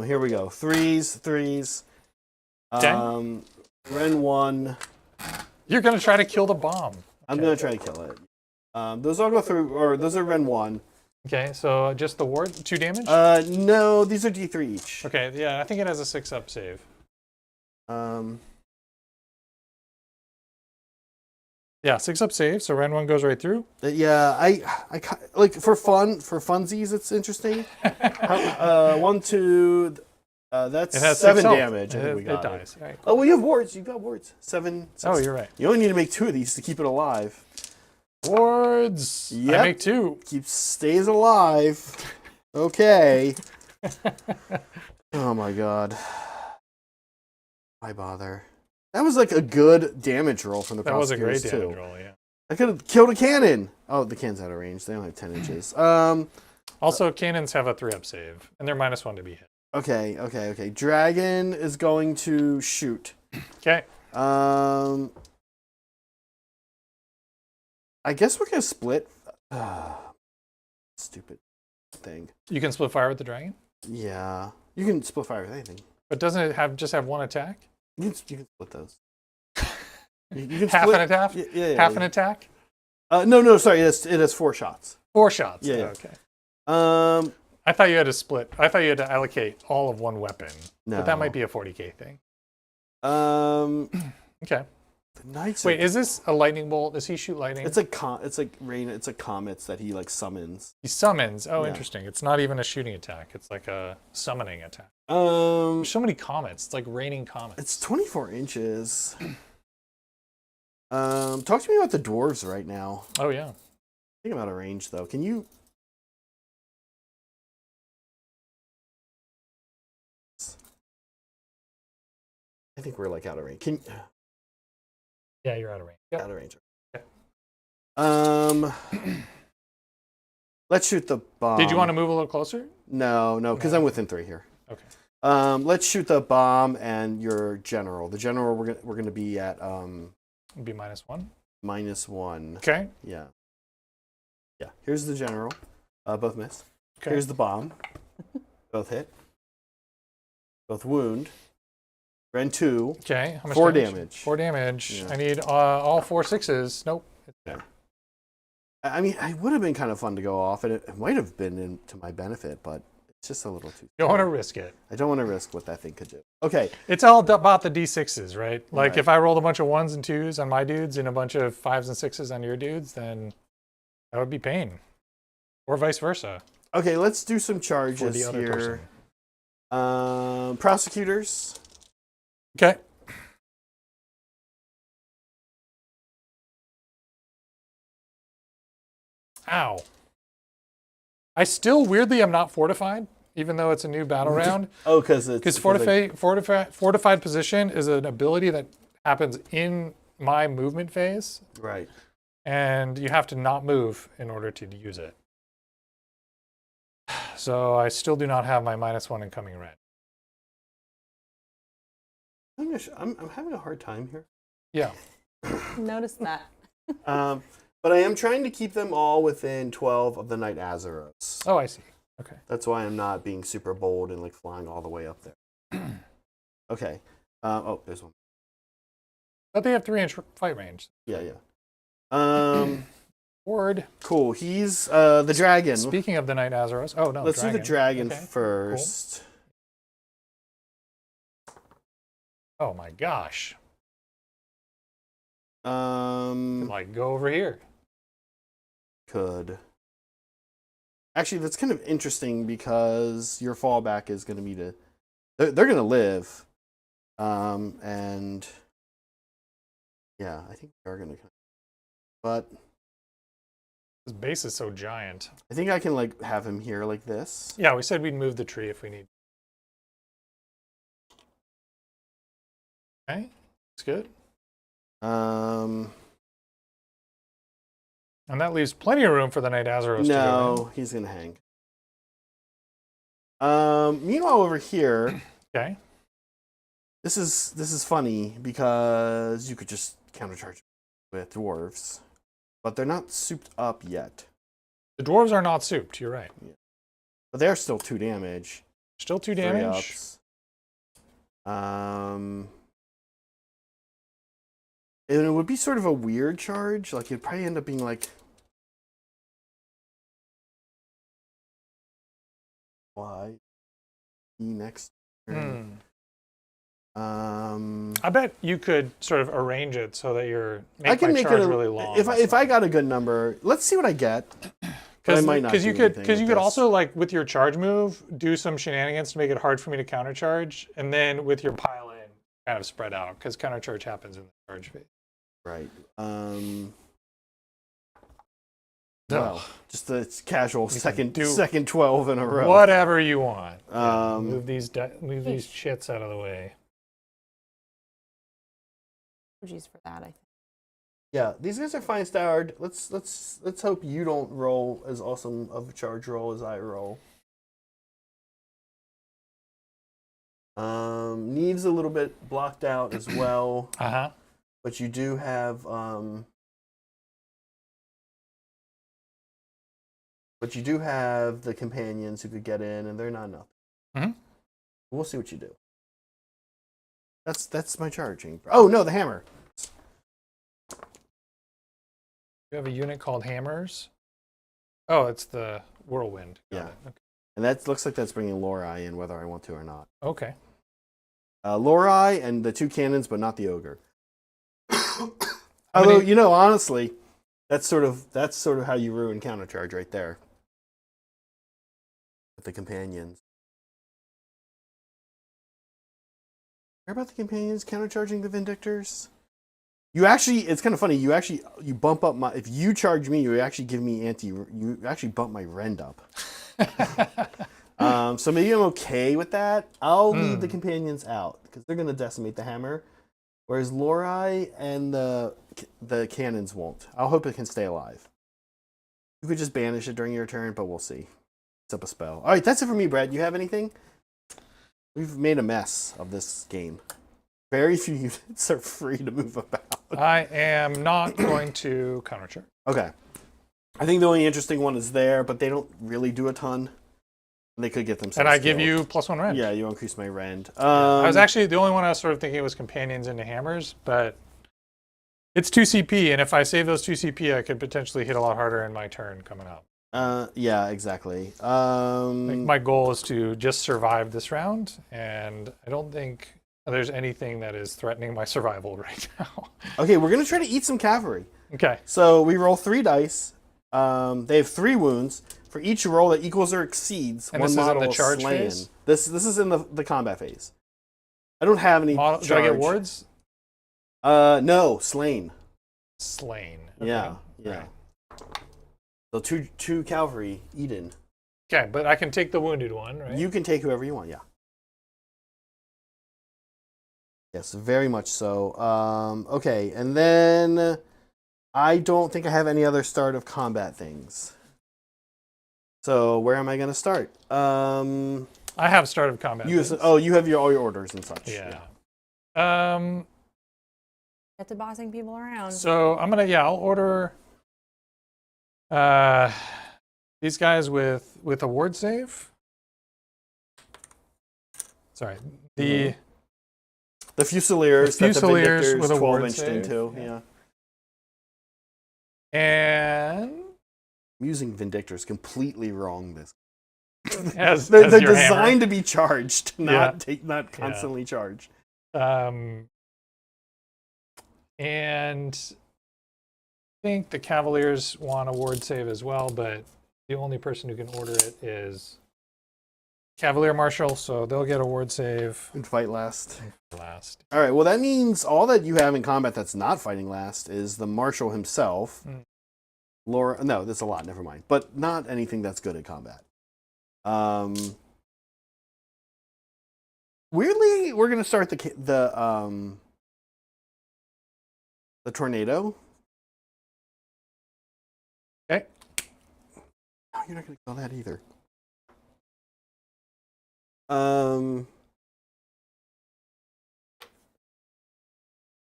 Here we go. Threes. Okay. Ren 1. You're going to try to kill the bomb. I'm going to try to kill it. Those all go through, or those are Ren 1. Okay, so just the ward, 2 damage? No, these are D3 each. Okay, yeah, I think it has a 6-up save. Yeah, 6-up save, so Ren 1 goes right through. Yeah, I like for funsies, it's interesting. 1, 2, that's 7 damage. I think we got it dies. Right. Oh, well, you have wards. You've got wards. 7. 6. Oh, you're right. You only need to make 2 of these to keep it alive. Wards. Yep. I make 2. Stays alive. Okay. Oh my god. Why bother? That was like a good damage roll from the prosecutors, That was a great too. damage roll, yeah. I could have killed a cannon. Oh, the cannon's out of range. They only have 10 inches. Also, cannons have a 3-up save, and they're -1 to be hit. Okay. Dragon is going to shoot. Okay. I guess we're gonna split. Stupid thing. You can split fire with the dragon? Yeah. You can split fire with anything. But doesn't it just have 1 attack? You can split those. You can half split, an attack? Yeah. Half an attack? No, sorry. It has 4 shots. 4 shots? Yeah. Okay. I I thought you had to split. I thought you had to allocate all of 1 weapon. No. But that might be a 40k thing. Okay. The knights. Wait, is this a lightning bolt? Does he shoot lightning? It's like rain. It's like comets that he like summons. He summons. Oh, Yeah. interesting. It's not even a shooting attack. It's like a summoning attack. Um, There's so many comets. It's like raining comets. It's 24 inches. Talk to me about the dwarves right now. Oh yeah. I think I'm out of range though. Can you? I think we're like out of range. Yeah, you're out of range. Yep. Out of range. Okay. Let's shoot the bomb. Did you want to move a little closer? No, because I'm within 3 here. Okay. Let's shoot the bomb and your general. The general we're gonna be at It'd be -1. -1. Okay. Yeah. Here's the general. Both miss. Okay. Here's the bomb. Both hit. Both wound. Ren 2. Okay. How much 4 damage? damage. 4 damage. Yeah. I need all 4 6s. Nope. I mean, it would have been kind of fun to go off, and it might have been to my benefit, but it's just a little too. You don't want to risk it. I don't want to risk what that thing could do. Okay. It's all about the d6s, right? Like Right. if I rolled a bunch of 1s and 2s on my dudes and a bunch of 5s and 6s on your dudes, then that would be pain, or vice versa. Okay, let's do some For charges the other here. person. Prosecutors. Okay. Ow. I still weirdly am not fortified, even though it's a new battle round. Oh, because Fortified position is an ability that happens in my movement phase, right. and you have to not move in order to use it. So I still do not have my -1 incoming red. I'm having a hard time here. Yeah. Notice that. But I am trying to keep them all within 12 of the Knight Azeros. Oh, I see. Okay. That's why I'm not being super bold and like flying all the way up there. Okay. Oh, there's one. But they have 3-inch fight range. Yeah. Word. Cool. He's the dragon. Speaking of the Knight Azeros. Oh, no. Let's do the dragon Okay. first. Cool. Oh, my gosh. Like, go over here. Could. Actually, that's kind of interesting because your fallback is going to be to. They're going to live. And. Yeah, I think they are going to. But. This base is so giant. I think I can, like, have him here like this. Yeah, we said we'd move the tree if we need. Okay, that's good. And that leaves plenty of room for the Knight Azeros to go No, he's going to hang. Meanwhile, over here. Okay. This is funny because you could just countercharge with dwarves, but they're not souped up yet. The dwarves are not souped, you're right. Yeah. But they're still 2 damage. Still 2 3 damage. ups. And it would be sort of a weird charge. Like, it'd probably end up being like... Y. E next turn. I bet you could sort of arrange it so that you're I can make it really long. If I got a good number, let's see what I get. Because you could also, like, with your charge move, do some shenanigans to make it hard for me to countercharge, and then with your pile in, kind of spread out, because countercharge happens in the charge phase. Right. Well, just a casual second 12 in a row. Whatever you want. Move these Yeesh. shits out of the way. Apologies for that, I think. Yeah, these guys are fine starred. Let's hope you don't roll as awesome of a charge roll as I roll. Neve's a little bit blocked out as well. Uh-huh. But you do have the companions who could get in, and they're not nothing. Mm-hmm. We'll see what you do. That's my charging. Oh no, the hammer. You have a unit called Hammers. Oh, it's the Whirlwind. Got it. Okay. And that looks like that's bringing Lorai in, whether I want to or not. Okay. Lorai and the 2 cannons, but not the ogre. Although, honestly, that's sort of how you ruin countercharge right there. With the companions. Care about the companions countercharging the Vindictors? It's kind of funny. You bump up if you charge me, you actually give me you actually bump my rend up. So maybe I'm okay with that. I'll leave the companions out because they're going to decimate the hammer. Whereas Lorai and the cannons won't. I'll hope it can stay alive. You could just banish it during your turn, but we'll see. It's up a spell. All right, that's it for me, Brett. You have anything? We've made a mess of this game. Very few units are free to move about. I am not going to countercharge. Okay. I think the only interesting one is there, but they don't really do a ton. They could get themselves And I give killed. you +1 rend. Yeah, you increase my rend. I was actually, the only one I was sort of thinking was companions into hammers, but it's 2 CP, and if I save those 2 CP, I could potentially hit a lot harder in my turn coming up. Yeah, exactly. I think my goal is to just survive this round, and I don't think there's anything that is threatening my survival right now. Okay, we're going to try to eat some cavalry. Okay. So we roll 3 dice. They have 3 wounds. For each roll that equals or exceeds And one this is in model the is charge slain. phase? This is in the combat phase. I don't have any charge. Do I get wards? No, slain. Slain. Okay. Yeah. Right. So two cavalry, Eden. Okay, but I can take the wounded one, right? You can take whoever you want, yeah. Yes, very much so. Okay, and then I don't think I have any other start of combat things. So where am I going to start? I have start of combat. You have all your orders and such. Yeah. Get to bossing people around. So I'll order these guys with a ward save. Sorry, the Fusiliers that the Vindictors with a 12 ward inched save. into. Yeah. And I'm using Vindictors completely wrong this. as They're your designed hammer. to be charged, not constantly charged. And I think the Cavaliers want a ward save as well, but the only person who can order it is Cavalier Marshal, so they'll get a ward save. And fight last. Last. All right, well, that means all that you have in combat that's not fighting last is the Marshal himself. Laura, no, that's a lot, never mind. But not anything that's good at combat. Weirdly, we're going to start the tornado. Okay. No, you're not going to kill that either.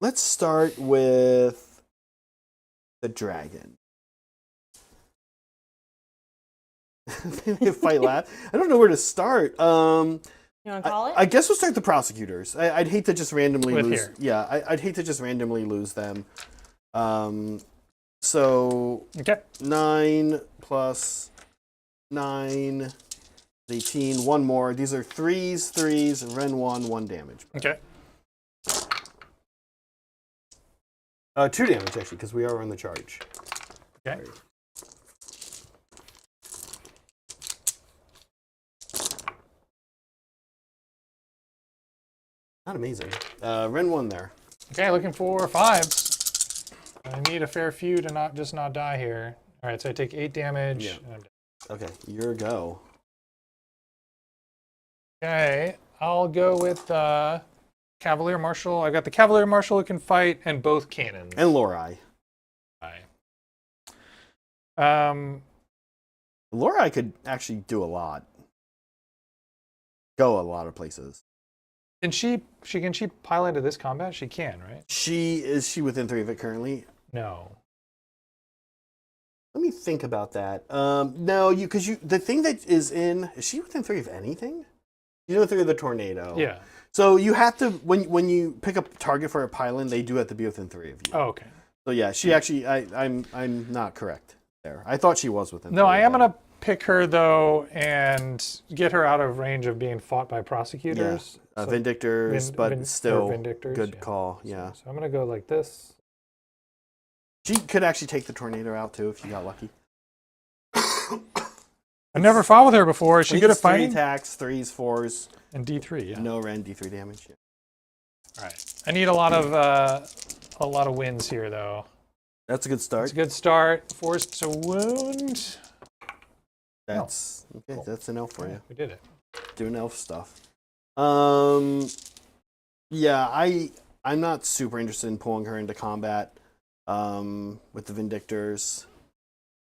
Let's start with the dragon. They fight last. I don't know where to start. You want to call it? I guess we'll start the prosecutors. I'd hate to just randomly lose. Here. Yeah, I'd hate to just randomly lose them. So Okay. 9 plus 9 is 18. One more. These are threes. Ren 1 damage. Okay. 2 damage actually, because we are on the charge. Okay. Not amazing. Ren 1 there. Okay, looking for 5s. I need a fair few to not die here. All right, so I take 8 damage. Yeah. And I'm dead. Okay, your go. Okay, I'll go with Cavalier Marshal. I've got the Cavalier Marshal who can fight and both cannons. And Lorai. Lorai could actually do a lot. Go a lot of places. Can she pile into this combat? She can, right? Is she within 3 of it currently? No. Let me think about that. No, the thing that is she within 3 of anything? She's within 3 of the tornado. Yeah. So you have to, when you pick up a target for a pylon, they do have to be within 3 of you. Oh, okay. So yeah, she actually, I'm not correct there. I thought she was within. No, 3 I of am them. gonna pick her though and get her out of range of being fought by prosecutors. Yeah. Vindictors, but still Vindictors, good call. Yeah. So I'm gonna go like this. She could actually take the tornado out too if she got lucky. I never fought with her before. Is she good at fighting? 3 attacks, 3s, 4s. And D3, yeah. No Ren, D3 damage. Yeah. All right. I need a lot of wins here though. That's a good start. It's a good start. Forced to wound. That's okay. Cool. That's an elf for you. We did it. Doing elf stuff. Yeah, I'm not super interested in pulling her into combat with the Vindictors,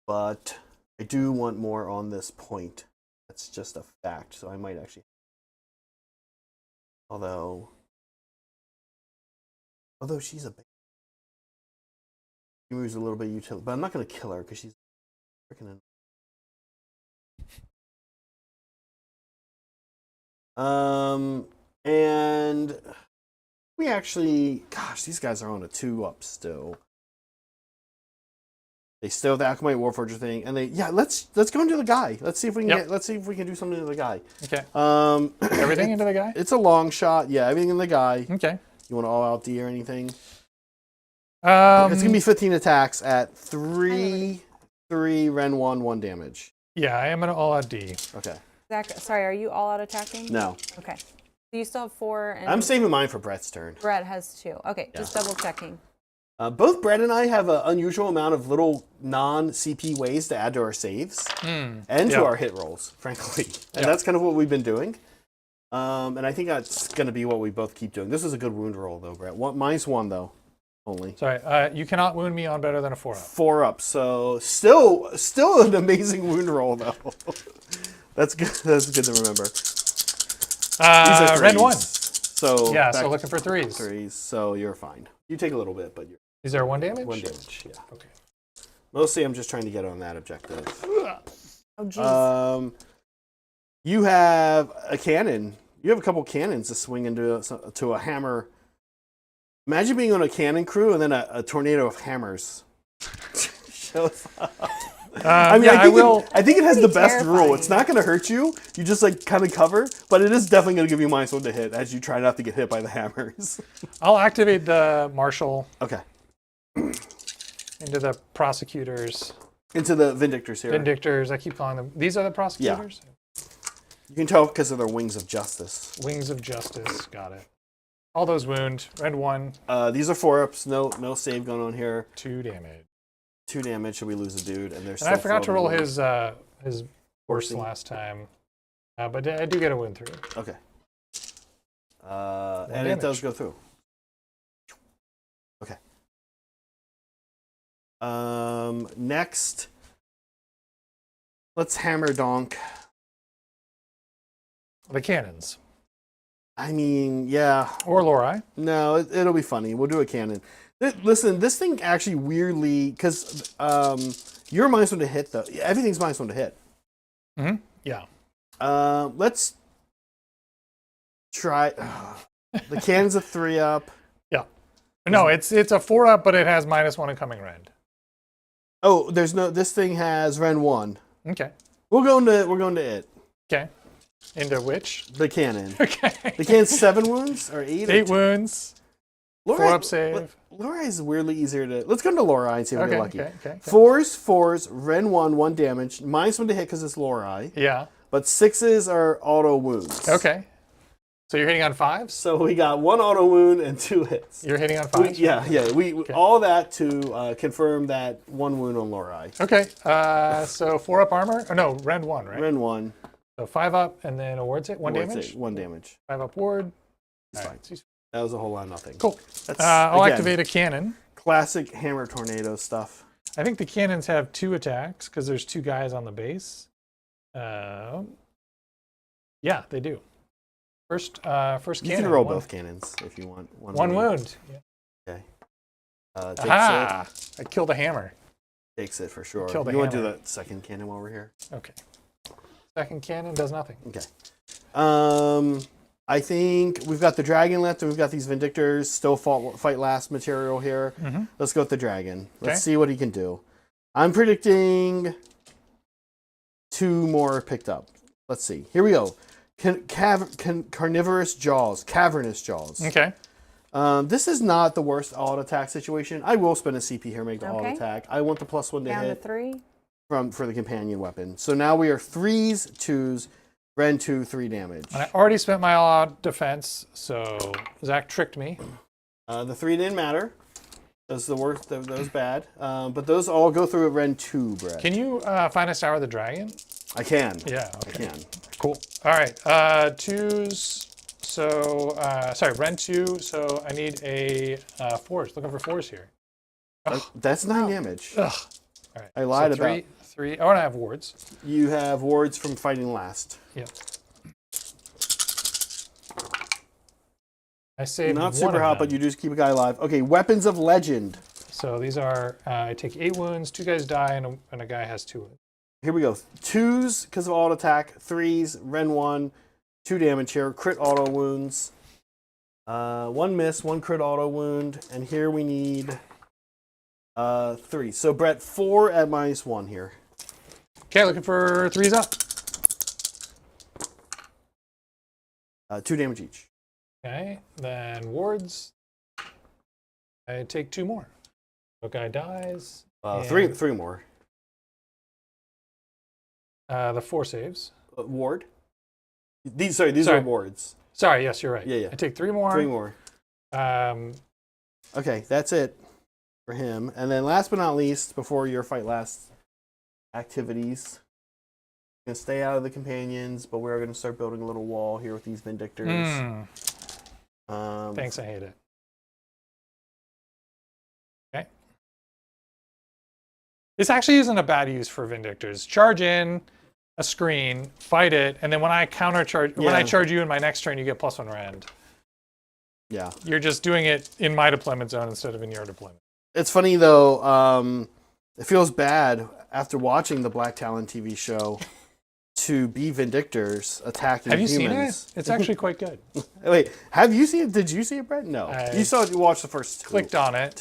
but I do want more on this point. That's just a fact, so I might actually. Although she's a. She moves a little bit utility, but I'm not going to kill her because she's freaking. And we actually, gosh, these guys are on a 2-up still. They still have the Akamite Warforger thing, and let's go into the guy. Let's see if we can let's see if we can do something to the guy. Okay. Everything into the guy? It's a long shot. Yeah, everything in the guy. Okay. You want to all out D or anything? It's gonna be 15 attacks at 3 Ren 1 damage. Yeah, I am gonna all out D. Okay. Zach, sorry, are you all out attacking? No. Okay. So you still have 4 and I'm saving mine for Brett's turn. Brett has 2. Okay, Yeah. just double checking. Both Brett and I have an unusual amount of little non-CP ways to add to our saves and to our hit rolls, frankly. And that's kind of what we've been doing. And I think that's going to be what we both keep doing. This is a good wound roll, though, Brett. -1, though, only. Sorry, you cannot wound me on better than a 4-up. 4-up, so still an amazing wound roll, though. That's good. That's good to remember. These are Ren 1. So yeah, so looking for 3s. 3s, so you're fine. You take a little bit, but you're... Is there 1 damage? 1 damage, yeah. Okay. Mostly I'm just trying to get on that objective. Oh, jeez. You have a cannon. You have a couple cannons to swing into to a hammer. Imagine being on a cannon crew and then a tornado of hammers shows up. I mean, I think it has the best rule. It's not going to hurt you. You just like kind of cover, but it is definitely going to give you -1 to hit as you try not to get hit by the hammers. I'll activate the marshal. Okay. Into the prosecutors. Into the Vindictors here. Vindictors, I keep calling them. These are the prosecutors? Yeah. You can tell because of their wings of justice. Wings of justice, got it. All those wound. Red 1. These are 4-ups. No save going on here. 2 damage. 2 damage. Should we lose a dude? And I forgot to roll his worst Horsing. last time, but I do get a wound through. Okay. And damage. it does go through. Okay. Next, let's hammer donk. The cannons. I mean, yeah. Or Lorai. No, it'll be funny. We'll do a cannon. Listen, this thing actually weirdly, because you're -1 to hit, though. Everything's -1 to hit. Mm-hmm. Yeah. Let's try. The cannon's a 3-up. Yeah. No, it's a 4-up, but it has -1 incoming rend. Oh, there's no. This thing has Ren 1. Okay. We're going to it. Okay. Into which? The cannon. Okay. The cannon's 7 wounds or 8? 8 wounds. 4-up save. Lorai is weirdly easier to. Let's go into Lorai and see if we get lucky. Okay. 4s, Ren 1 damage, -1 to hit because it's Lorai. Yeah. But 6s are auto wounds. Okay. So you're hitting on 5s? So we got 1 auto wound and 2 hits. You're hitting on 5s? Yeah. All that to confirm that 1 wound on Lorai. Okay. So 4-up armor? Oh, no, Ren 1, right? Ren 1. So 5-up and then a ward save? 1 damage? 1 damage. 5-up ward. It's All fine. right. That was a whole lot of nothing. Cool. That's, I'll again, activate a cannon. Classic hammer tornado stuff. I think the cannons have 2 attacks because there's 2 guys on the base. Yeah, they do. First cannon. You can roll both cannons if you want. 1 wound. Yeah. Okay. Aha! I killed a hammer. Takes it for sure. Kill the You want to do hammer. the second cannon while we're here? Okay. Second cannon does nothing. Okay. I think we've got the dragon left, and we've got these Vindictors. Still fight last material here. Mm-hmm. Let's go with the dragon. Let's Okay. see what he can do. I'm predicting 2 more picked up. Let's see. Here we go. Carnivorous jaws. Cavernous jaws. Okay. This is not the worst alt attack situation. I will spend a CP here, make the alt Okay. attack. I want the +1 to Down to hit 3. for the companion weapon. So now we are 3s, 2s, Ren 2, 3 damage. And I already spent my all-out defense, so Zach tricked me. The 3 didn't matter. Those the worst. Those bad. But those all go through at Ren 2, Brett. Can you find a Sour the Dragon? I can. Yeah. I Okay. can. Cool. All right. 2s. So Ren 2. So I need a 4s. Looking for 4s here. That's 9 damage. Ugh. All right. I lied so about. 3. Oh, and I have wards. You have wards from fighting last. Yeah. I saved Not one super of hot, them. but you just keep a guy alive. Okay, weapons of legend. So these are, I take 8 wounds, 2 guys die, and a guy has 2 wounds. Here we go. 2s because of alt attack. 3s, Ren 1, 2 damage here. Crit auto wounds. 1 miss, 1 crit auto wound. And here we need 3. So Brett, 4 at -1 here. Okay, looking for 3s up. 2 damage each. Okay, then wards. I take 2 more. So guy dies. and, 3 more. The 4 saves. Ward. These are wards. Sorry, yes, you're right. Yeah. I take 3 more. 3 more. Okay, that's it. for him. And then last but not least, before your fight lasts activities, gonna stay out of the companions, but we're gonna start building a little wall here with these Vindictors. Thanks, I hate it. Okay. This actually isn't a bad use for Vindictors. Charge in a screen, fight it, and then when I when I charge you in my next turn, you get +1 rend. Yeah. You're just doing it in my deployment zone instead of in your deployment. It's funny though, it feels bad after watching the Black Talon TV show to be Vindictors attacking humans. Have you seen it? It's actually quite good. Wait, have you seen it? Did you see it, Brett? No. You watched the first two. Clicked on it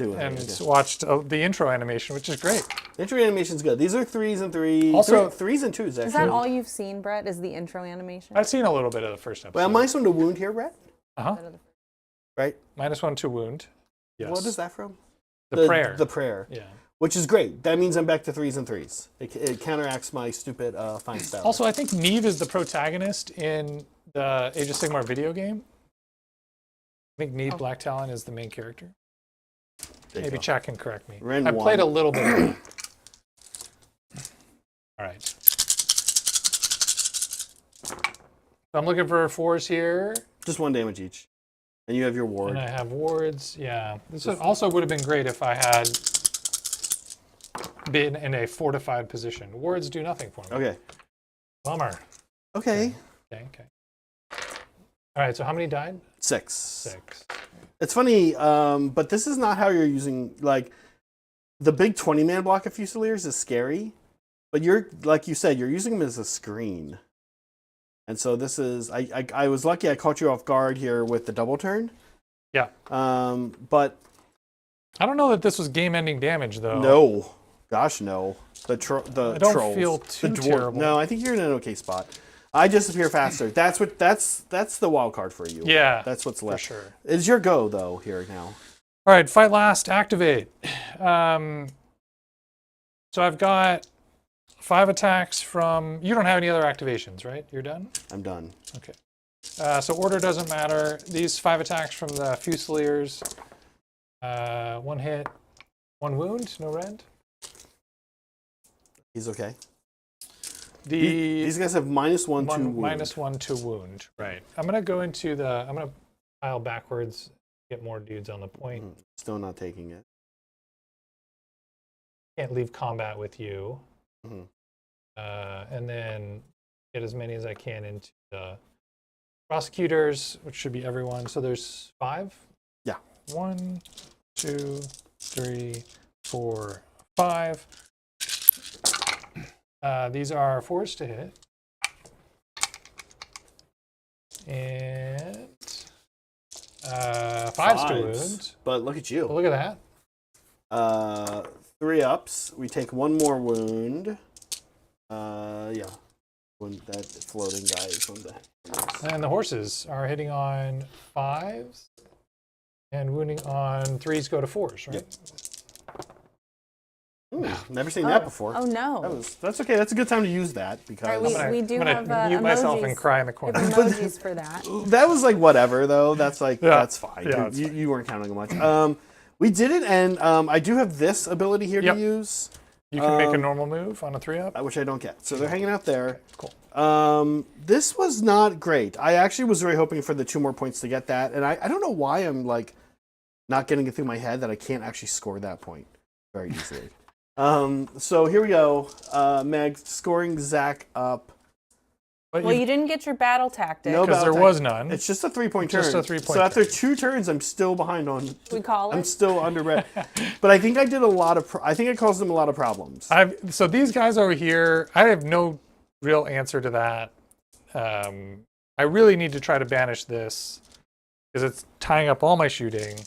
watched the intro animation, which is great. The intro animation's good. These are 3s and 3s. Also, 3s and 2s, actually. Is that all you've seen, Brett, is the intro animation? I've seen a little bit of the first episode. Well, -1 to wound here, Brett? Uh-huh. Right? -1 to wound. Yes. What is that from? The prayer. The prayer. Yeah. Which is great. That means I'm back to 3s and 3s. It counteracts my stupid fine style. Also, I think Neve is the protagonist in the Age of Sigmar video game. I think Neve Black Talon is the main character. Maybe chat can correct me. I played a little bit of it. All right. So I'm looking for 4s here. Just 1 damage each. And you have your ward. And I have wards, yeah. This also would have been great if I had been in a fortified position. Wards do nothing for me. Okay. Bummer. Okay. Okay. All right, so how many died? 6. 6. It's funny, but this is not how you're using, like, the big 20-man block of Fusiliers is scary, but you're, like you said, you're using them as a screen. And so this is, I was lucky I caught you off guard here with the double turn. Yeah. But I don't know that this was game-ending damage, though. No. Gosh, no. The trolls. I don't feel too terrible. No, I think you're in an okay spot. I disappear faster. That's the wild card for you. Yeah. That's what's left. For sure. It's your go, though, here now. All right, fight last, activate. So I've got 5 attacks from... You don't have any other activations, right? You're done? I'm done. Okay. So order doesn't matter. These 5 attacks from the Fusiliers. 1 hit, 1 wound, no rend. He's okay. These guys have -1 to wound. -1 to wound, right. I'm going to go into the... I'm going to pile backwards, get more dudes on the point. Still not taking it. Can't leave combat with you. Mm-hmm. And then get as many as I can into the prosecutors, which should be everyone. So there's 5? Yeah. 1, 2, 3, 4, 5. These are 4s to hit. And 5s to wound. But look at you. Look at that. 3 ups. We take 1 more wound. Yeah. When that floating guy is on the... And the horses are hitting on 5s and wounding on 3s go to 4s, right? Yep. Ooh, never seen that before. Oh no. That's okay. That's a good time to use that because we do have mute myself and cry in the corner. Emojis for that. That was like whatever though. That's like that's fine. Yeah, you weren't counting on much. We did it, and I do have this ability here to use. You can make a normal move on a 3-up, which I don't get. So they're hanging out there. Okay, cool. This was not great. I actually was really hoping for the 2 more points to get that, and I don't know why I'm like not getting it through my head that I can't actually score that point very easily. So here we go. Meg scoring Zach up. But well, you didn't get your battle tactic. No, because there was none. It's just a 3-point turn. Just a 3-point So after 2 turns, I'm still behind on. We call it. I'm still under red. But I think I did a lot of. I think I caused them a lot of problems. So these guys over here, I have no real answer to that. I really need to try to banish this because it's tying up all my shooting.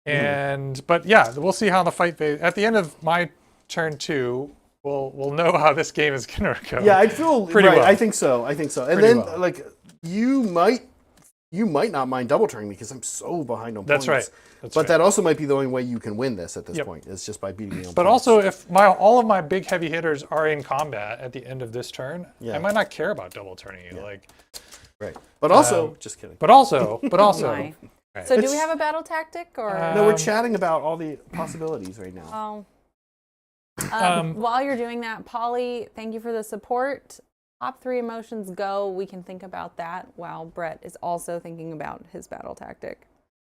And but yeah, we'll see how the fight phase. At the end of my turn 2. We'll know how this game is gonna go. Yeah, I feel pretty well. I think so. And pretty then like you might not mind double turning me because I'm so behind on points. That's right. But that also might be the only way you can win this at this point. Is just by beating me on But points. also, if all of my big heavy hitters are in combat at the end of this turn, I might not care about double turning you. Like, right. But also, just kidding. But also, Right. So do we have a battle tactic or? No, we're chatting about all the possibilities right now. While you're doing that, Polly, thank you for the support. Top 3 emotions go. We can think about that while Brett is also thinking about his battle tactic.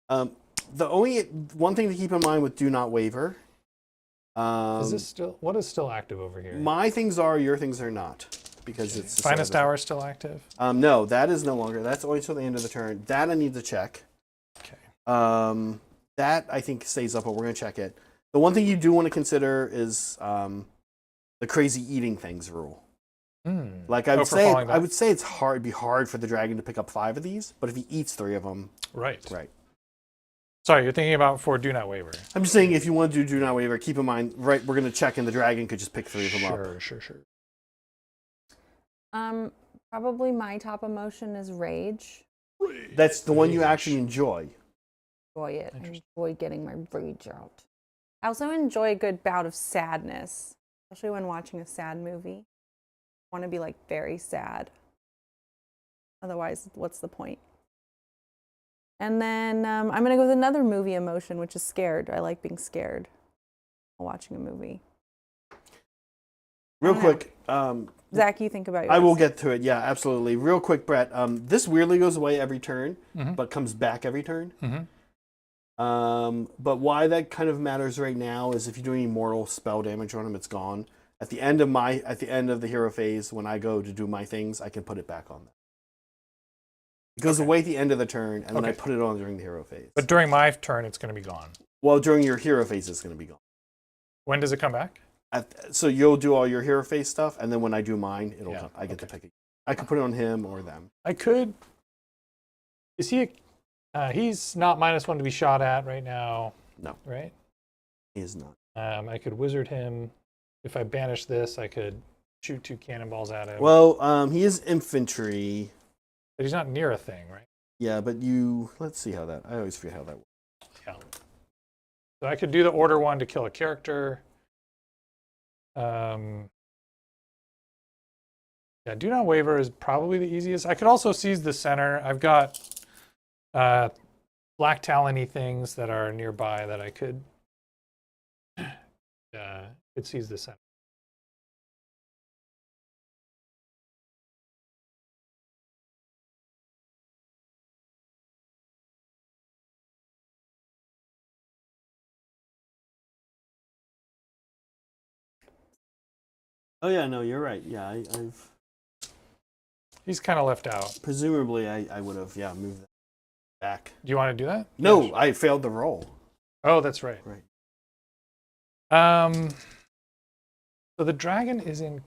The only one thing to keep in mind with do not waver. Is this still, what is still active over here? My things are, your things are not. Because it's the Finest Hour is still active? No, that is no longer. That's only till the end of the turn. That I need to check. Okay. That I think stays up, but we're going to check it. The one thing you do want to consider is the crazy eating things rule. Like I would say it's hard. It'd be hard for the dragon to pick up 5 of these, but if he eats 3 of them, right. Sorry, you're thinking about for do not waver. I'm just saying if you want to do not waver, keep in mind, right? We're going to check, and the dragon could just pick 3 of them up. Sure. Probably my top emotion is rage. That's the one you actually enjoy. Enjoy it. I enjoy getting my rage out. I also enjoy a good bout of sadness, especially when watching a sad movie. I want to be like very sad. Otherwise, what's the point? And then I'm going to go with another movie emotion, which is scared. I like being scared while watching a movie. Real quick. Zach, you think about yours. I will get to it. Yeah, absolutely. Real quick, Brett. This weirdly goes away every turn, but comes back every turn. But why that kind of matters right now is if you do any mortal spell damage on him, it's gone. At the end of the hero phase, when I go to do my things, I can put it back on. It goes away at the end of the turn, and then I put it on during the hero phase. But during my turn, it's going to be gone. Well, during your hero phase, it's going to be gone. When does it come back? So you'll do all your hero phase stuff, and then when I do mine, I get to pick it. I could put it on him or them. I could. Is he? He's not -1 to be shot at right now. No. Right? He is not. I could wizard him. If I banish this, I could shoot 2 cannonballs at him. Well, he is infantry. But he's not near a thing, right? Yeah, but let's see how that, I always forget how that works. Yeah. So I could do the order 1 to kill a character. Yeah, do not waver is probably the easiest. I could also seize the center. I've got black talon-y things that are nearby that I could seize the center. Oh yeah, no, you're right. Yeah, I've. He's kind of left out. Presumably, I would have moved that back. Do you want to do that? No, Yeah. I failed the roll. Oh, that's right. Right. So the dragon is in.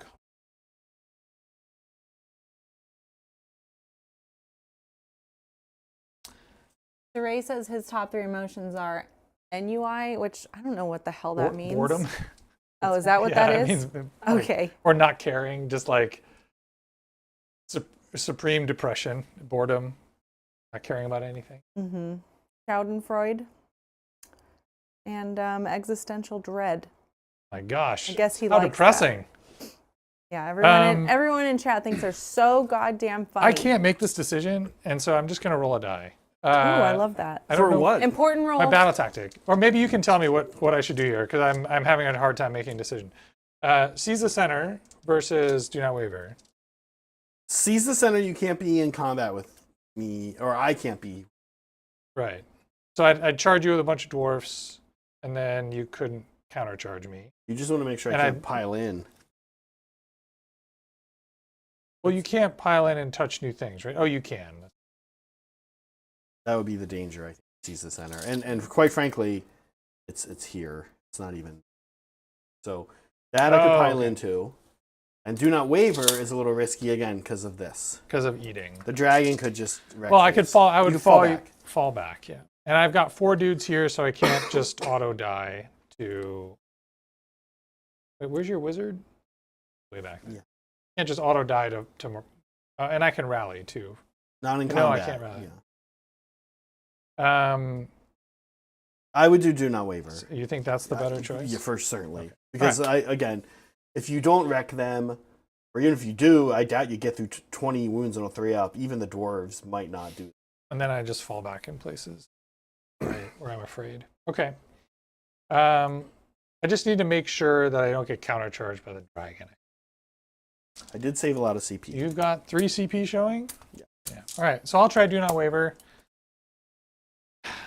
Ray says his top 3 emotions are ennui, which I don't know what the hell that means. Boredom. Oh, is that what that is? Means, okay. Or not caring, just like supreme depression, boredom, not caring about anything. Schadenfreude and existential dread. My gosh. I guess he How likes depressing. That. Yeah, everyone in chat thinks they're so goddamn funny. I can't make this decision, and so I'm just going to roll a die. Ooh, I love that. I don't know what? Important roll. My battle tactic. Or maybe you can tell me what I should do here, because I'm having a hard time making a decision. Seize the center versus do not waver. Seize the center, you can't be in combat with me, or I can't be. Right. So I'd charge you with a bunch of dwarfs, and then you couldn't countercharge me. You just want to make sure I can't pile in. Well, you can't pile in and touch new things, right? Oh, you can. That would be the danger, I think. Seize the center, and quite frankly, it's here. It's not even. So that I could pile into, and do not waver is a little risky again because of this. Because of eating. The dragon could just. Well, I could fall. I would fall back. back. Yeah. And I've got 4 dudes here, so I can't just auto die to. Wait, where's your wizard? Way back there. Yeah. Can't just auto die to more. And I can rally too. Not in combat. No, I can't rally. Yeah. I would do not waver. So you think that's the better choice? Yeah, first certainly. Okay. Because again, if you don't wreck them, or even if you do, I doubt you get through 20 wounds on a 3-up. Even the dwarves might not do. And then I just fall back in places. or I'm afraid. Okay. I just need to make sure that I don't get countercharged by the dragon. I did save a lot of CP. You've got 3 CP showing? Yeah. Yeah. All right, so I'll try Do Not Waver.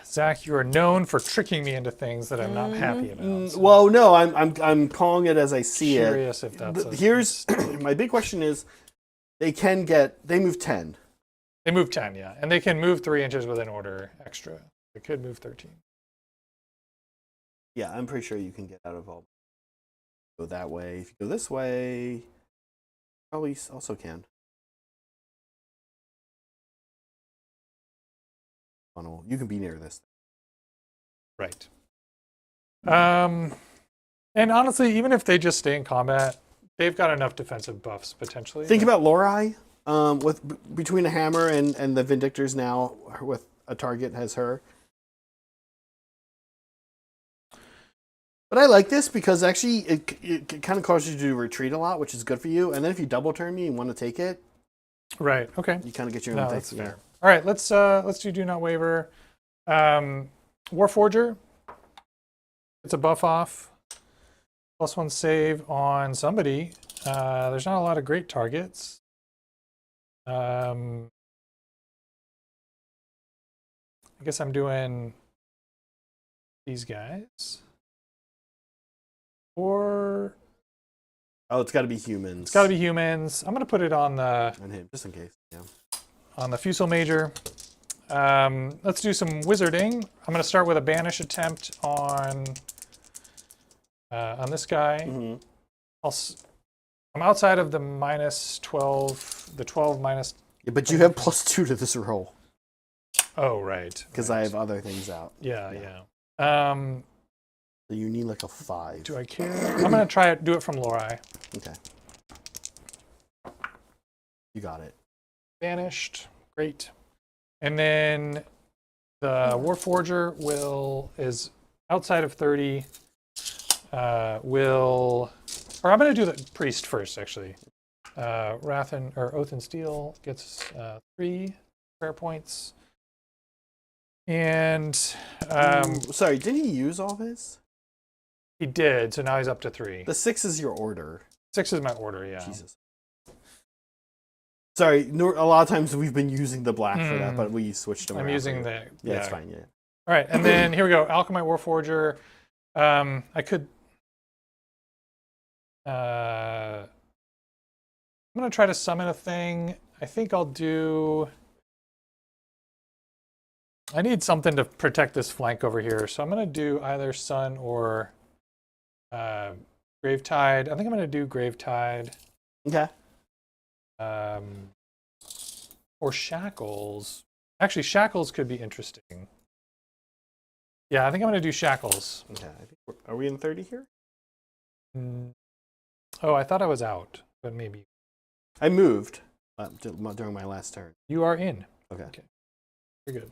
Zach, you are known for tricking me into things that I'm not happy about. So Well, no, I'm calling it as I see curious it. if that's Here's my big question is, they move 10. They move 10, yeah. And they can move 3 inches within order extra. They could move 13. Yeah, I'm pretty sure you can get out of all. Go that way. If you go this way, probably also can. Funnel. You can be near this. Right. And honestly, even if they just stay in combat, they've got enough defensive buffs potentially. Think about Lorai. Between a hammer and the Vindictors now with a target has her. But I like this because actually it kind of causes you to retreat a lot, which is good for you. And then if you double turn me and want to take it, right? Okay, you kind of get your own. No, that's fair. All right, let's do Not Waver. Warforger. It's a buff off. +1 save on somebody. There's not a lot of great targets. I guess I'm doing these guys. Or it's got to be humans. It's got to be humans. I'm going to put it on the and him just in case. Yeah. On the Fusel Major. Let's do some wizarding. I'm going to start with a banish attempt on this guy. Mm-hmm. I'm outside of the -12, the 12 minus. Yeah, but you have +2 to this roll. Oh, right. Because I have other things out. Yeah. So you need like a 5. Do I care? I'm going to do it from Lorai. Okay. You got it. Banished. Great. And then the Warforger is outside of 30. I'm going to do the priest first, actually. Oath and Steel gets 3 prayer points. And sorry, didn't he use all this? He did, so now he's up to 3. The 6 is your order. 6 is my order, yeah. Jesus. Sorry, a lot of times we've been using the black for that, but we switched them around. I'm using the... Yeah, it's fine, yeah. All right, and then here we go. Alchemite Warforger. I could... I'm going to try to summon a thing. I think I'll do... I need something to protect this flank over here, so I'm going to do either Sun or Gravetide. I think I'm going to do Gravetide. Okay. Or Shackles. Actually, Shackles could be interesting. Yeah, I think I'm going to do Shackles. Okay. Are we in 30 here? Oh, I thought I was out, but maybe. I moved during my last turn. You are in. Okay. You're good.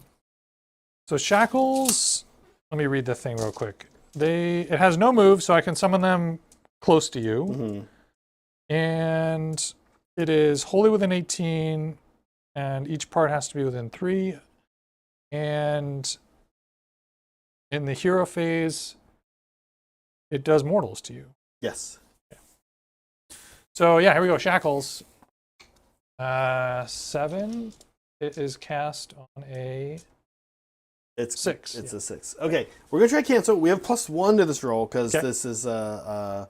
So Shackles, let me read the thing real quick. It has no move, so I can summon them close to you. Mm-hmm. And it is wholly within 18, and each part has to be within 3. And in the hero phase, it does mortals to you. Yes. Okay. So yeah, here we go. Shackles. 7. It is cast on a... It's 6. It's a 6. Okay, we're gonna try cancel. We have +1 to this roll because this is you're on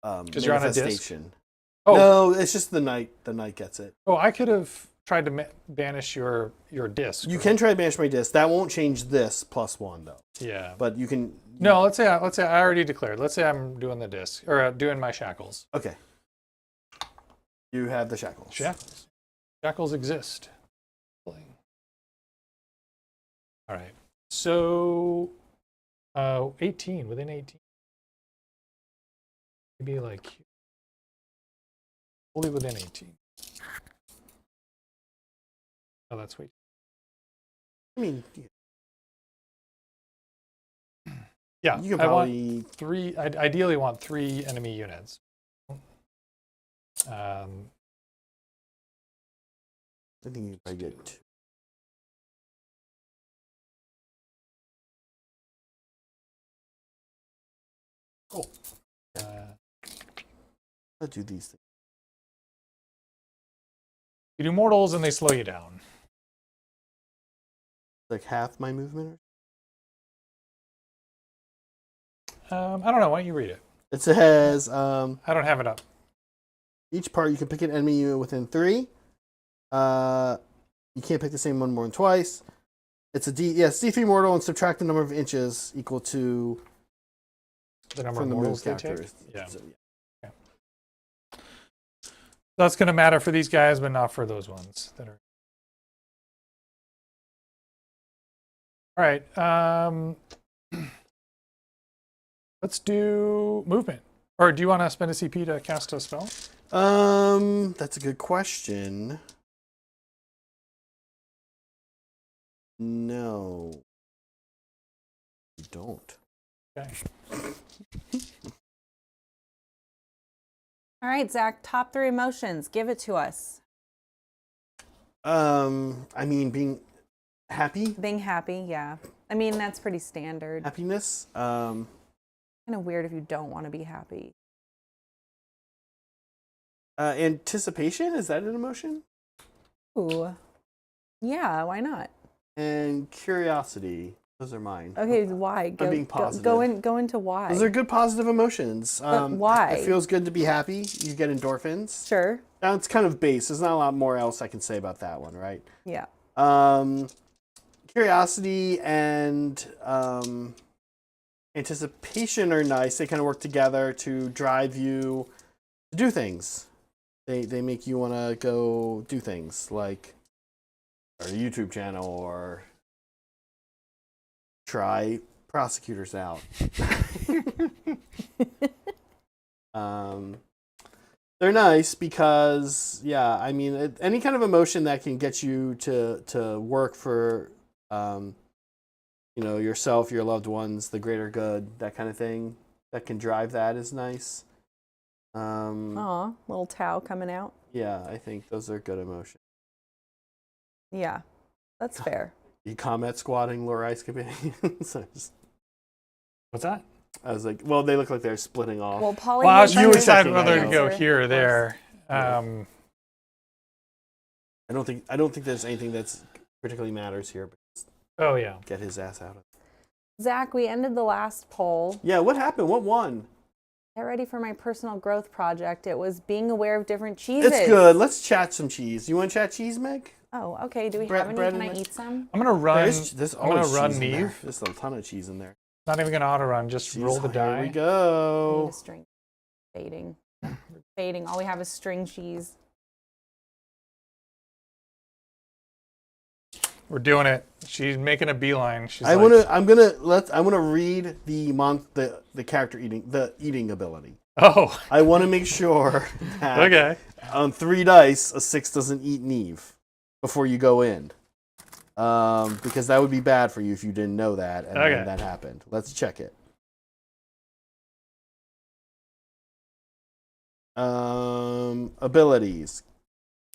a disc? manifestation. Oh no, it's just the knight. The knight gets it. Oh, I could have tried to banish your disc. You can try to banish my disc. That won't change this +1 though. Yeah. But you can. No, let's say I already declared. Let's say I'm doing the disc or doing my shackles. Okay. You have the shackles. Shackles exist. All right. So 18, within 18. Maybe like only within 18. Oh, that's way. I mean, yeah, you can I probably want 3. I ideally want 3 enemy units. I think you probably get 2. Cool. I'll do these things. You do mortals and they slow you down. Like half my movement? I don't know. Why don't you read it? It says, I don't have it up. each part you can pick an enemy unit within 3. You can't pick the same one more than twice. It's a D3 mortal and subtract the number of inches equal to The number from of the move mortals they take? characters. Yeah. So, yeah. That's going to matter for these guys, but not for those ones that are. All right. Let's do movement. Or do you want to spend a CP to cast a spell? That's a good question. No. You don't. Okay. All right, Zach, top 3 emotions. Give it to us. I mean, being happy, Being happy, yeah. I mean, that's pretty standard. happiness. Kind of weird if you don't want to be happy. Anticipation, is that an emotion? Ooh. Yeah, why not? And curiosity. Those are mine. Okay, why? I'm being positive. Go into why. Those are good positive emotions. But why? It feels good to be happy. You get endorphins. Sure. Now it's kind of base. There's not a lot more else I can say about that one, right? Yeah. Curiosity and anticipation are nice. They kind of work together to drive you to do things. They make you want to go do things like start a YouTube channel or try prosecutors out. They're nice because, yeah, I mean, any kind of emotion that can get you to work for, yourself, your loved ones, the greater good, that kind of thing, that can drive that is nice. Aw, little Tau coming out. Yeah, I think those are good emotions. Yeah, that's fair. You combat squatting Lorai's companions. What's that? I was like, well, they look like they're splitting off. Well, Polly, Well, I was you were deciding checking, whether I to know. go here or there. I don't think there's anything that's particularly matters here. But Oh, yeah. get his ass out of it. Zach, we ended the last poll. Yeah, what happened? What won? Get ready for my personal growth project. It was being aware of different cheeses. It's good. Let's chat some cheese. You want to chat cheese, Meg? Oh, okay. Do we Bread- have any? bread Can and I like- eat some? I'm going to run. There's I'm going always to run cheese in there. Neve. There's a ton of cheese in there. Not even going to auto run. Just Cheese, roll the Here we die. I need go. a string. Fading. Fading. All we have is string cheese. We're doing it. She's making a beeline. She's I'm like, gonna read the character eating ability. Oh, I want to make sure that okay. on 3 dice a 6 doesn't eat Neve before you go in. Because that would be bad for you if you didn't know that and Okay. then that happened. Let's check it. Abilities.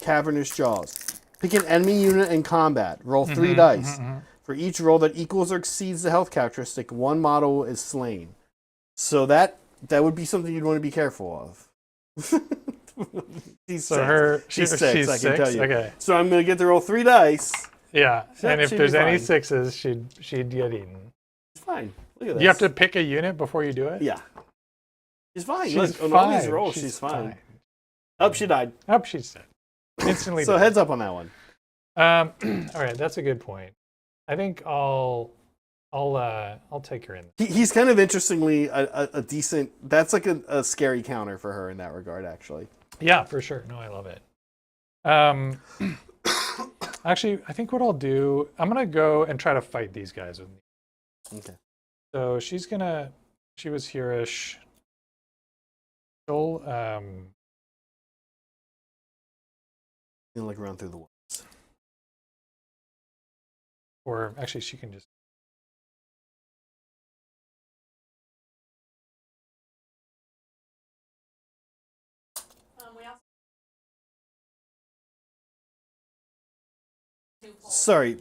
Cavernous Jaws. Pick an enemy unit in combat. Roll 3 dice. For each roll that equals or exceeds the health characteristic, one model is slain. So that would be something you'd want to be careful of. She's So six. she's I can 6. tell you. Okay. So I'm going to get to roll 3 dice. Yeah. So and that if should there's be any fine. 6s, she'd get eaten. It's fine. Look at this. You have to pick a unit before you do it? Yeah. She's fine. She's Look, fine. on all these rolls, she's fine. Oh, she died. Oh, she's dead. Instantly So dead. heads up on that one. All right, that's a good point. I think I'll take her in. He's kind of interestingly a decent. That's like a scary counter for her in that regard, actually. Yeah, for sure. No, I love it. Actually, I think what I'll do, I'm gonna go and try to fight these guys with me. Okay. So she was here-ish. She'll You know, like run through the woods. or actually she can just. Sorry,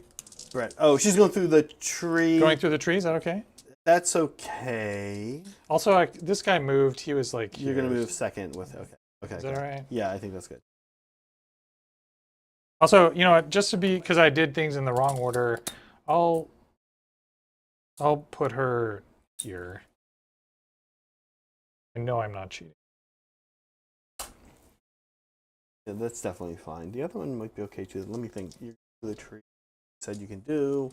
Brett. Oh, she's going through the tree. Going through the tree, is that okay? That's okay. Also, this guy moved. He was like You're going to here. move second with, okay. Is that all right? Yeah, I think that's good. Also, you know what, just to be, because I did things in the wrong order, I'll put her here. I know I'm not cheating. Yeah, that's definitely fine. The other one might be okay too. Let me think. You're the tree. Said you can do.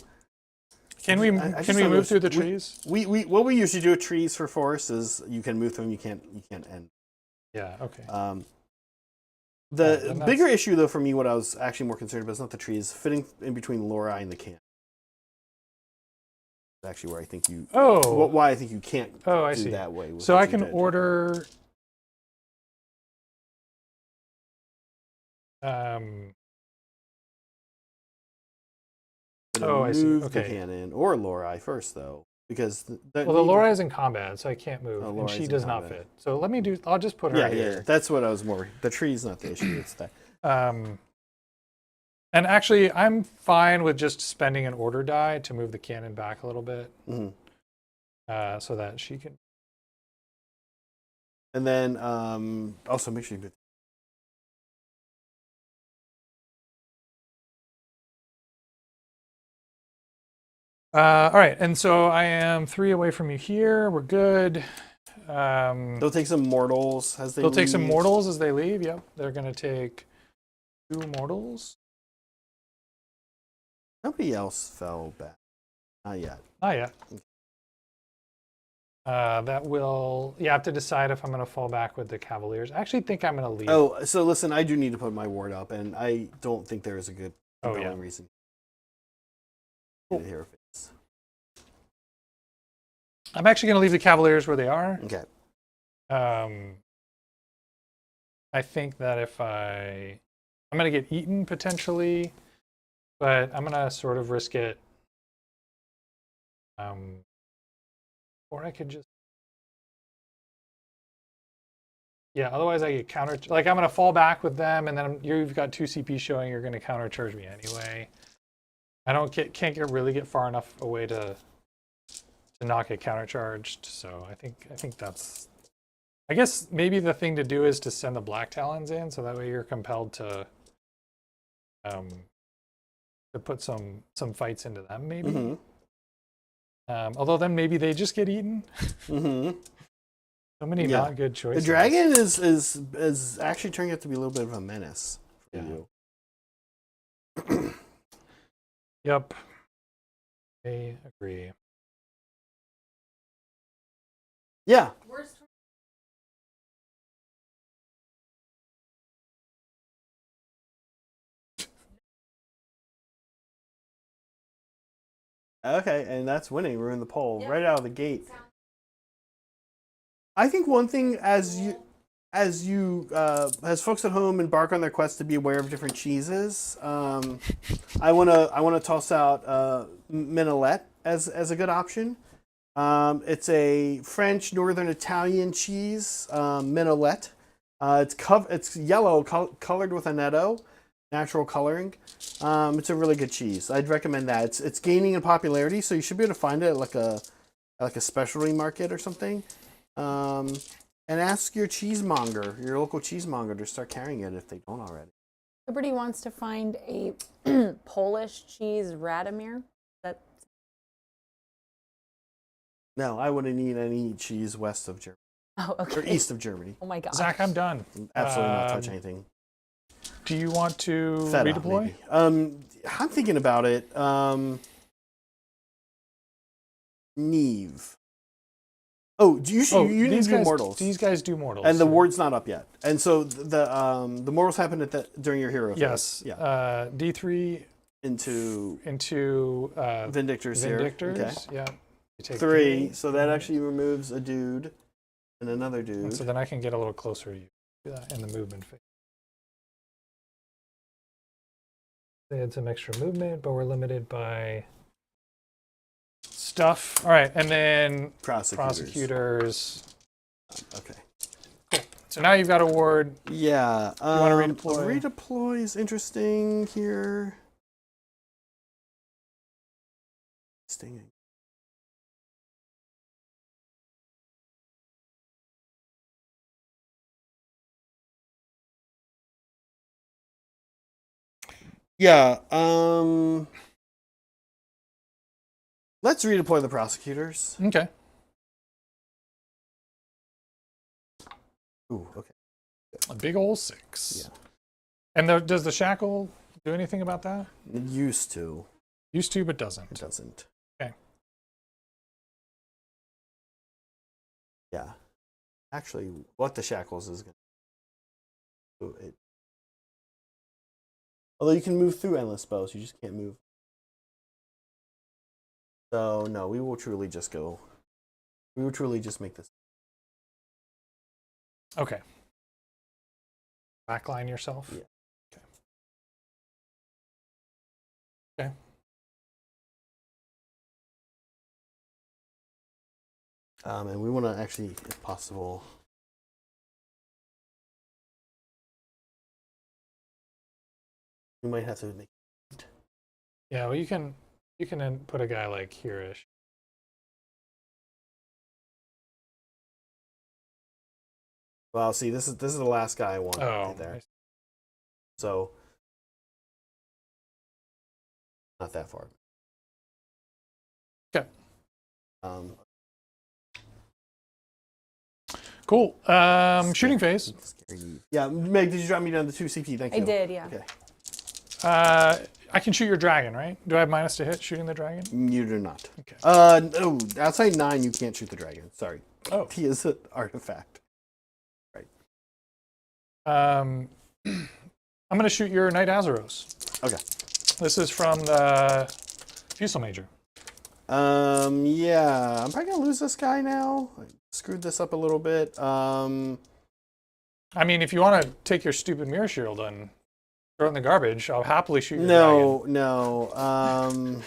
Can we move through the trees? We what we usually do with trees for forests is you can move through them. You can't end. Yeah. Okay. The bigger issue though for me, what I was actually more concerned about is not the trees, fitting in between Lorei and the camp. Actually, where I think you. Oh. Why I think you can't. I do see. that way. So I can order. I see. Move the Okay. cannon or Lorei first though, because the Lorei is in combat, so I can't move, and Lorai's she in does not combat. fit. So let me do. I'll just put her here. Yeah. That's what I was more. The tree's not the issue. It's that. And actually, I'm fine with just spending an order die to move the cannon back a little bit, so that she can. And then also make sure you. All right, and so I am 3 away from you here. We're good. They'll take some mortals as they. They'll take some mortals as they leave. Yep, they're gonna take 2 mortals. Nobody else fell back. Not yet. Not yet. That will. You have to decide if I'm gonna fall back with the Cavaliers. I actually think I'm gonna leave. Oh, so listen, I do need to put my ward up, and I don't think there is a good compelling reason. Cool. Here. I'm actually gonna leave the Cavaliers where they are. Okay. I think that if I'm gonna get eaten potentially, but I'm gonna sort of risk it. Or I could just, otherwise I get counter. Like I'm gonna fall back with them, and then you've got 2 CP showing. You're gonna countercharge me anyway. I can't really get far enough away to not get countercharged. So I think that's. I guess maybe the thing to do is to send the Black Talons in, so that way you're compelled to put some fights into them, maybe. Mm-hmm. Although then maybe they just get eaten. Mm-hmm. So many not good choices. The dragon is actually turning out to be a little bit of a menace for you. Yep. I agree. Yeah. Okay, and that's winning. We're in the poll right out of the gate. I think one thing as folks at home embark on their quest to be aware of different cheeses, I wanna toss out Minolette as a good option. It's a French Northern Italian cheese, Minolette. It's yellow, colored with annetto, natural coloring. It's a really good cheese. I'd recommend that. It's gaining in popularity, so you should be able to find it at like a specialty market or something. And ask your cheesemonger, your local cheesemonger, to start carrying it if they don't already. Liberty wants to find a Polish cheese, Radomir. No, I wouldn't need any cheese west of Germany. Oh, okay. Or east of Germany. Oh my god. Zach, I'm done. Absolutely not touch anything. Do you want to Feta, redeploy? maybe. I'm thinking about it. Neve. Oh, you need to do mortals. These guys do mortals. And the ward's not up yet. And so the mortals happen during your hero phase. Yes. Yeah. D3 into Vindictors Vindictors here. Okay. Yeah. You take 3, so that actually removes a dude and another dude. And so then I can get a little closer to you in the movement phase. They had some extra movement, but we're limited by stuff. All right, and then prosecutors. Okay. Cool. So now you've got a ward. Yeah. You want to redeploy? Redeploy is interesting here. Stinging. Yeah. Let's redeploy the prosecutors. Okay. Ooh, okay. A big old 6. Yeah. And does the shackle do anything about that? It used to. Used to, but doesn't. It doesn't. Okay. Yeah. Actually, what the shackles is going to do it. Although you can move through endless bows, you just can't move. So no, we will truly just go. We will truly just make this. Okay. Backline yourself? Yeah. Okay. Okay. And we want to actually, if possible, we might have to make. Yeah, well, you can then put a guy like here-ish. Well, see, this is the last guy I want Oh, right there. So not that far. Okay. Cool. Shooting phase. Yeah, Meg, did you drop me down to 2 CP? Thank you. I did, yeah. Okay. I can shoot your dragon, right? Do I have minus to hit shooting the dragon? You do not. Okay. No, outside 9, you can't shoot the dragon. Sorry. Oh. He is an artifact. Right. I'm going to shoot your Knight Azeros. Okay. This is from the Fusel Major. Yeah, I'm probably gonna lose this guy now. I screwed this up a little bit. I mean, if you want to take your stupid mirror shield and throw it in the garbage, I'll happily shoot your dragon. No.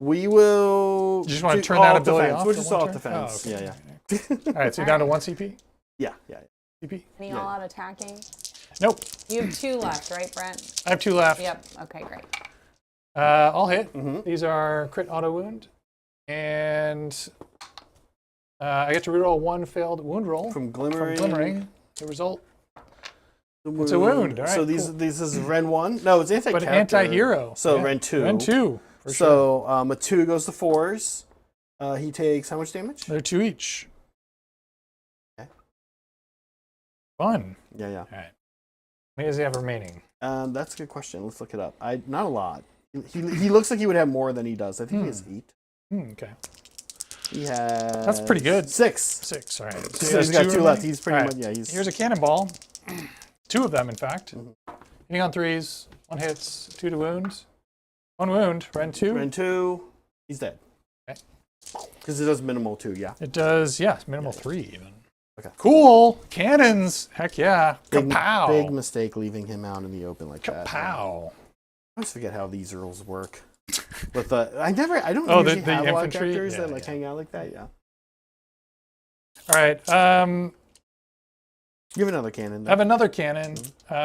We will. You just want to turn that ability off? We'll just for one off turn? defense. Oh, okay. Yeah. All right, so you're down to 1 CP? Yeah. CP? Any Yeah. all out attacking? Nope. You have 2 left, right, Brent? I have 2 left. Yep. Okay, great. I'll hit. Mm-hmm. These are crit auto wound. And I get to reroll 1 failed wound roll From glimmering. The result. It's a wound. All right, so cool. this is Ren 1. No, it's anti-character. But anti-hero. So Yeah. Ren 2. Ren 2. For sure. So a 2 goes to 4s. He takes how much damage? They're 2 each. Okay. Fun. Yeah. All right. How many does he have remaining? That's a good question. Let's look it up. Not a lot. He looks like he would have more than he does. I think he has 8. Okay. He has. That's pretty good. 6. 6. All right. So he's got 2 left. He's pretty All much. right. Yeah. He's. Here's a cannonball. 2 of them, in fact. Mm-hmm. Hitting on 3s. 1 hits. 2 to wound. 1 wound. Ren 2. Ren 2. He's dead. Okay. Because it does minimal 2. Yeah. It does, minimal 3 even. Okay. Cool. Cannons. Heck yeah. Big, Kapow. big mistake leaving him out in the open like that. Kapow. I always forget how these rules work. With I don't Oh, usually the have a lot of infantry? characters Yeah, that like yeah. hang out like that. Yeah. All right. You have another cannon. I have another cannon. Maybe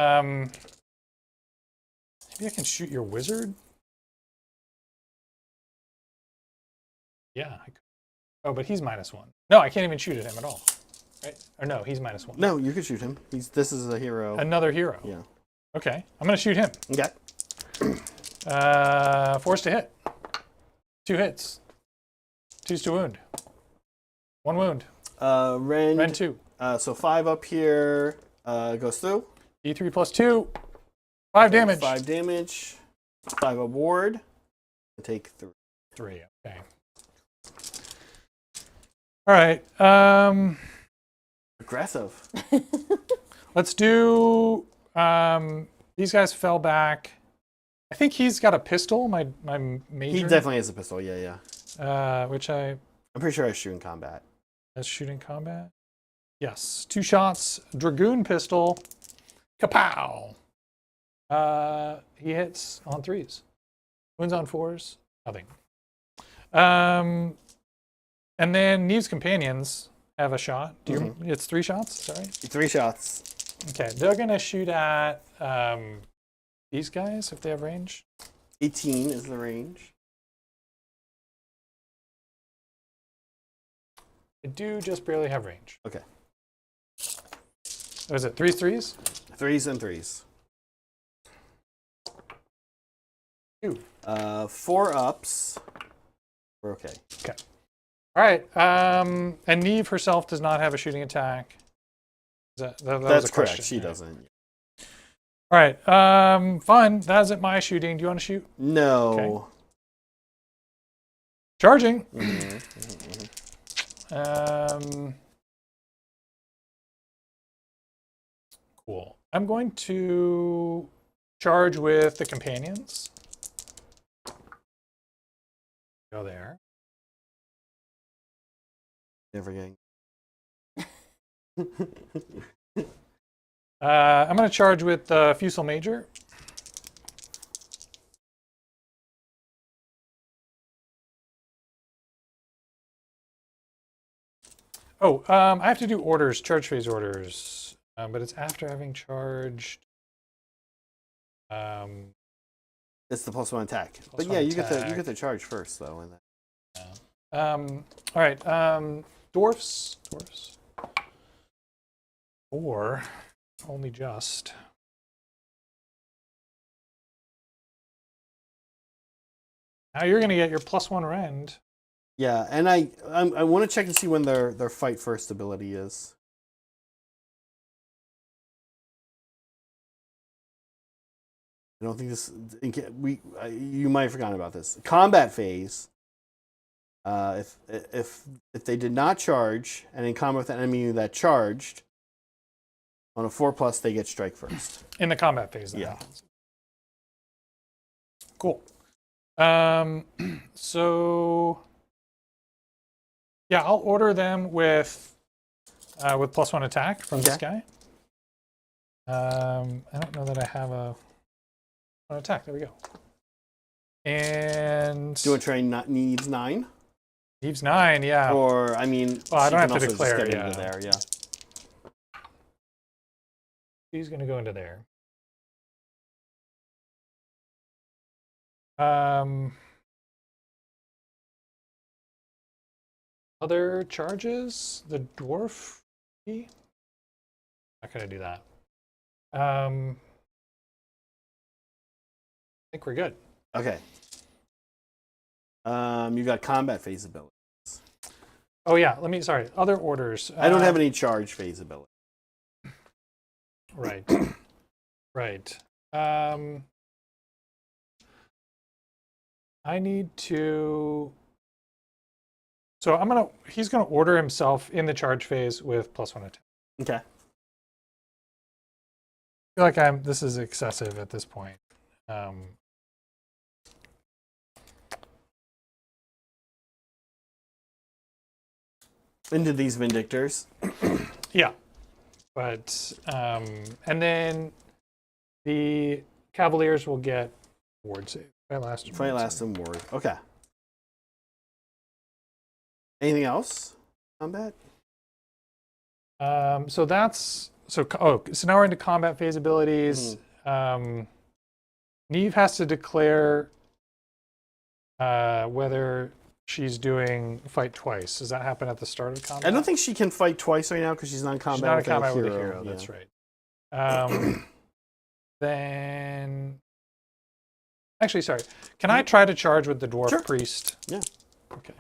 I can shoot your wizard? Yeah. I could. Oh, but he's -1. No, I can't even shoot at him at all. Right? Or no, he's -1. No, you could shoot him. This is a hero. Another hero. Yeah. Okay. I'm going to shoot him. Okay. Forced to hit. 2 hits. 2's to wound. 1 wound. Ren 2. So 5 up here goes through. D3 plus 2. 5 damage. 5 damage. 5 up ward. And take 3. 3. Okay. All right. Aggressive. Let's do. These guys fell back. I think he's got a pistol. My major. He definitely has a pistol. Yeah. Which I'm pretty sure I shoot in combat. That's shooting combat. Yes. 2 shots. Dragoon pistol. Kapow. He hits on 3s. Wounds on 4s. Nothing. And then Neve's companions have a shot. It's 3 shots. Sorry. 3 shots. Okay, they're gonna shoot at these guys if they have range. 18 is the range. I do just barely have range. Okay. What is it? 3s? 3s and 3s. 2. 4 ups. We're okay. Okay. All right. And Neve herself does not have a shooting attack. That was That's a correct. question. She doesn't. All right. Fun. That's it. My shooting. Do you want to shoot? No. Okay. Charging. Cool. I'm going to charge with the companions. Go there. Never getting. I'm going to charge with the Fusel Major. Oh, I have to do orders, charge phase orders, but it's after having charged. It's the +1 attack. Plus But one yeah, attack. you get the charge first though. In that. All right, dwarfs, or only just. Now you're going to get your +1 rend. Yeah, and I want to check and see when their fight first ability is. I don't think this. You might have forgotten about this. Combat phase. If they did not charge and in combat with an enemy that charged, on a 4+, they get strike first. In the combat phase, that Yeah. happens. Cool. So yeah, I'll order them with +1 attack from this guy. I don't know that I have an attack. There we go. And Do you want to try needs 9? Needs 9, yeah. Or I mean, Well, I don't she have can to also declare, just get yeah. into there, yeah. He's going to go into there. Other charges? The dwarf? Not going to do that. I think we're good. Okay. You got combat phase ability. Oh yeah, sorry, other orders. I don't have any charge phase ability. Right. Right. I need to. So he's gonna order himself in the charge phase with +1 attack. Okay. I feel like this is excessive at this point. Into these Vindictors. Yeah. But and then the Cavaliers will get ward save. Fight last and ward. Okay. Anything else? Combat? So now we're into combat phase abilities. Neve has to declare whether she's doing fight twice. Does that happen at the start of combat? I don't think she can fight twice right now because she's not in combat. She's not in with combat with a hero. hero. Yeah. That's right. Then, actually, sorry. Can I try to charge with the dwarf priest? Yeah. Okay.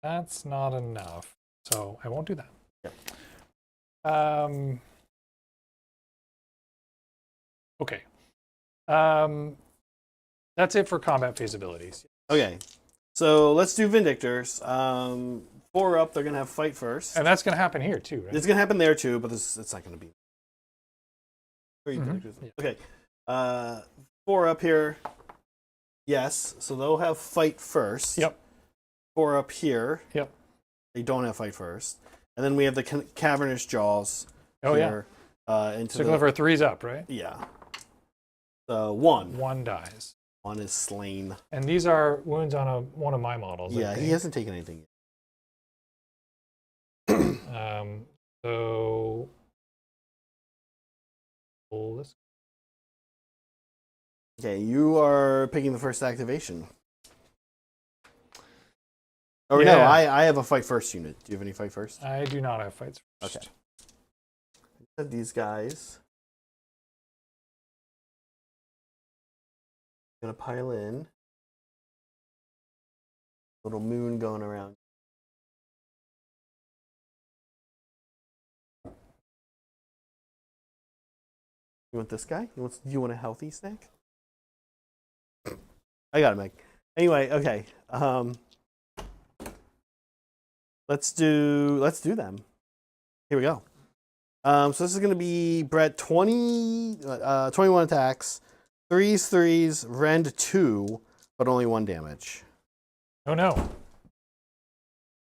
That's not enough, so I won't do that. Yeah. Okay. That's it for combat phase abilities. Okay. So let's do Vindictors. 4 up, they're gonna have fight first. And that's gonna happen here too, right? It's gonna happen there too, but it's not gonna be. 3 Vindictors. Yeah. Okay. 4 up here. Yes. So they'll have fight first. Yep. 4 up here. Yep. They don't have fight first. And then we have the cavernous jaws. Oh here, so going for 3's up, right? Yeah. 1. 1 dies. 1 is slain. And these are wounds on one of my models. Yeah, he hasn't taken anything yet. So let's. Okay, you are picking the first activation. Oh no, I have a fight first unit. Do you have any fight first? I do not have fights first. Okay. these guys. Gonna pile in. Little moon going around. You want this guy? You want a healthy snack? I got it, Meg. Anyway, okay. Let's do them. Here we go. So this is going to be Brett 21 attacks, 3s, rend 2, but only 1 damage. Oh no.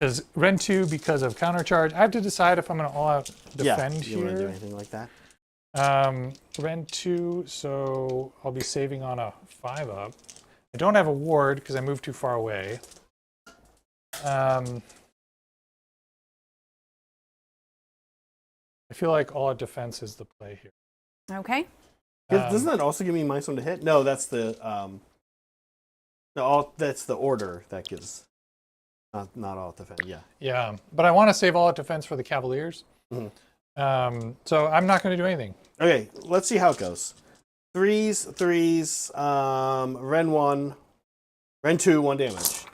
Does rend 2 because of countercharge? I have to decide if I'm going to all-out defend you here. want to do anything like that? Rend 2, so I'll be saving on a 5-up. I don't have a ward because I moved too far away. I feel like all-out defense is the play here. Okay. Doesn't that also give me -1 to hit? No, that's the that's the order that gives not all defense. Yeah. Yeah, but I want to save all-out defense for the Cavaliers. Mm-hmm. So I'm not going to do anything. Okay, let's see how it goes. 3s, rend 1, rend 2, 1 damage.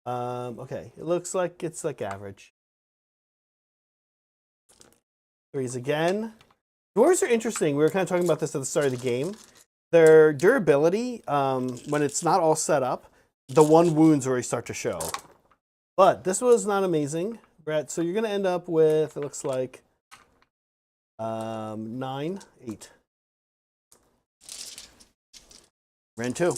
Okay, it looks like it's like average. 3s again. Dwarves are interesting. We were kind of talking about this at the start of the game. Their durability, when it's not all set up, the 1 wounds already start to show. But this was not amazing, Brett. So you're going to end up with, it looks like, 9, 8. Rend 2.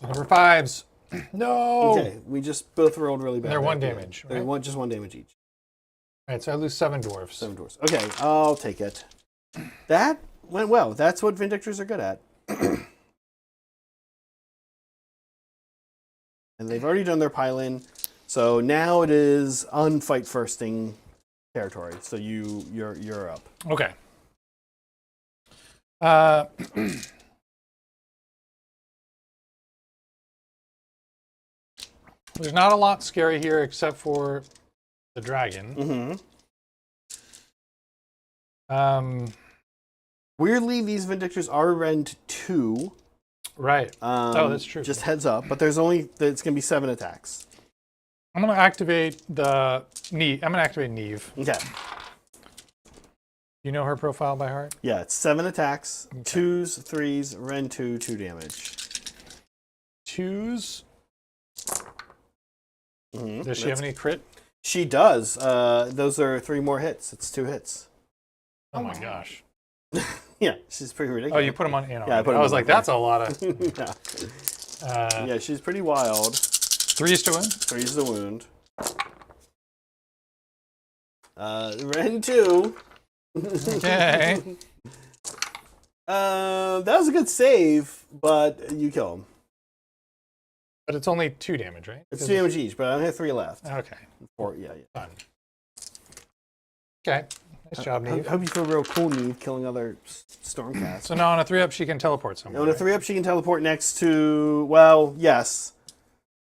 Number 5s. No! Okay, we just both rolled really bad. They're 1 damage. They're Right? just 1 damage each. All right, so I lose 7 dwarfs. 7 dwarfs. Okay, I'll take it. That went well. That's what Vindictors are good at. And they've already done their pile-in, so now it is unfight firsting territory. So you're up. Okay. There's not a lot scary here except for the dragon. Mm-hmm. Weirdly, these Vindictors are rend 2. Right. Oh, that's true. Just heads up, but it's going to be 7 attacks. I'm going to activate the Neve. I'm going to activate Neve. Okay. You know her profile by heart? Yeah, it's 7 attacks, Okay. 2s, 3s, rend 2, 2 damage. 2s. Mm-hmm. Does she have any crit? She does. Those are 3 more hits. It's 2 hits. Oh my gosh. Yeah, she's pretty ridiculous. Oh, you put them on in already. Yeah, I put them I was on like, there. that's a lot of. Yeah. Yeah, she's pretty wild. 3s to win. 3's the wound. Rend 2. Okay. That was a good save, but you kill him. But it's only 2 damage, right? It's 2 damage each, but I only have 3 left. Okay. 4, yeah. Fun. Okay. Nice job, I Neve. hope you feel real cool, Neve, killing other Stormcast. So now on a 3-up, she can teleport somewhere. On a 3-up, she can teleport next to, well, yes.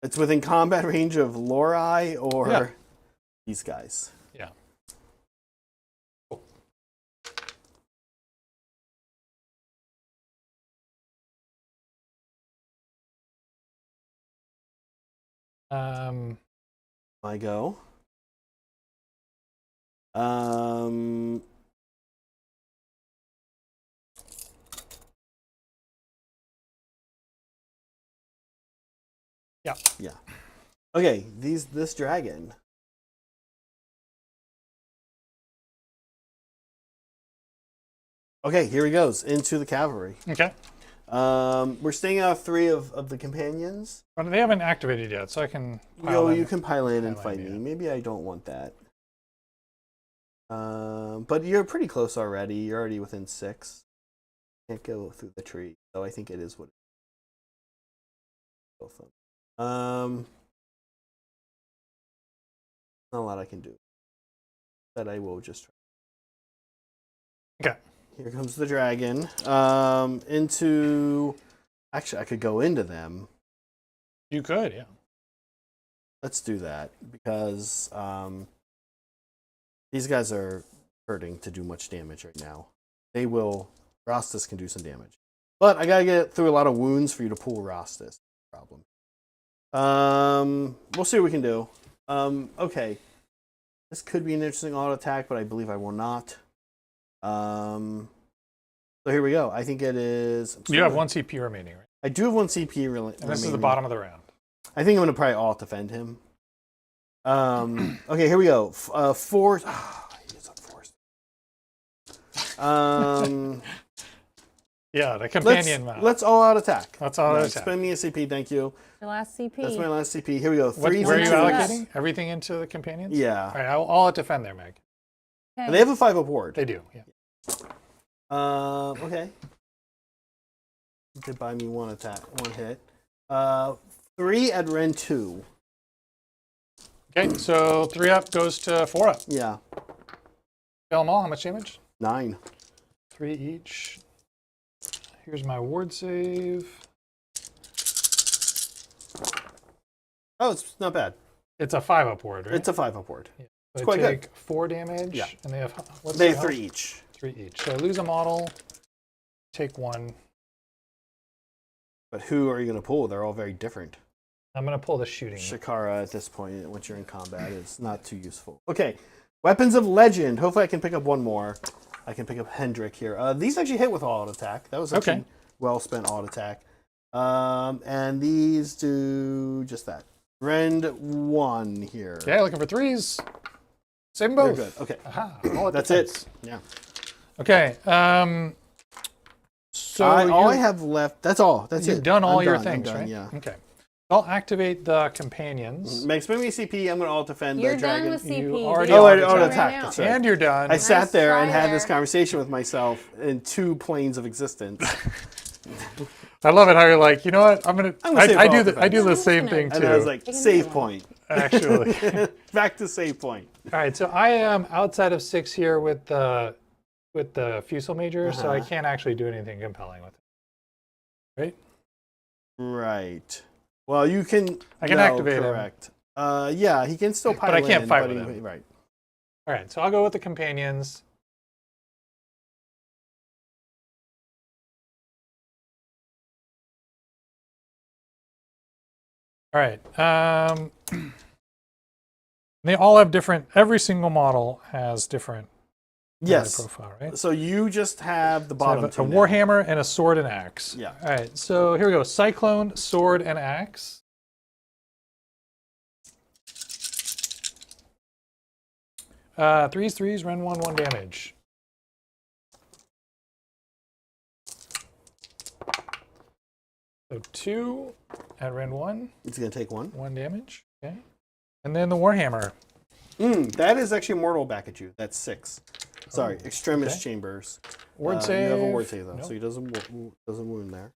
It's within combat range of Lorei or these guys. Yeah. Cool. I go. Yeah. Yeah. Okay, this dragon. Okay, here he goes into the cavalry. Okay. We're staying out of 3 of the companions. But they haven't activated yet, so I can. You can pile in and Pile fight in, me. yeah. Maybe I don't want that. But you're pretty close already. You're already within 6. Can't go through the tree, so I think it is what. Both of them. Not a lot I can do. But I will just try. Okay. Here comes the dragon. Actually, I could go into them. You could, yeah. Let's do that because These guys are hurting to do much damage right now. They will. Rostus can do some damage. But I gotta get through a lot of wounds for you to pull Rostus. Problem. We'll see what we can do. Okay. This could be an interesting auto attack, but I believe I will not. So here we go. I think it is. You have 1 CP remaining, right? I do have 1 CP remaining. And this is the bottom of the round. I think I'm going to probably alt defend him. Okay, here we go. Force. He's up force. Yeah, the companion mount. Let's all out attack. Let's all out attack. Spend me a CP, thank you. Your last CP. That's my last CP. Here we go. Where are you allocating? Everything into the companions? Yeah. All right, I'll defend there, Meg. Okay. They have a 5-up ward. They do, yeah. Okay. You could buy me 1 attack, 1 hit. 3 at Ren 2. Okay, so 3 up goes to 4 up. Yeah. Kill them all. How much damage? 9. 3 each. Here's my ward save. Oh, it's not bad. It's a 5-up ward, right? It's a 5-up ward. Yeah. It's So quite take good. 4 damage. Yeah. And they have what's They their have 3 health? each. 3 each. So lose a model. Take 1. But who are you going to pull? They're all very different. I'm gonna pull the shooting. Shikara at this point, once you're in combat, is not too useful. Okay, Weapons of Legend. Hopefully I can pick up 1 more. I can pick up Hendrik here. These actually hit with auto attack. That was actually Okay. well spent auto attack. And these do just that. Rend 1 here. Yeah, looking for 3s. Save them Very both. good. Okay, Aha. All at that's defense. it. Yeah. Okay. So all I have left. That's all. That's you've it. done all I'm your done, things, I'm done, right? Yeah. Okay. I'll activate the companions. Make spend me CP. I'm going to alt defend You're the done dragon. with CP. You Do already you Oh, want I to auto do it attack, now? that's right. And you're done. I sat there try and had this there. conversation with myself in 2 planes of existence. I love it how you're like, you know what? I'm gonna save I all do the I do the defense. same thing too. And I was like, Taking save that point. actually. Back to save point. All right, so I am outside of 6 here with the Fusel Major, so I can't actually do anything compelling with it. Right? Right. Well, you can. I can activate him. correct. Yeah, he can still pile I can't in, fight but with him. Right. All right, so I'll go with the companions. All right. They all have different. Every single model has different Yes. profile, right? So you just have the So I have bottom a two. now. warhammer and a sword and axe. Yeah. All right. So here we go. Cyclone, sword, and axe. Threes, Ren 1 damage. So 2 at Ren 1, It's gonna take 1. 1 damage. Okay. And then the warhammer. That is actually mortal back at you. That's 6. Sorry, extremis okay. chambers. Ward save. You have a ward save though, Nope. so he doesn't wound there.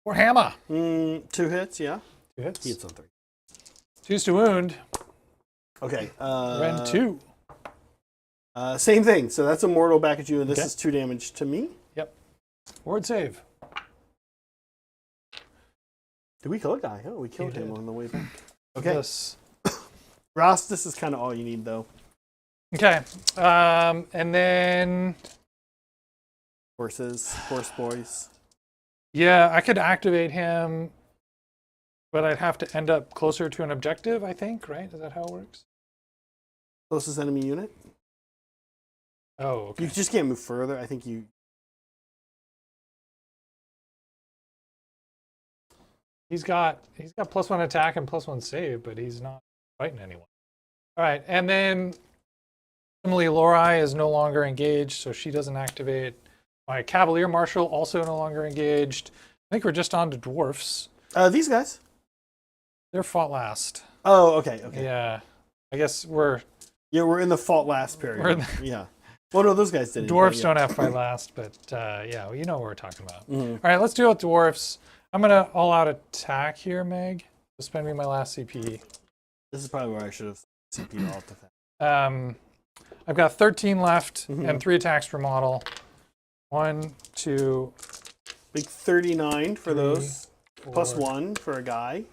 Warhammer. 2 hits, yeah. 2 hits. He hits on 3. 2's to wound. Okay. Ren 2. Same thing. So that's a mortal back at you, and this Okay. is 2 damage to me. Yep. Ward save. Did we kill a guy? Oh, we killed You him did. on the way back. Okay. Yes. Ross, this is kind of all you need, though. Okay. And then, Horses, horse boys. yeah, I could activate him, but I'd have to end up closer to an objective, I think, right? Is that how it works? Closest enemy unit. Oh, okay. You just can't move further. I think you. He's got +1 attack and +1 save, but he's not fighting anyone. All right, and then similarly, Lorai is no longer engaged, so she doesn't activate. My Cavalier Marshal also no longer engaged. I think we're just on to dwarfs. These guys. They're fought last. Oh, okay, okay. Yeah, I guess we're Yeah, we're in the fault last period. We're in Yeah. Well, no, those guys didn't. dwarfs but don't have fight last, but yeah, well, you know what we're talking about. Mhm. All right, let's deal with dwarfs. I'm gonna all-out attack here, Meg. Just spend me my last CP. This is probably where I should have CP'd alt defense. I've got 13 left Mhm. and 3 attacks per model. 1, 2, Big 39 for 3, those. 4, Plus 1 for a guy.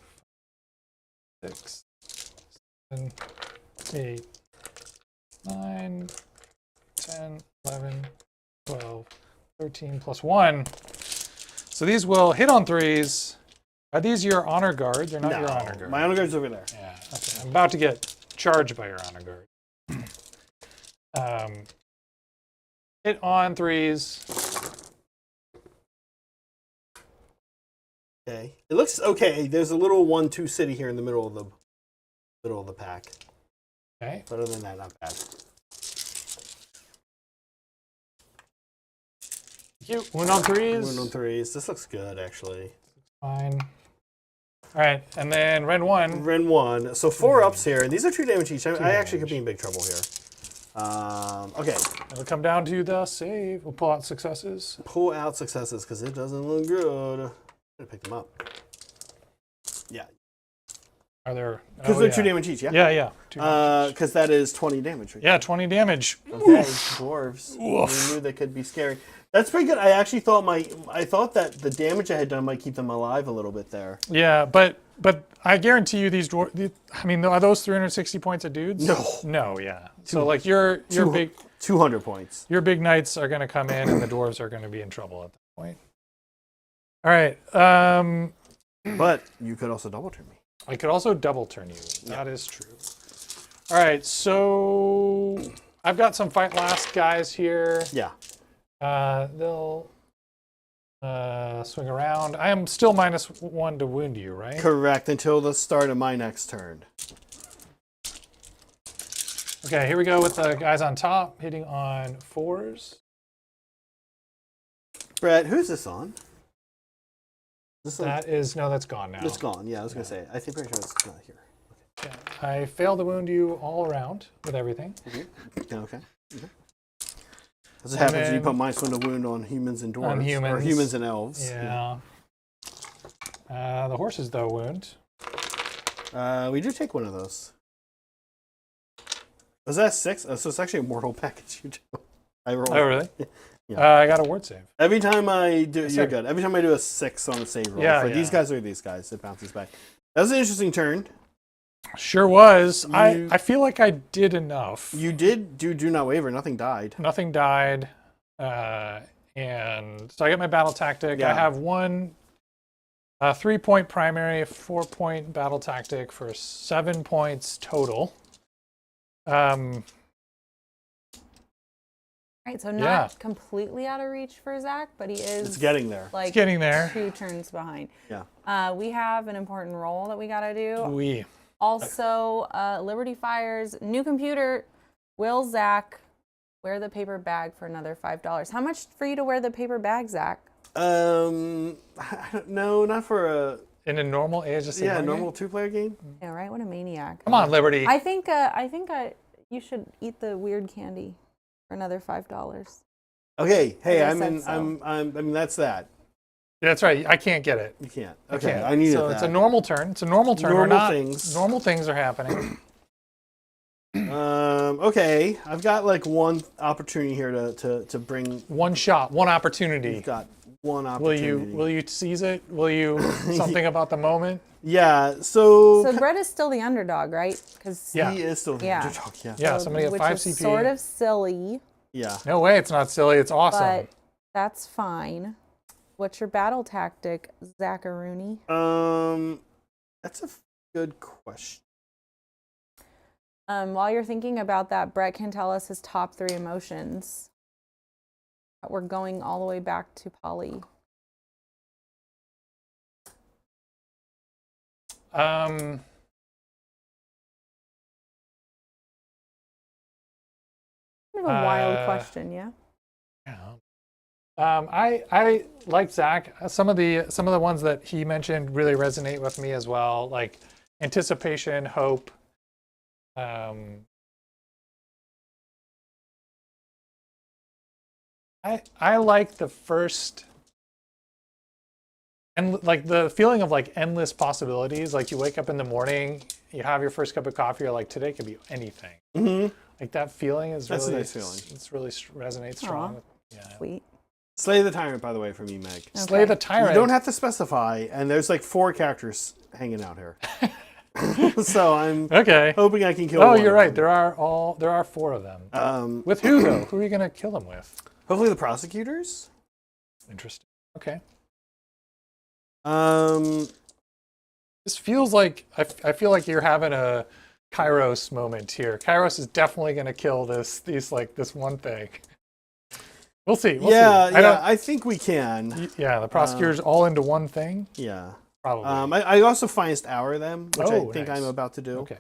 6, 7, 8, 9, 10, 11, 12, 13 plus 1. So these will hit on 3s. Are these your honor guard? They're not your honor guard. My honor guard's over there. Yeah. Okay. I'm about to get charged by your honor guard. Hit on 3s. Okay. It looks okay. There's a little 1-2 city here in the middle of the pack. Okay. But other than that, not bad. Cute. Wound on 3s. Wound on 3s. This looks good, actually. Fine. All right, and then Ren 1. Ren 1. So 4 ups here, and these are 2 damage each. I actually could be in big trouble here. Okay. It'll come down to the save. We'll pull out successes. Pull out successes, because it doesn't look good. I'm going to pick them up. Yeah. Are there... Because they're 2 damage each, yeah? Yeah, yeah. 2 damage each. Because that is 20 damage. Right? Yeah, 20 damage. Okay, dwarves. We knew they could be scary. That's pretty good. I actually thought I thought that the damage I had done might keep them alive a little bit there. Yeah, but I guarantee you these dwarves... I mean, are those 360 points of dudes? No. No, yeah. So, like, your big... 200 points. Your big knights are going to come in, and the dwarves are going to be in trouble at that point. All right. But you could also double turn me. I could also double turn you. That is true. All right, so I've got some fight last guys here. Yeah. They'll swing around. I am still -1 to wound you, right? Correct, until the start of my next turn. Okay, here we go with the guys on top, hitting on 4s. Brett, who's this on? That's gone now. It's gone, yeah, I was going to say. I think pretty sure it's not here. Okay. I failed to wound you all around with everything. Okay. As it happens, you put -1 to wound on humans and dwarves. On humans. Or humans and elves. Yeah. The horses, though, wound. We do take one of those. Was that 6? So it's actually a mortal package you do. I roll. Oh, really? Yeah. I got a ward save. Every time I do, Yes, you're sir. good. Every time I do a 6 on the save roll, Yeah, for yeah. these guys or these guys, it bounces back. That was an interesting turn. Sure was. I feel like I did enough. You did do not waver. Nothing died. Nothing died. And so I get my battle tactic. Yeah. I have one 3-point primary, 4-point battle tactic for 7 points total. Right, so not completely out of reach for Zach, but he is. It's getting there. Like It's getting there. 2 turns behind. Yeah. We have an important role that we gotta do. Also, Liberty Fires, new computer. Will Zach wear the paper bag for another $5? How much for you to wear the paper bag, Zach? No, not for a. In a normal Age of Sigmar Yeah, game? normal 2-player game. Yeah, right. What a maniac! Come on, Liberty. I think you should eat the weird candy for another $5. Okay. Hey, I I mean, that's that. That's right. I can't get it. You can't. I Okay, can't. I needed So that. it's a normal turn. It's a normal turn. Normal things are happening. Okay. I've got like one opportunity here to bring. One shot, one opportunity. You've got one opportunity. Will you seize it? Will you something about the moment? Yeah. So Brett is still the underdog, right? Because Yeah. he is still the Yeah. underdog. Yeah. Yeah, somebody at which 5 is CP. sort of silly, Yeah. No way, it's not silly. It's awesome. but that's fine. What's your battle tactic, Zacharuni? That's a good question. While you're thinking about that, Brett can tell us his top 3 emotions. We're going all the way back to Polly. Kind of a wild question, yeah. Yeah. I like Zach. Some of the ones that he mentioned really resonate with me as well, like anticipation, hope. I like the first, and like the feeling of like endless possibilities. Like you wake up in the morning, you have your first cup of coffee, you're like, today could be anything. Mm-hmm. Like that feeling is That's really a nice feeling. It's really resonates strong. With, yeah. Sweet. Slay the Tyrant, by the way, from you, Meg. Slay the Tyrant. You don't have to specify, and there's like 4 characters hanging out here. So I'm Okay. hoping I can kill Oh, one you're of right. them. There are 4 of them. With who though? Who are you gonna kill them with? Hopefully the prosecutors. Interesting. Okay. This feels like I feel like you're having a Kairos moment here. Kairos is definitely gonna kill this one thing. We'll see. We'll see. I think we can. Yeah, the prosecutors all into one thing. Yeah. Probably. I also finest hour them, which I think nice. I'm about to do. Okay.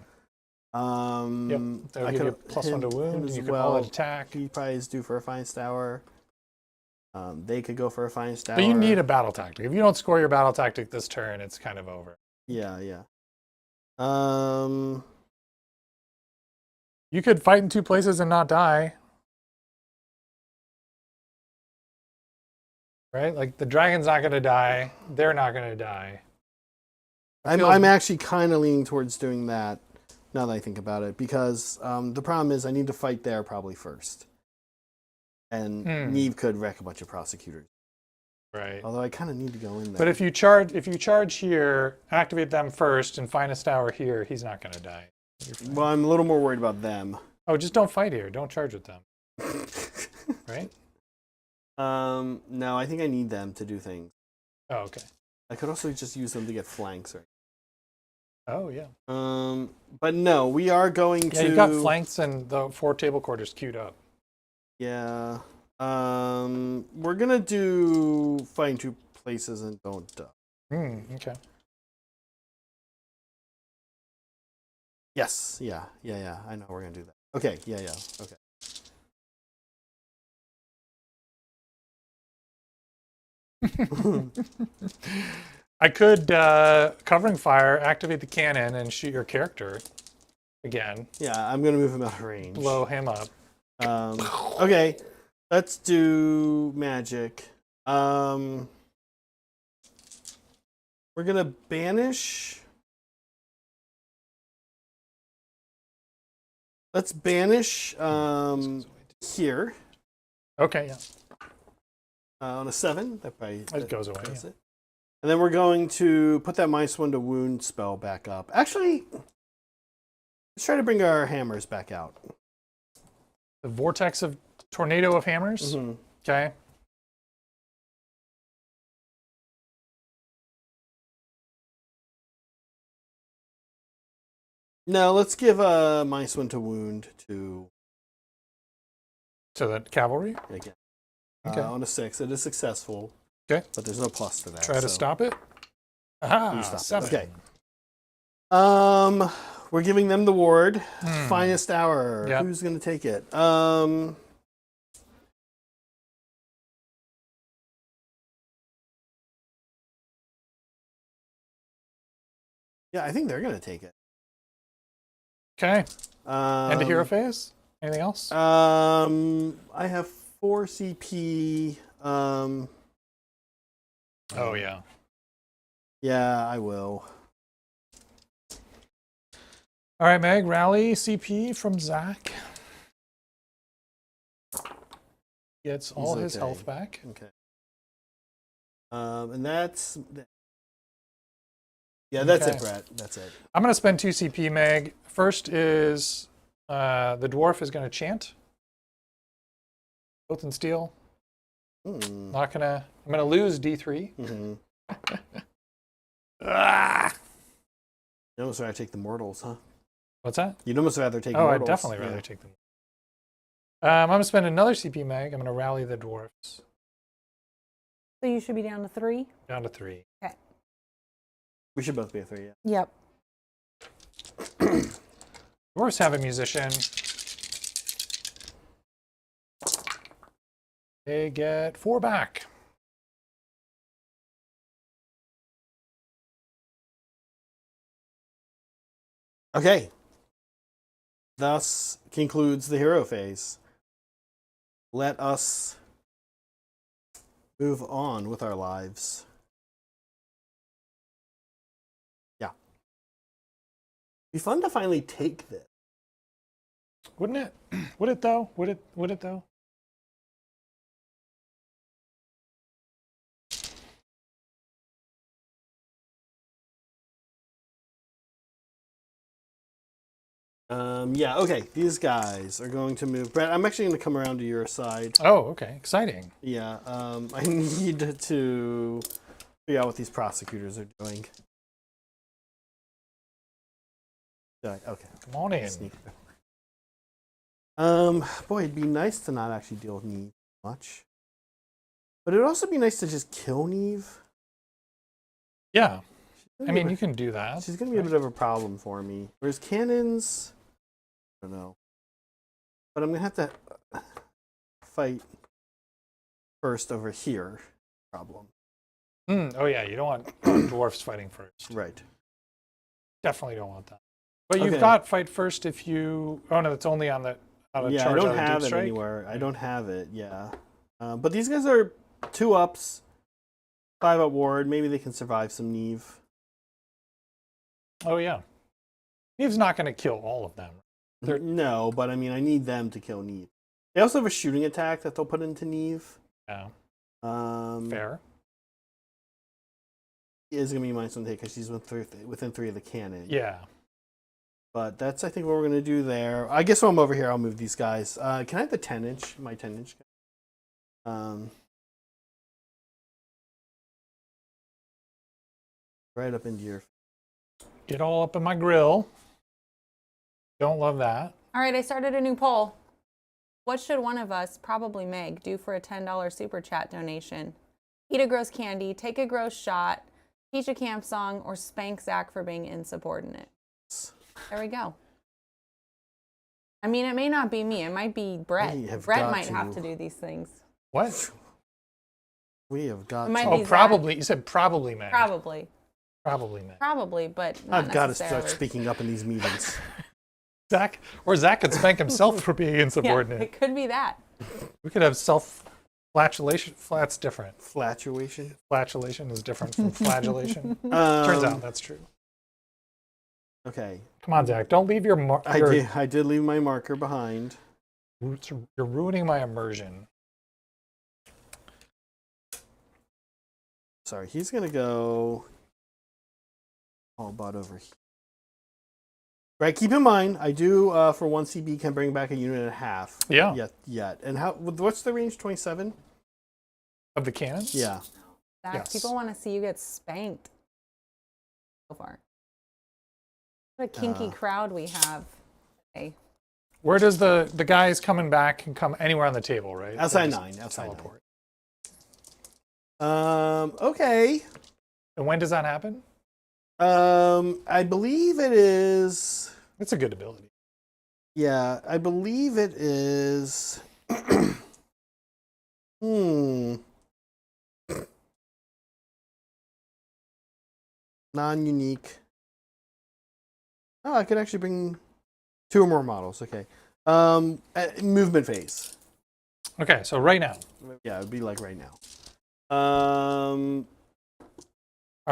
Yep. That'll give you +1 to wound. You can all attack. He probably is due for a finest hour. They could go for a finest hour. But you need a battle tactic. If you don't score your battle tactic this turn, it's kind of over. Yeah. You could fight in 2 places and not die. Right? Like the dragon's not going to die. They're not going to die. I'm actually kind of leaning towards doing that now that I think about it, because the problem is I need to fight there probably first. And Neve could wreck a bunch of prosecutors. Right. Although I kind of need to go in there. But if you charge here, activate them first, and finest hour here, he's not going to die. Well, I'm a little more worried about them. Oh, just don't fight here. Don't charge with them. Right? No, I think I need them to do things. Oh, okay. I could also just use them to get flanks, right? Oh, yeah. But no, we are going to... Yeah, you've got flanks and the 4 table quarters queued up. Yeah. We're gonna do find 2 places and don't die. Okay. Yes. Yeah. I know we're gonna do that. Okay. Yeah. Okay. I could, covering fire, activate the cannon and shoot your character again. Yeah, I'm gonna move him out of range. Blow him up. Okay, let's do magic. We're gonna banish. Let's banish here. Okay, yeah. On a 7, that probably goes away. It. And then we're going to put that -1 to wound spell back up. Actually, let's try to bring our hammers back out. The vortex of tornado of hammers. Okay. No, let's give a -1 to wound to the cavalry. Again. Okay. On a 6, it is successful. Okay. But there's no plus to that. Try to stop it. Aha, 7. Okay. We're giving them the ward. Finest hour. Yep. Who's gonna take it? Yeah, I think they're gonna take it. Okay. And a hero phase? Anything else? I have 4 CP. Oh yeah. Yeah, I will. All right, Meg, rally CP from Zach. Gets all his health back. Okay. And that's... Yeah, that's it, Brett. That's it. I'm going to spend 2 CP, Meg. First is the dwarf is going to chant. Oath and Steel. Not going to... I'm going to lose D3. Ah! You'd almost rather take the mortals, huh? What's that? You'd almost rather take mortals. mortals. I'd definitely rather take them. I'm going to spend another CP, Meg. I'm going to rally the dwarfs. So you should be down to 3? Down to 3. Okay. We should both be a 3, yeah. Yep. Dwarfs have a musician. They get 4 back. Okay. Thus concludes the hero phase. Let us move on with our lives. Yeah. Be fun to finally take this. Wouldn't it? Would it though? Would it though? Yeah, okay. These guys are going to move. Brett, I'm actually going to come around to your side. Oh, okay. Exciting. Yeah, I need to figure out what these prosecutors are doing. Okay. Come on in. Sneak. Boy, it'd be nice to not actually deal with Neve much. But it would also be nice to just kill Neve. Yeah. I mean, you can do that. She's going to be a bit of a problem for me. Whereas cannons, I don't know. But I'm going to have to fight first over here. Problem. Oh, yeah. You don't want dwarfs fighting first. Right. Definitely don't want that. But you've got fight first if you... Oh, no, it's only on the yeah, charge I don't out of have deep it strike. anywhere. I don't have it, yeah. But these guys are 2 ups, 5 up ward. Maybe they can survive some Neve. Oh, yeah. Neve's not going to kill all of them. No, but I mean, I need them to kill Neve. They also have a shooting attack that they'll put into Neve. Yeah. It Fair. is going to be minus 1 hit because she's within 3 of the cannon. Yeah. But that's, I think, what we're going to do there. I guess while I'm over here, I'll move these guys. Can I have the 10-inch? My 10-inch? Right up into your... Get all up in my grill. Don't love that. All right, I started a new poll. What should one of us, probably Meg, do for a $10 super chat donation? Eat a gross candy, take a gross shot, teach a camp song, or spank Zach for being insubordinate? There we go. I mean, it may not be me. It might be Brett. Brett might have to do these things. What? We have got... Oh, probably. You said probably, Meg. Probably. Probably, Meg. Probably, but not I've got to necessarily. start speaking up in these meetings. Zach could spank himself for being insubordinate. Yeah, it could be that. We could have self-flatulation. Flat's different. Flatuation? Flatulation is different from flagellation. Turns out that's true. Okay. Come on, Zach. Don't leave your I did leave my marker behind. You're ruining my immersion. Sorry, he's going to go all about over here. Right, keep in mind, I do, for 1 CB, can bring back a unit and a half. Yeah. Yet. And what's the range, 27? Of the cannons? Yeah. Zach, Yes. people want to see you get spanked. So far. What a kinky crowd we have today. Where does the guys coming back can come anywhere on the table, right? Outside They 9. just Outside teleport. 9. Okay. And when does that happen? I believe it is... It's a good ability. Yeah, I believe it is... Non-unique. Oh, I could actually bring 2 or more models. Okay. Movement phase. Okay, so right now. Yeah, it would be like right now. Are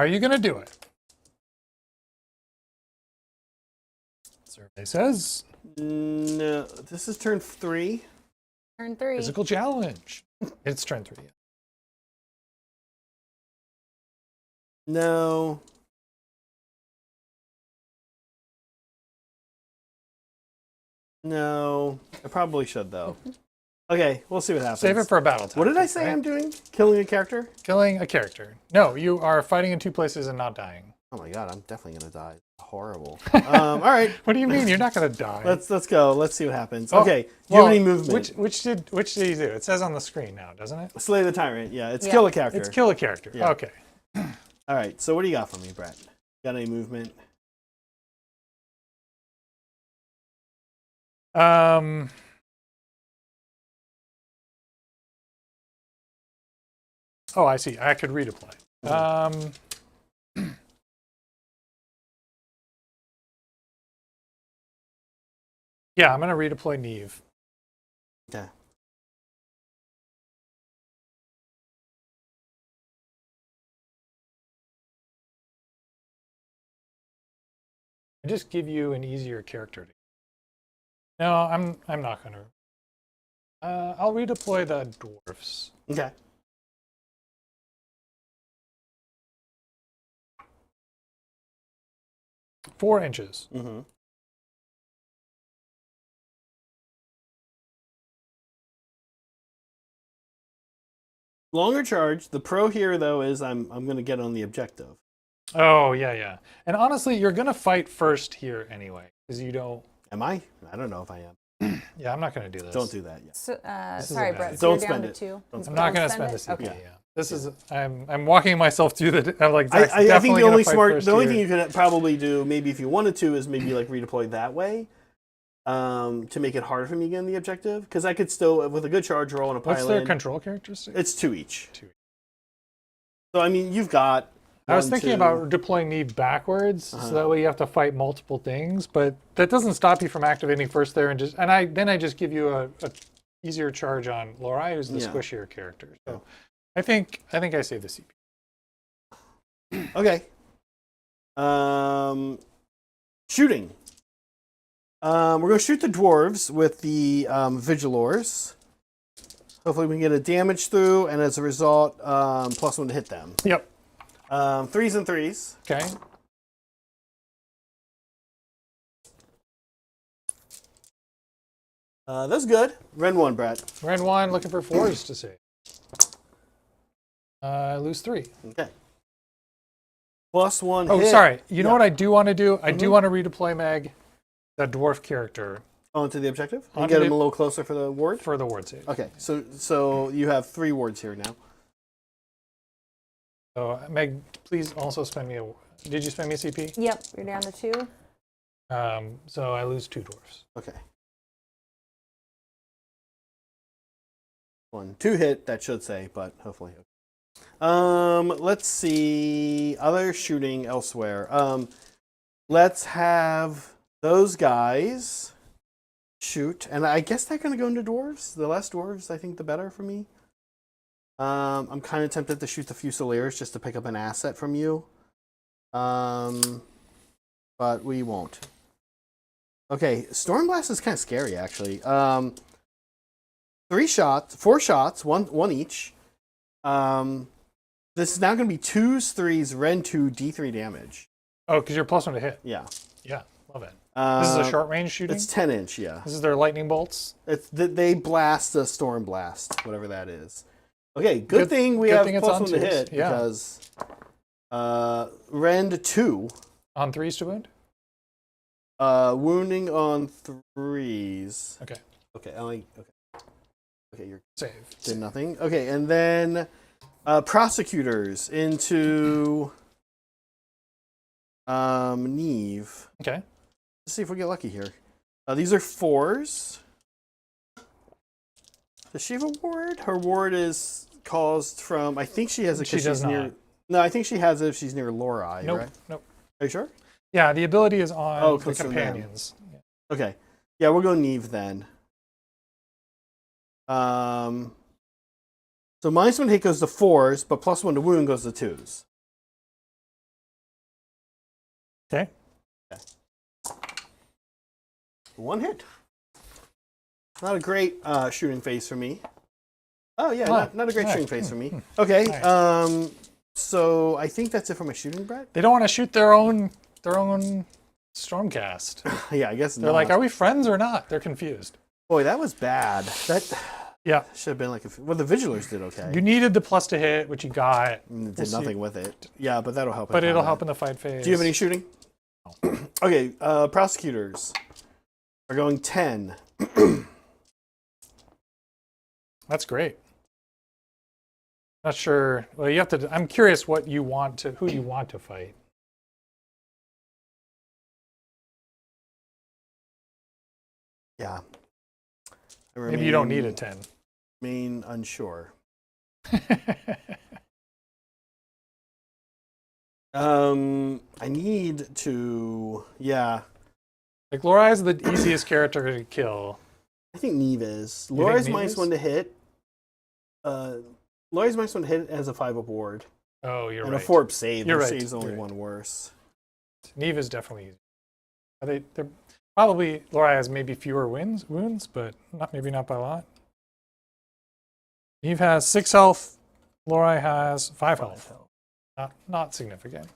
you going to do it? Survey says No, this is turn 3. Turn 3. physical challenge. It's turn 3. No. No. I probably should, though. Okay, we'll see what happens. Save it for a battle time. What did I say I'm doing? Killing a character? Killing a character. No, you are fighting in 2 places and not dying. Oh my god, I'm definitely gonna die. Horrible. All right. What do you mean? You're not going to die. Let's go. Let's see what happens. Oh, Okay. Do you have any movement? Which did you do? It says on the screen now, doesn't it? Slay the Tyrant. Yeah, it's kill a character. It's kill a character. Yeah. Okay. All right. So what do you got for me, Brett? Got any movement? Oh, I see. I could redeploy. Yeah, I'm going to redeploy Neve. Okay. I just give you an easier character. No, I'm not going to. I'll redeploy the dwarfs. Okay. Four inches. Mm-hmm. Longer charge. The pro here, though, is I'm going to get on the objective. Oh, yeah. And honestly, you're going to fight first here anyway, because you don't... Am I? I don't know if I am. Yeah, I'm not going to do this. Don't do that yet. So, This is sorry, a bad Brett. idea. So Don't you're down spend to it. 2. Don't I'm not going to spend spend the CP, Okay. yeah. This is... I'm walking myself through the... I'm like, Zach's I think definitely the gonna only fight smart, first the only here. thing you could probably do, maybe if you wanted to, is maybe like redeploy that way, to make it harder for me to get in the objective. Because I could still, with a good charge roll and a What's pilot, their control characteristic? it's 2 each. 2 each. So I mean, you've got. I was 1, thinking 2. about deploying Neve backwards, so that way you have to fight multiple things. But that doesn't stop you from activating first there, and I just give you a easier charge on Lorai, who's the squishier character. So I think I save the CP. Okay. Shooting. We're going to shoot the dwarves with the Vigilors. Hopefully we can get a damage through, and as a result, +1 to hit them. Yep. 3s and 3s. Okay. That's good. Ren 1, Brett. Ren 1, looking for 4s to save. Lose 3. Okay. +1 Oh, hit. sorry. You know what I do want to do? I do want to redeploy Meg, the dwarf character, Onto the objective? And Onto get the- him a little closer for the ward? for the ward save. Okay, so you have 3 wards here now. So Meg, please also spend me a... Did you spend me a CP? Yep, you're down to 2. So I lose 2 dwarfs. Okay. 1, 2 hit, that should say, but hopefully. Let's see. Other shooting elsewhere. Let's have those guys shoot. And I guess they're going to go into dwarves. The less dwarves, I think, the better for me. I'm kind of tempted to shoot the Fusiliers just to pick up an asset from you. But we won't. Okay, Stormblast is kind of scary, actually. 4 shots, one each. This is now going to be 2s, 3s, Ren 2, D3 damage. Oh, because you're +1 to hit. Yeah. Yeah, love it. This is a short range shooting? It's 10 inch, yeah. This is their lightning bolts? They blast the Storm Blast, whatever that is. Okay, good thing we good have thing it's on +1 to twos. hit, Yeah. because Rend 2. On 3s to wound? Wounding on 3s. Okay. Okay, okay, you're Save. did nothing. Okay, and then prosecutors into Neve. Okay. Let's see if we get lucky here. These are 4s. Does she have a ward? Her ward is caused from. I think she has it She because does she's near. not. No, I think she has it if she's near Lorai, Nope. right? Nope. Are you sure? Yeah, the ability is on Oh, the close to them. companions. Yeah. Okay. Yeah, we'll go Neve then. So -1 hit goes to 4s, but +1 to wound goes to 2s. Okay. 1 hit. Not a great shooting phase for me. Oh yeah, Ah, not a great nice. shooting phase for me. Okay. Nice. So I think that's it for my shooting, Brett. They don't want to shoot their own Stormcast. Yeah, I guess They're not. like, are we friends or not? They're confused. Boy, that was bad. That Yeah. should have been like well, the Vigilers did okay. You needed the plus to hit, which you got. Did we'll see. nothing with it. Yeah, but that'll help. But it'll combat. help in the fight phase. Do you have any shooting? Okay, prosecutors are going 10. That's great. Not sure. Well, you have to. I'm curious who you want to fight. Yeah. Maybe you don't need a 10. Remain unsure. I need to. Yeah, Like Lorai is the easiest character to kill. I think Neve is. You think Laura's Neve is? -1 to hit. Laura's -1 to hit as a 5 aboard. Oh, you're And right. a 4 save. You're Her right. save's only You're right. one worse. Neve is definitely easy. They're probably Lorai has maybe fewer wounds, but maybe not by a lot. Neve has 6 health. Lorai has 5 health. Not significant.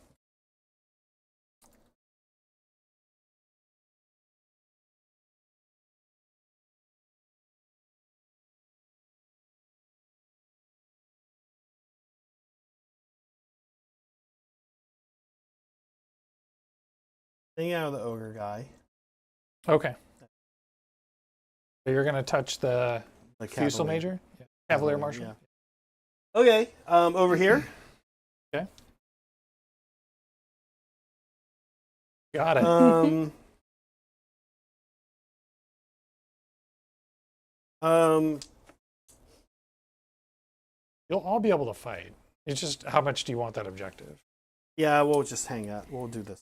Hang out with the ogre guy. Okay. So you're gonna touch the Fusel Major? Yeah. Cavalier Marshal? Yeah. Okay, over here. Okay. Got it. You'll all be able to fight. It's just how much do you want that objective? Yeah, we'll just hang out. We'll do this.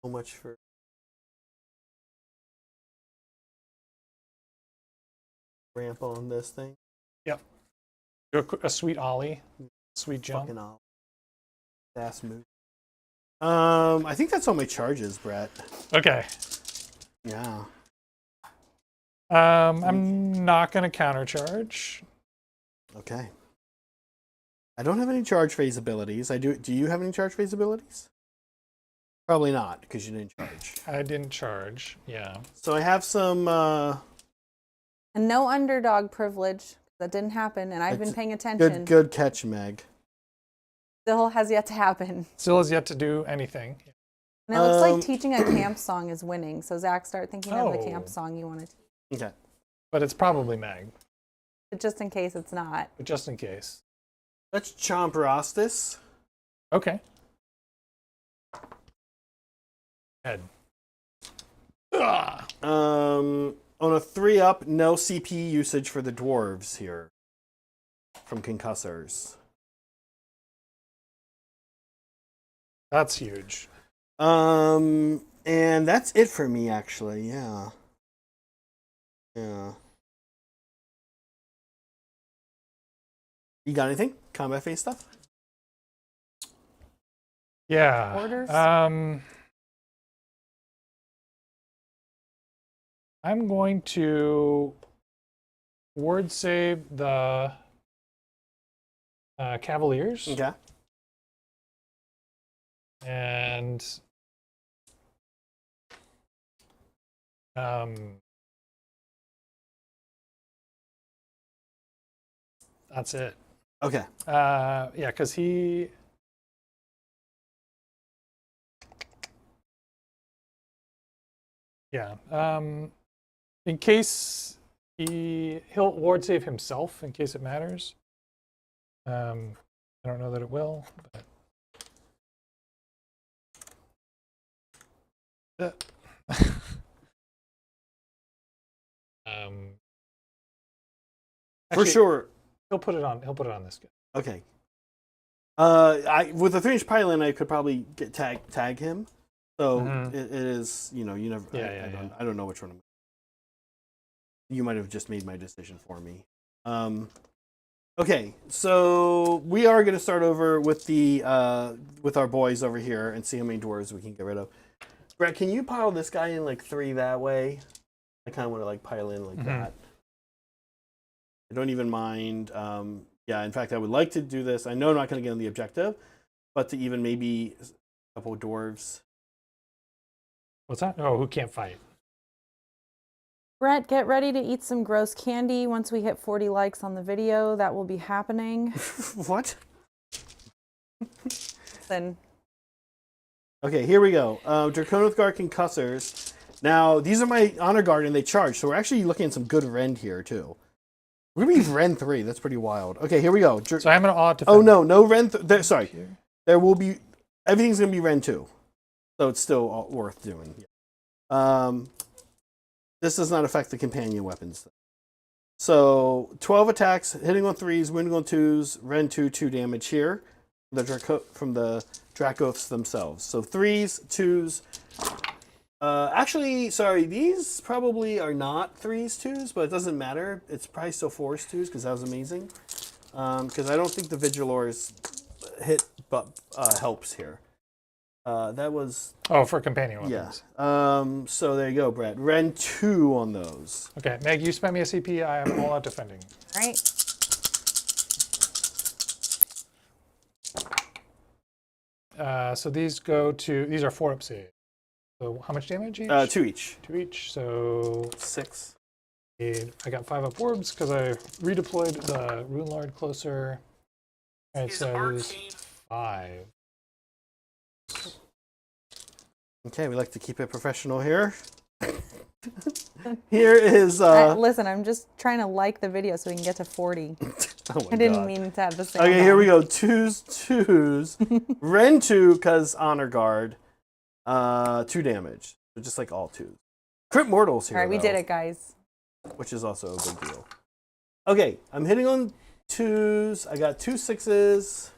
So much for ramp on this thing. Yep. Do a sweet ollie, sweet jump. Fucking all. Fast move. I think that's all my charges, Brett. Okay. Yeah. I'm not gonna countercharge. Okay. I don't have any charge phase abilities. I do. Do you have any charge phase abilities? Probably not, because you didn't charge. I didn't charge. Yeah. So I have some. And no underdog privilege. That didn't happen, and I've been paying attention. Good catch, Meg. Still has yet to happen. Still has yet to do anything. And it looks like teaching a camp song is winning. So Zach, start thinking of the camp song you want to teach. Okay. But it's probably Meg. But just in case it's not. But just in case. Let's chomp Rostis. Okay. Head. On a 3-up, no CP usage for the dwarves here. From concussors. That's huge. And that's it for me, actually. Yeah. Yeah. You got anything? Combat phase stuff? Yeah. Orders? I'm going to ward save the Cavaliers. Okay. And that's it. Okay. Yeah, because he. Yeah. In case he'll ward save himself in case it matters. I don't know that it will, but For actually, sure. he'll put it on this guy. Okay. With a 3-inch pylon, I could probably tag him. So it is, you never. I don't know which one. You might have just made my decision for me. Okay, so we are going to start over with with our boys over here and see how many dwarves we can get rid of. Brett, can you pile this guy in like 3 that way? I kind of want to like pile in like that. I don't even mind. Yeah, in fact, I would like to do this. I know I'm not going to get on the objective, but to even maybe a couple of dwarves. What's that? Oh, who can't fight? Brett, get ready to eat some gross candy once we hit 40 likes on the video. That will be happening. What? Then. Okay, here we go. Draconoth Guard Concussors. Now, these are my Honor Guard, and they charge, so we're actually looking at some good Rend here, too. We're going to be Rend 3. That's pretty wild. Okay, here we go. So I'm going to auto. Oh, no Rend. Sorry. There will be. Everything's going to be Rend 2. So it's still worth doing. This does not affect the companion weapons. So 12 attacks, hitting on 3s, wounding on 2s, Rend 2 damage here. From the Dracoths themselves. So 3s, 2s. Actually, sorry, these probably are not 3s, 2s, but it doesn't matter. It's probably still 4s, 2s, because that was amazing. Because I don't think the Vigilor's hit helps here. That was... Oh, for companion weapons. Yeah. So there you go, Brett. Rend 2 on those. Okay, Meg, you spent me a CP. I am all out defending. All right. So these are 4-up saves. So how much damage each? 2 each. 2 each. So 6. I got 5-up orbs because I redeployed the Rune Lord closer. It says 5. Okay, we like to keep it professional here. Here is. Listen, I'm just trying to like the video so we can get to 40. Oh my I didn't God. mean to have the same. Okay, here we go. Twos. Ren 2, because Honor Guard. 2 damage. So just like all 2s. Crit Mortals here. All right, we though, did it, guys. which is also a big deal. Okay, I'm hitting on 2s. I got 2 6s.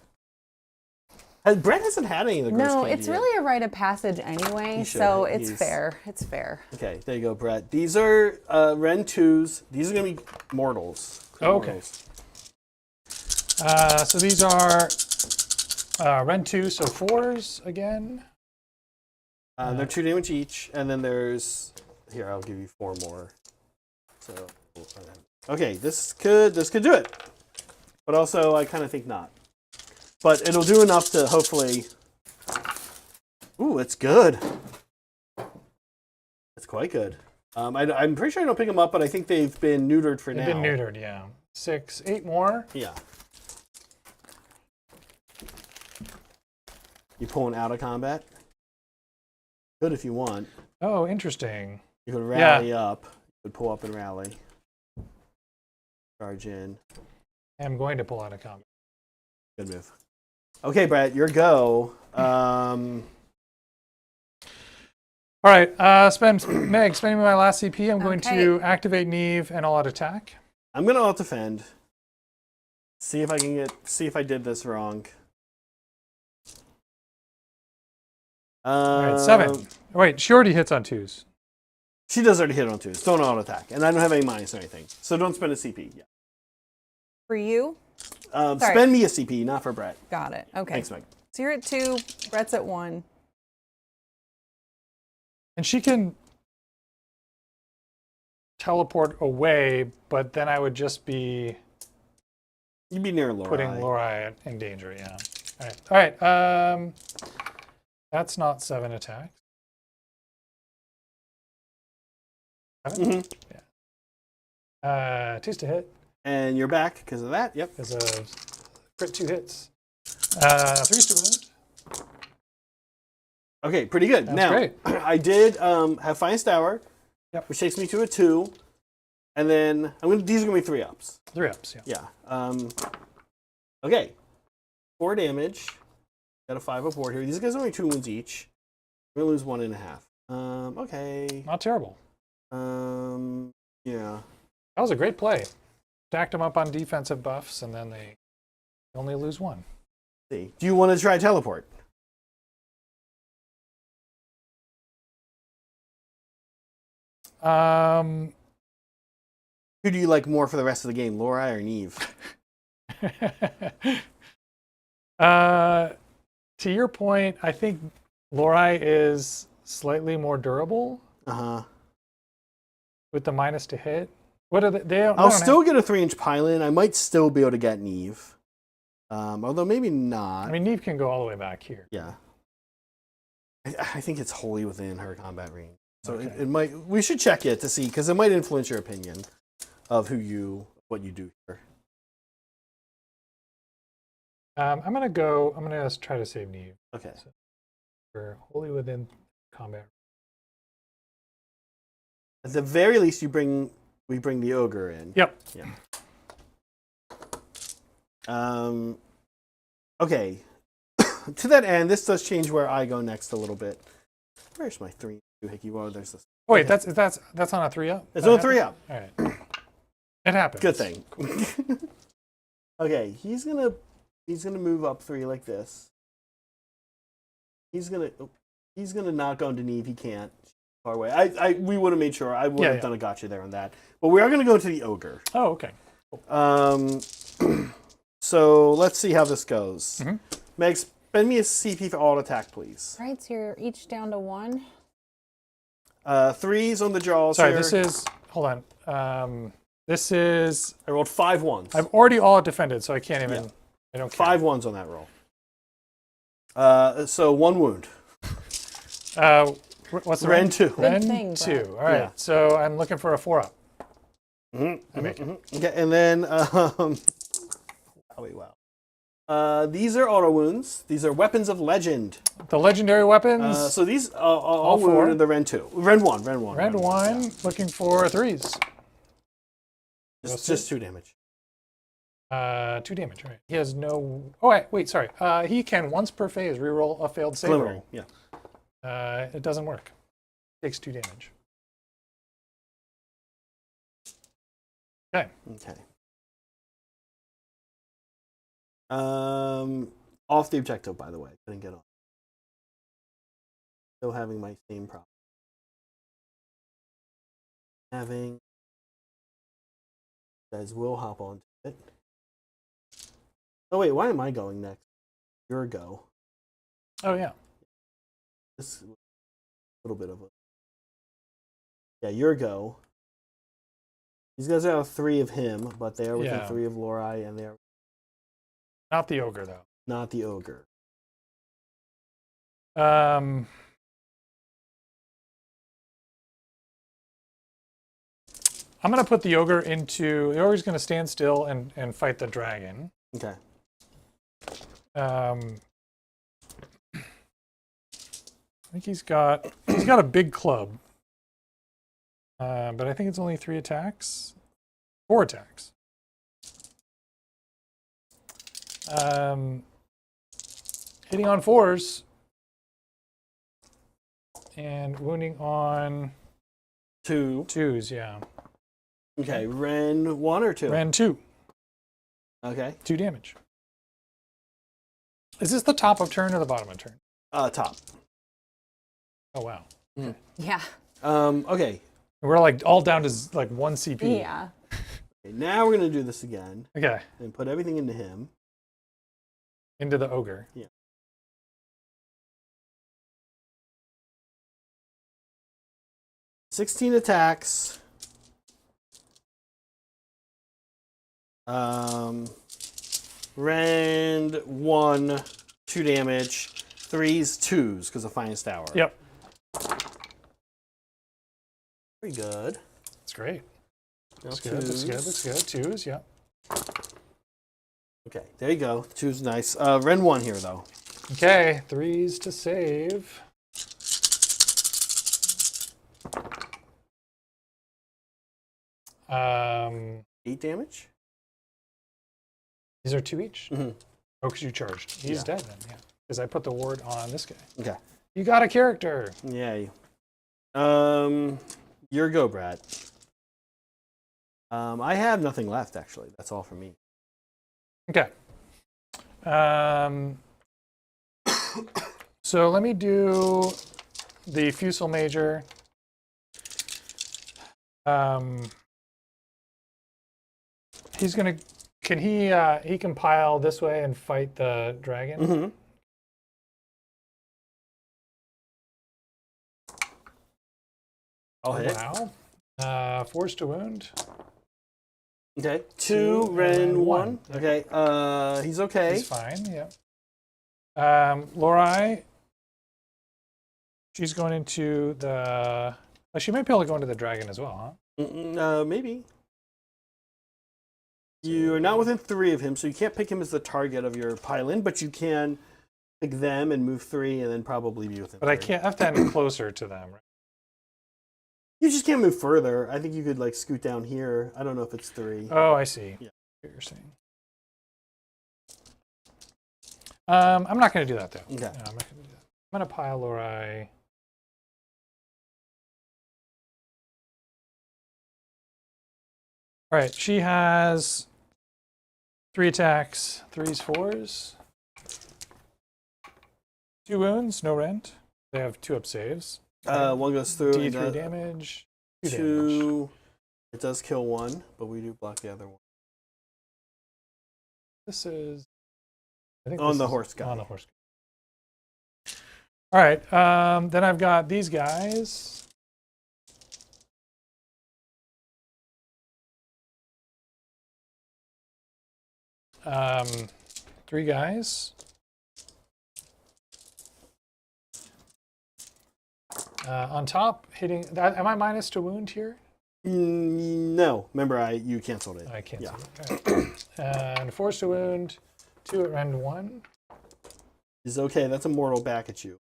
Brett hasn't had any of the gross No, candy it's yet. really a rite of passage anyway, He should. so it's He's- fair. It's fair. Okay, there you go, Brett. These are Ren 2s. These are going to be mortals. Oh, okay. So these are Ren 2, so 4s again. They're 2 damage each, and then there's here. I'll give you 4 more. So, okay, this could do it, but also I kind of think not. But it'll do enough to hopefully. Ooh, it's good. It's quite good. I'm pretty sure I don't pick them up, but I think they've been neutered for now. They've been neutered, yeah. 6, 8 more. Yeah. You pulling out of combat? Good if you want. Oh, interesting. You could rally up. You could pull up and rally. Charge in. I'm going to pull out a combat. Good move. Okay, Brett, your go. All right, spending my last CP. I'm going to activate Neve and all out attack. I'm gonna alt defend. See if I did this wrong. All right, 7. Wait, she already hits on 2s. She does already hit on 2s. Don't auto attack, and I don't have any minus or anything, so don't spend a CP. Yeah. For you? Spend me a CP, not for Brett. Got it. Okay. Thanks, Mike. So you're at 2, Brett's at 1. And she can teleport away, but then I would just be You'd be near Laura. putting Lorei in danger, yeah. All right. That's not 7 attacks. 7? Mm-hmm. Yeah. 2's to hit. And you're back because of that. Yep. There's a crit 2 hits. 3's to wound. Okay, pretty good. That's now, great. I did have Finest Hour, which takes me to a 2, and then these are gonna be 3 ups. 3 ups, yeah. Yeah. Okay. 4 damage. Got a 5 up board here. These guys are only 2 wounds each. We're gonna lose 1.5. Okay. Not terrible. Yeah. That was a great play. Stacked them up on defensive buffs, and then they only lose 1. See. Do you want to try teleport? Um, Who do you like more for the rest of the game, Lorei or Neve? To your point, I think Lorei is slightly more durable with the minus to hit. What are they? I'll still get a 3-inch pylon. I might still be able to get Neve. Although maybe not. I mean, Neve can go all the way back here. Yeah. I think it's wholly within her combat range. So Okay. it might. We should check it to see, because it might influence your opinion of what you do here. I'm gonna try to save Neve. Okay. So we're wholly within combat. At the very least, we bring the ogre in. Yep. Yeah. Okay. To that end, this does change where I go next a little bit. Where's my 3 hickey? Well, there's this. Oh, wait, that's on a 3 up. It's on a 3 up. All right. It happens. Good thing. Okay, he's gonna move up 3 like this. He's gonna knock onto Neve. He can't. Far away. We would have made sure. I would have done a gotcha there on that. But we are gonna go to the ogre. Oh, okay. So let's see how this goes. Mm-hmm. Meg, spend me a CP for alt attack, please. All right, so you're each down to 1. 3s on the jaws. Sorry, here. this is. Hold on. This is. I rolled 5 1s. I've already all defended, so I can't even. I don't care. 5 1s on that roll. So 1 wound. What's the Ren 2. Good thing, 2. Brett. All right. Yeah. So I'm looking for a 4 up. Mm-hmm. I make it. Okay, and then wow. These are auto wounds. These are weapons of legend. The legendary weapons. So these all four. wound the Ren 2. Ren 1. Ren 1, looking for 3s. Just 2 damage. 2 damage, right. He has no... Oh, wait, sorry. He can, once per phase, reroll a failed save roll. Yeah. It doesn't work. Takes 2 damage. Okay. Okay. Off the objective, by the way. Couldn't get on. Still having my same problem. You guys will hop onto it. Oh wait, why am I going next? Your go. Oh yeah. This is a little bit of a... Yeah, your go. These guys have 3 of him, but they are within 3 of Lorai, and they're... Not the ogre, though. Not the ogre. I'm going to put the ogre into... The ogre's going to stand still and fight the dragon. Okay. I think he's got a big club. But I think it's only 3 attacks. 4 attacks. Hitting on 4s. And wounding on 2s, yeah. Okay, Ren 1 or 2? Ren 2. Okay. 2 damage. Is this the top of turn or the bottom of turn? Top. Oh, wow. Mm. Yeah. Okay. We're like all down to like 1 CP. Yeah. Okay, now we're going to do this again. Okay. And put everything into him. Into the ogre. Yeah. $16 attacks. Rend 1, 2 damage. 3s, 2s, because of Finest Hour. Yep. Very good. That's great. Now Looks good, looks good, looks good. 2s, yep. Okay, there you go. 2's nice. Ren 1 here, though. Okay, 3s to save. Um, 8 damage? These are 2 each? Mm-hmm. Oh, because you charged. He's dead then, yeah. Because I put the ward on this guy. Okay. You got a character. Yay. Your go, Brad. I have nothing left, actually. That's all for me. Okay. So let me do the Fusel Major. He's gonna. Can he can pile this way and fight the dragon? Mm-hmm. I'll hit. Wow. Force to wound. Okay. 2, Ren 1. Okay. He's okay. He's fine. Yeah. Lorai. She's going into the. She might be able to go into the dragon as well, huh? Maybe. You are not within 3 of him, so you can't pick him as the target of your pile-in, but you can pick them and move 3 and then probably be within But 3. I can't. I have to end closer to them, right? You just can't move further. I think you could like scoot down here. I don't know if it's 3. Oh, I see. Yeah. What you're saying. I'm not going to do that though. Okay. No, I'm not going to do that. I'm going to pile Lorai. All right. She has 3 attacks, 3s, 4s, 2 wounds, no rent. They have 2 up saves. 1 goes through. D3 damage. 2 damage. 2. It does kill 1, but we do block the other one. This is. I think On this the is horse guy. On the horse guy. All right. Then I've got these guys. Three guys. On top, hitting. Am I minus to wound here? No. Remember, you canceled it. I canceled it. Okay. And force to wound. 2 at end 1. Is okay. That's a mortal back at you.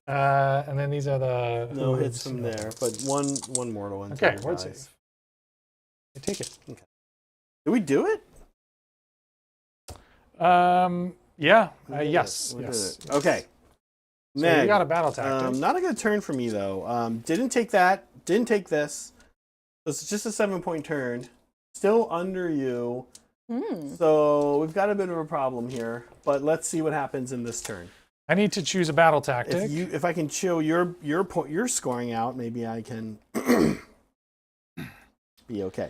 And then these are the No hooves. hits from there, but one mortal into Okay, your word guys. save. I take it. Okay. Did we do it? Yeah. We did Yes. it. We Yes. did it. Okay. So Meg, you got a battle tactic. not a good turn for me though. Didn't take that. Didn't take this. It's just a 7-point turn. Still under you. So we've got a bit of a problem here. But let's see what happens in this turn. I need to choose a battle tactic. If I can chill your scoring out, maybe I can be okay.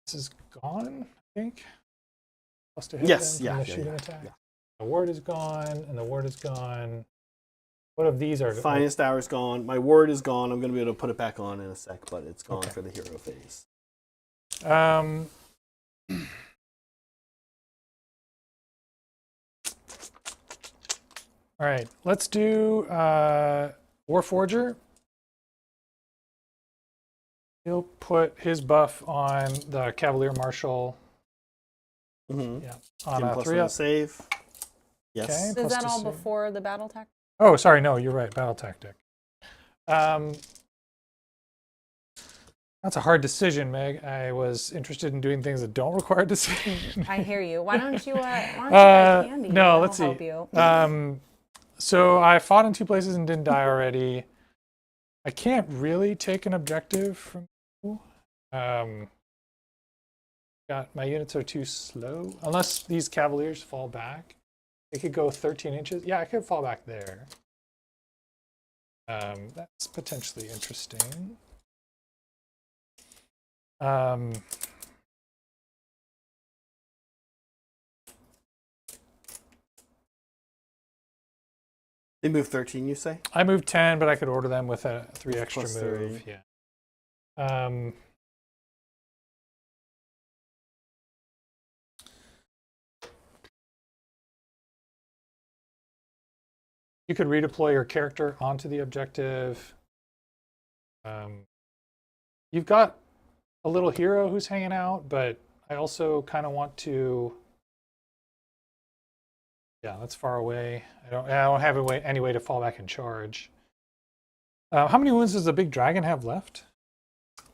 This is gone, I think. Plus to hit Yes, them from yeah, the yeah, shooting yeah, attack. yeah. The ward is gone, and the ward is gone. What of these are Finest hour's gone. My ward is gone. I'm going to be able to put it back on in a sec, but it's gone Okay. for the hero phase. All right, let's do Warforger. He'll put his buff on the Cavalier Marshal. Mm-hmm. Yeah, on Give a plus 3 1 up. save. Yes. Okay. Is Plus that to all save. before the battle tactic? Oh, sorry, no, you're right. Battle tactic. That's a hard decision, Meg. I was interested in doing things that don't require decision. I hear you. Why don't you try candy? No, That'll let's see. help you. So I fought in 2 places and didn't die already. I can't really take an objective from you. My units are too slow. Unless these Cavaliers fall back. They could go 13 inches. Yeah, I could fall back there. That's potentially interesting. They move 13, you say? I moved 10, but I could order them with a 3 extra Plus move. 3. Yeah. You could redeploy your character onto the objective. You've got a little hero who's hanging out, but I also kind of want to. Yeah, that's far away. I don't have any way to fall back and charge. How many wounds does the big dragon have left?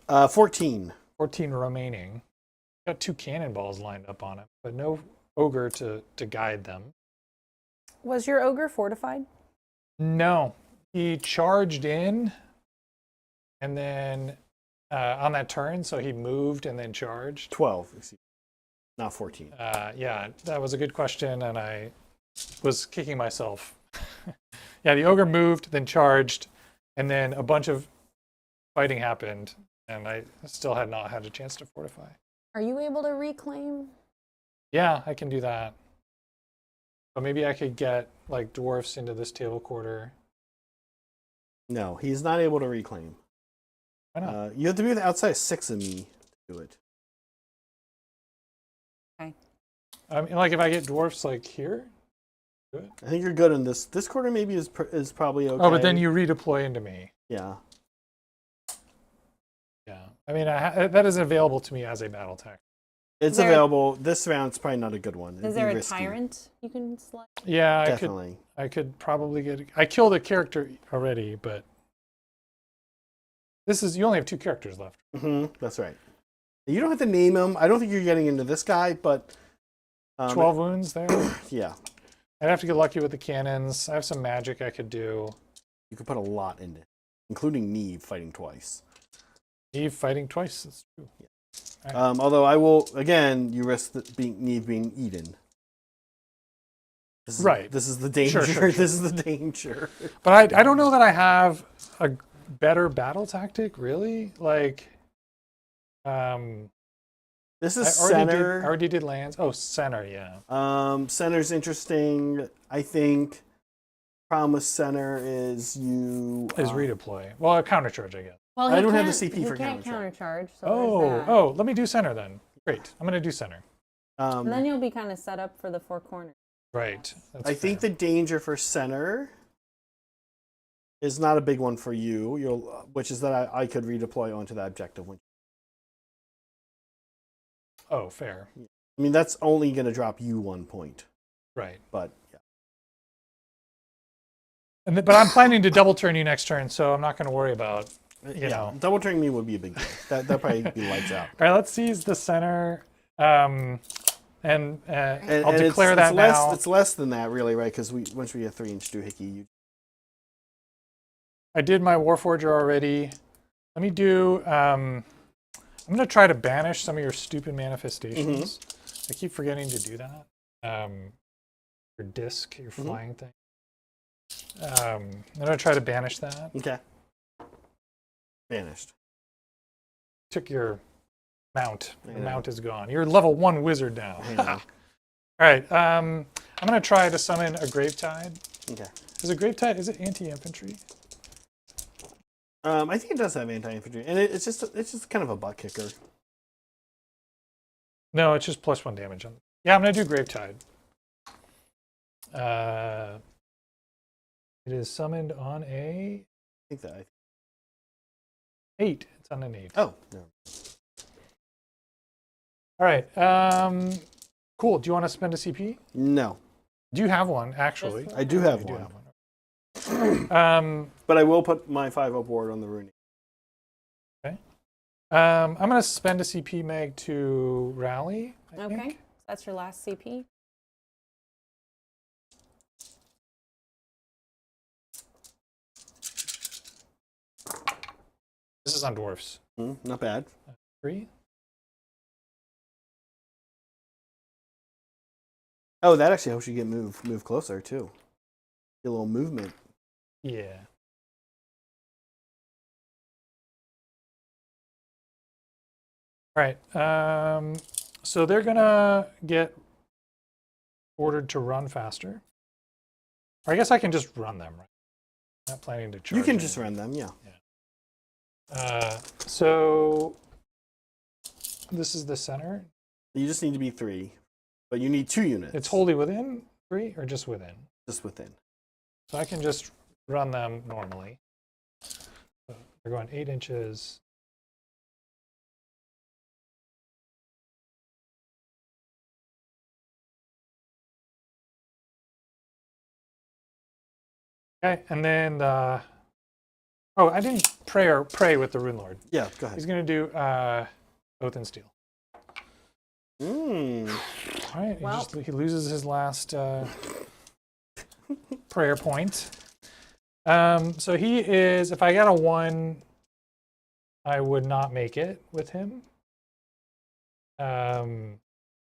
14. 14 remaining. Got 2 cannonballs lined up on it, but no ogre to guide them. Was your ogre fortified? No, he charged in, and then on that turn, so he moved and then charged. 12, excuse me. Not 14. Yeah, that was a good question, and I was kicking myself. Yeah, the ogre moved, then charged, and then a bunch of fighting happened, and I still had not had a chance to fortify. Are you able to reclaim? Yeah, I can do that. But maybe I could get like dwarfs into this table quarter. No, he's not able to reclaim. Why not? You have to be outside of 6 of me to do it. Okay. I mean, like if I get dwarfs like here, do it. I think you're good in this. This quarter maybe is probably okay. Oh, but then you redeploy into me. Yeah. Yeah. I mean, that is available to me as a battle tactic. It's available. This round's probably not a good one. Is there a tyrant you can select? Yeah, Definitely. I could probably get. I killed a character already, but this is you only have 2 characters left. That's right. You don't have to name him. I don't think you're getting into this guy, but 12 wounds there. Yeah. I'd have to get lucky with the cannons. I have some magic I could do. You could put a lot in it, including Neve fighting twice. Eve fighting twice. That's true. Yeah. Right. Although I will, again, you risk Neve being eaten. Right. This is the danger. Sure. This is the danger. But I don't know that I have a better battle tactic, really. Like, this is I center. already did lands. Oh, center, yeah. Center's interesting. I think problem with center is you redeploy. Well, a counter charge, I guess. Well, I don't have the CP for countercharge. So there's that. Let me do center then. Great. I'm going to do center. And then you'll be kind of set up for the 4 corners. Right. I think the danger for center is not a big one for you, which is that I could redeploy onto that objective. Oh, fair. I mean, that's only going to drop you 1 point. Right. But yeah. But I'm planning to double turn you next turn, so I'm not going to worry about, you know. Double turning me would be a big deal. That'd probably be lights out. All right, let's seize the center. And I'll and declare that now. It's less than that, really, right? Because once we get 3-inch doohickey, I did my Warforger already. Let me do. I'm going to try to banish some of your stupid manifestations. I keep forgetting to do that. Your disc, your flying thing. I'm going to try to banish that. Okay. Banished. Took your mount. The mount is gone. You're level 1 wizard now. All right. I'm going to try to summon a Gravetide. Okay. Is a Gravetide, is it anti-infantry? I think it does have anti-infantry, and it's just kind of a butt kicker. No, it's just +1 damage. Yeah, I'm going to do Gravetide. It is summoned on a... I think that... 8. It's on an 8. Oh, no. All right. Cool. Do you want to spend a CP? No. Do you have one, actually? I do have one. But I will put my 5-up ward on the rune. Okay. I'm going to spend a CP, Meg, to rally. I think. That's your last CP. This is on dwarfs. Not bad. 3. Oh, that actually helps you get move closer too. Get a little movement. Yeah. All right. So they're gonna get ordered to run faster. Or I guess I can just run them, right? I'm not planning to charge. You can just run them, yeah. So this is the center. You just need to be 3, but you need 2 units. It's wholly within 3 or just within? Just within. So I can just run them normally. So they're going 8 inches. Okay, and then oh, I didn't pray with the Rune Lord. Yeah, go ahead. He's going to do Oath and Steel. All right, he loses his last prayer point. So he is, if I got a 1, I would not make it with him. But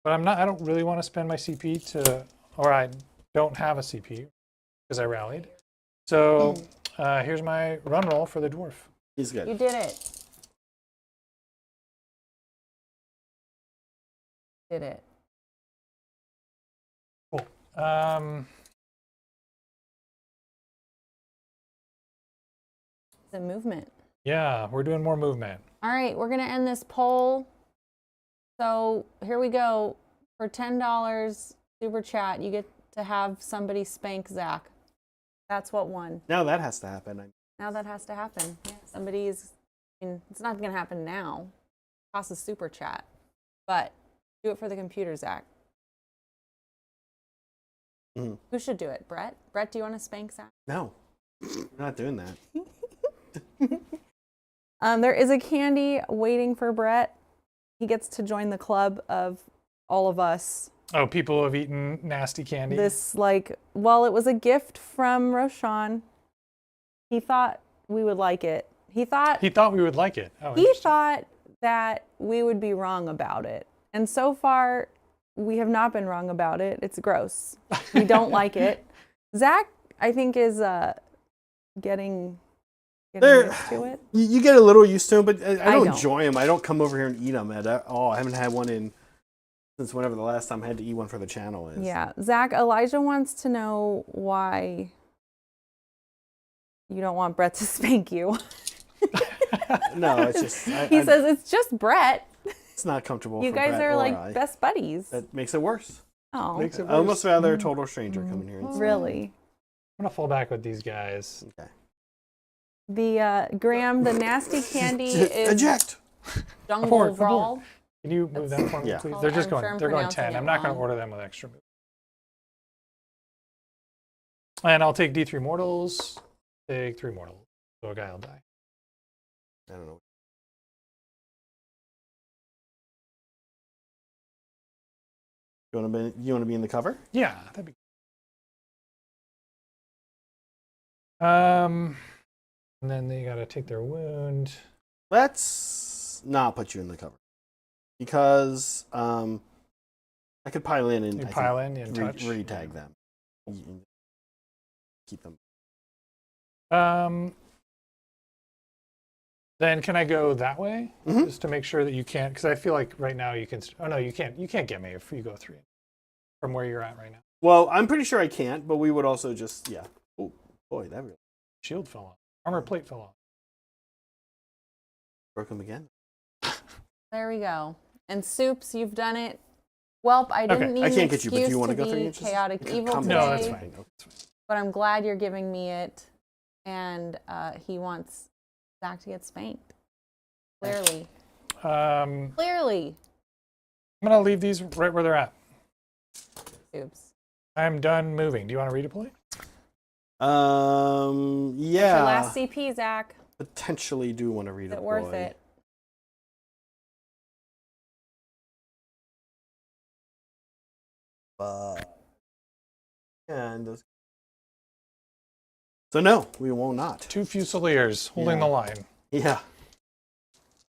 I don't really want to spend my CP to, or I don't have a CP because I rallied. So here's my run roll for the dwarf. He's good. You did it. Did it. Cool. The movement. Yeah, we're doing more movement. All right, we're going to end this poll. So here we go. For $10 super chat, you get to have somebody spank Zach. That's what won. Now that has to happen. Now that has to happen. Yeah, somebody's, it's not going to happen now. It costs a super chat. But do it for the computer, Zach. Who should do it? Brett? Brett, do you want to spank Zach? No, I'm not doing that. There is a candy waiting for Brett. He gets to join the club of all of us. Oh, people who have eaten nasty candy. This, it was a gift from Roshan. He thought we would like it. He thought we would like it. Oh, he thought that we would be wrong about it. And so far, we have not been wrong about it. It's gross. We don't like it. Zach, I think, is getting used to it. You get a little used to them, but I don't enjoy them. I don't come over here and eat them at all. I haven't had one since whenever the last time I had to eat one for the channel is. Yeah. Zach, Elijah wants to know why you don't want Brett to spank you. No, it's just... He says it's just Brett. It's not comfortable You for guys Brett are or like I. best buddies. That makes it worse. Oh. Makes it worse. I almost rather a total stranger come in here and Really? I'm going to fall back with these guys. Okay. The Graham, the nasty candy is Eject! Jungle Abort. Brawl. Can you move them for me, Yeah. please? Oh, They're just I'm going. sure I'm They're going pronouncing 10. it I'm not going to wrong. order them with extra moves. And I'll take D3 mortals. Take 3 mortals. So a guy will die. I don't know. You want to be in the cover? Yeah, that'd be. And then they got to take their wound. Let's not put you in the cover because I could pile in and Pile in and touch. re-tag them. Keep them. Then can I go that way Mhm. just to make sure that you can't? Because I feel like right now you can. Oh no, you can't. You can't get me if you go 3 from where you're at right now. Well, I'm pretty sure I can't, but we would also just Oh boy, that really Shield fell off. Armor plate fell off. broke them again. There we go. And Soups, you've done it. Welp, I didn't need I an can't get you, excuse but do you want to to go 3 be inches? chaotic evil Come today. No, that's fine. But I'm glad you're giving me it. And he wants Zach to get spanked. Clearly. Clearly. I'm gonna leave these right where they're at. Oops. I'm done moving. Do you want to redeploy? Yeah. Your last CP, Zach. Potentially do want to redeploy. Is it worth it? And those. So no, we will not. 2 Fusiliers holding Yeah. the line. Yeah.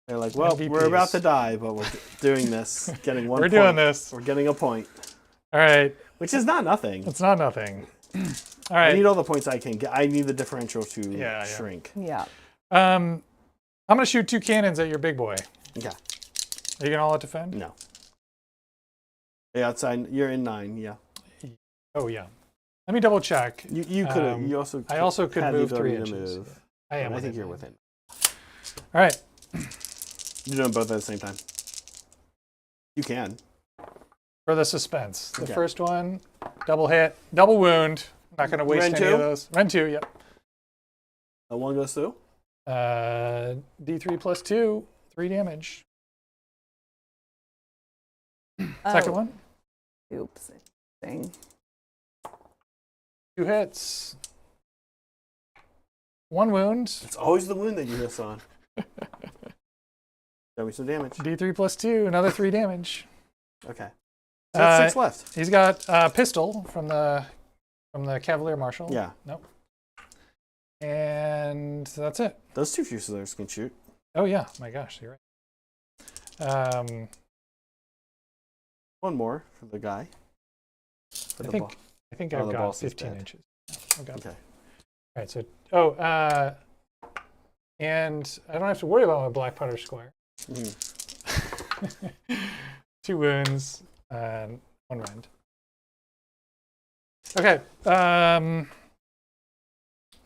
They're like, well, we're about to die, but we're doing this, getting 1 We're point. doing this. We're getting a point, All right. which is not nothing. It's not nothing. All I right. need all the points I can get. I need the differential to Yeah. shrink. Yeah. I'm gonna shoot 2 cannons at your big boy. Okay. Are you gonna all out defend? No. Yeah, outside. You're in 9. Yeah. Oh yeah. Let me double check. You could. You also. I also could had the move 3 ability to inches. move. I am. I think you're within. All right. You're doing both at the same time. You can. For the suspense. The Okay. first one, double hit, double wound. Not gonna waste Ren any 2? of those. Ren 2, yep. One goes through. D3 plus 2, 3 damage. Second one, Oops. Thing. 2 hits. 1 wound. It's always the wound that you miss on. Show me some damage. D3 plus 2, another 3 damage. Okay. So that's 6 left. He's got a pistol from the Cavalier Marshal. Yeah. Nope. And that's it. Those 2 Fusiliers can shoot. Oh yeah, my gosh, you're right. One more for the guy. For I the think ball. I think Oh, I've the got boss is 15 dead. inches. Okay. Okay. All right, so and I don't have to worry about my black putter square. Mhm. 2 wounds and 1 rend. Okay,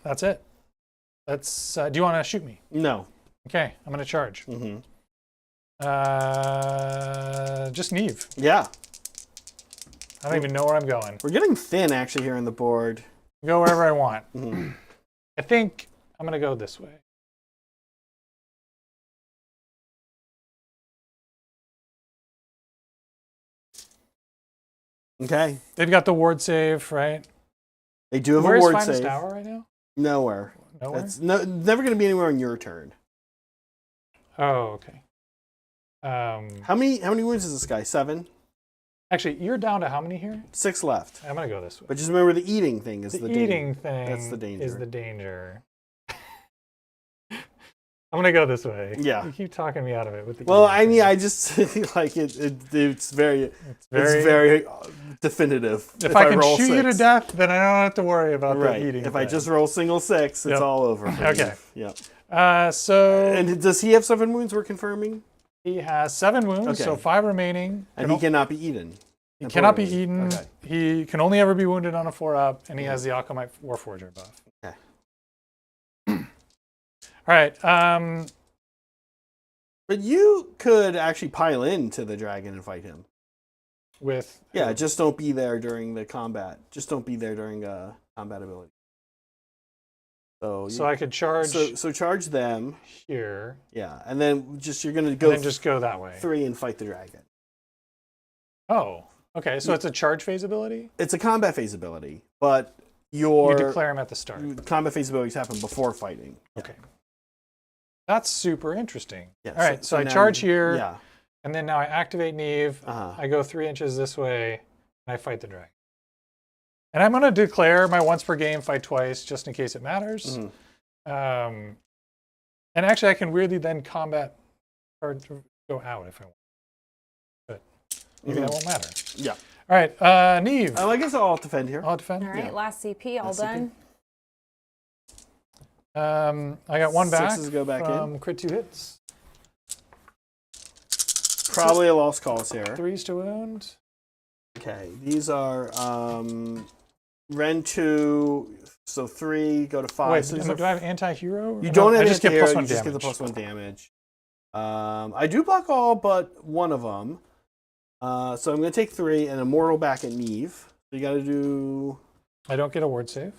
that's it. Let's. Do you want to shoot me? No. Okay, I'm gonna charge. Mm-hmm. Just Neve. Yeah. I don't even know where I'm going. We're getting thin actually here on the board. Go wherever I want. Mm-hmm. I think I'm gonna go this way. Okay. They've got the ward save, right? They do have Where's a ward Finest save. Hour right now? Nowhere. Nowhere? It's never going to be anywhere on your turn. Oh, okay. How many wounds is this guy? 7? Actually, you're down to how many here? 6 left. I'm gonna go this way. But just remember the eating thing is the eating thing That's the danger. is the danger. I'm gonna go this way. Yeah. You keep talking me out of it with the Well, eating I mean, thing. I just like it's very definitive. If I can roll shoot you to 6. death, then I don't have to worry about Right. the eating If thing. I just roll single 6, it's Yep. all over. For Okay. you. Yeah. So And does he have 7 wounds? We're confirming. he has 7 wounds, Okay. so 5 remaining. And he cannot be eaten. He cannot be Importantly. eaten. Okay. He can only ever be wounded on a 4-up, and he has the Alchemite Warforger buff. Okay. All right. But you could actually pile into the dragon and fight him. With Yeah, just don't be there during the combat. Just don't be there during combat ability. So I could charge So charge them. here. Yeah, and then you're gonna go. And then just go that way. 3 and fight the dragon. Oh, okay. So it's a charge phase ability. It's a combat phase ability, but You declare them at the start. combat phase abilities happen before fighting. Okay. That's super interesting. Yeah, All right, so I charge here, Yeah. and then now I activate Neve. Uh-huh. I go 3 inches this way, and I fight the dragon. And I'm going to declare my once per game, fight twice, just in case it matters. Mhm. And actually, I can weirdly then combat or go out if I want. But maybe that won't matter. Yeah. All right, Neve. I guess I'll defend here. I'll defend. All right, last CP, all Last CP. done. I got 1 back Sixes go back from crit 2 hits. Probably a lost cause here. 3s to wound. Okay, these are Ren 2, so 3 go to 5. Wait, so do I have anti-hero? you don't have I just get anti-hero, plus 1 you just damage. get the +1 damage. I do block all but one of them. So I'm going to take 3 and Immortal back at Neve. So you got to do... I don't get a ward save.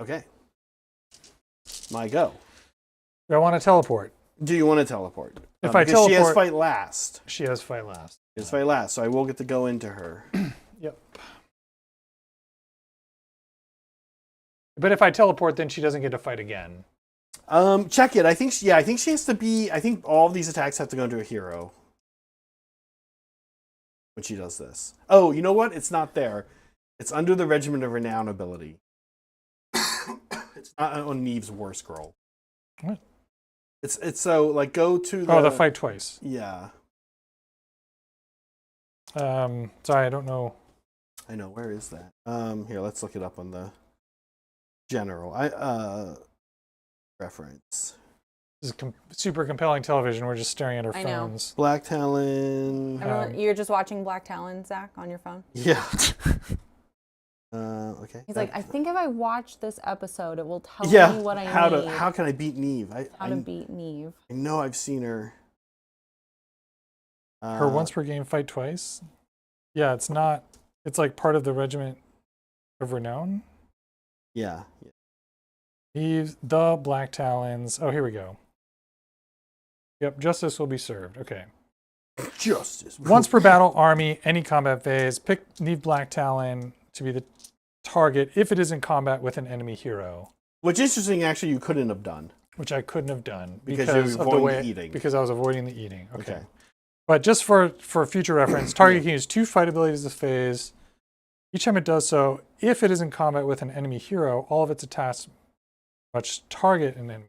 Okay. My go. Do I want to teleport? Do you want to teleport? If I because she has teleport- fight last. She has fight last. She has fight last, so I will get to go into her. Yep. But if I teleport, then she doesn't get to fight again. Check it. I think she has to be. I think all of these attacks have to go into a hero when she does this. Oh, you know what? It's not there. It's under the Regiment of Renown ability. It's not on Neve's War Scroll. What? It's so like go to the. Oh, the fight twice. Yeah. Sorry, I don't know. I know. Where is that? Here, let's look it up on the general. Reference. This is super compelling television. We're just staring at our I know. phones. Black Talon. Everyone, you're just watching Black Talon, Zach, on your phone? Yeah. Okay. He's like, I think if I watch this episode, it will tell Yeah. me what I How need. how can I beat Neve? How to beat Neve. I know I've seen her. Her once per game fight twice? Yeah, it's not. It's like part of the Regiment of Renown. Yeah. Eve, the Black Talons. Oh, here we go. Yep, justice will be served. Okay. Justice. Once per battle, army, any combat phase, pick Neve Black Talon to be the target if it is in combat with an enemy hero. Which interesting, actually, you couldn't have done. Which I couldn't have done Because you were of the avoiding way the eating. because I was avoiding the eating. Okay. Okay. But just for future reference, target can use 2 fight abilities this phase. Each time it does so, if it is in combat with an enemy hero, all of its attacks must target an enemy.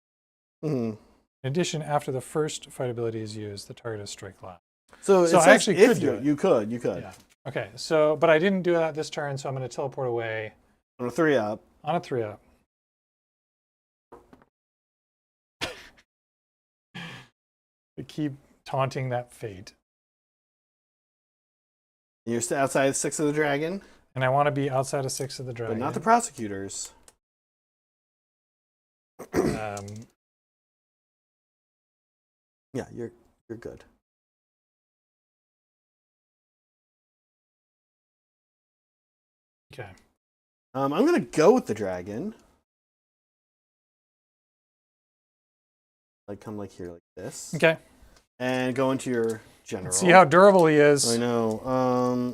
Mm-hmm. In addition, after the first fight ability is used, the target is strike last. So So it I says actually if could do it. You could. Yeah. Okay. So, but I didn't do that this turn, so I'm going to teleport away On a 3-up. on a 3-up. To keep taunting that fate. You're outside 6 of the dragon, And I want to be outside of 6 of the dragon. but not the prosecutors. Yeah, you're good. Okay. I'm gonna go with the dragon. Like come like here like this. Okay. And go into your general. See how durable he is. I know.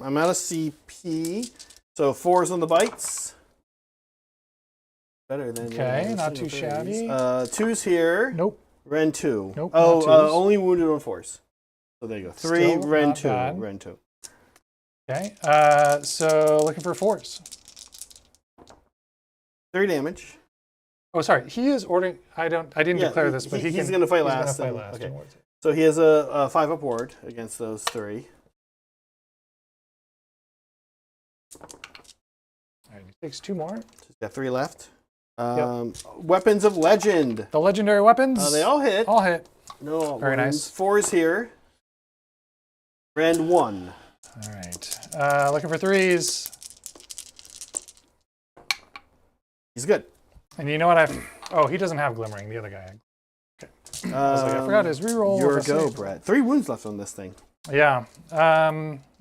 I'm out of CP, so 4s on the bites. Better than Okay, not single too threes. shabby. 2s here. Nope. Ren 2. Nope, Oh, not twos. only wounded on 4s. So there you go. 3 Still Ren not 2. bad. Ren 2. Okay. So looking for 4s. 3 damage. Oh, sorry. He is ordering. I didn't Yeah, declare this, but he's gonna fight he's gonna last. fight then. last. Okay. in ward save. So he has a 5 up ward against those 3. All right, he takes 2 more. He's got 3 left. Weapons of legend. The legendary weapons. They all hit. all hit. No, Very nice. 4s here. Ren 1. All right. Looking for 3s. He's good. And you know what? Oh, he doesn't have glimmering. The other guy. Okay. I was like, I forgot his reroll. Your was a go, save. Brett. 3 wounds left on this thing. Yeah.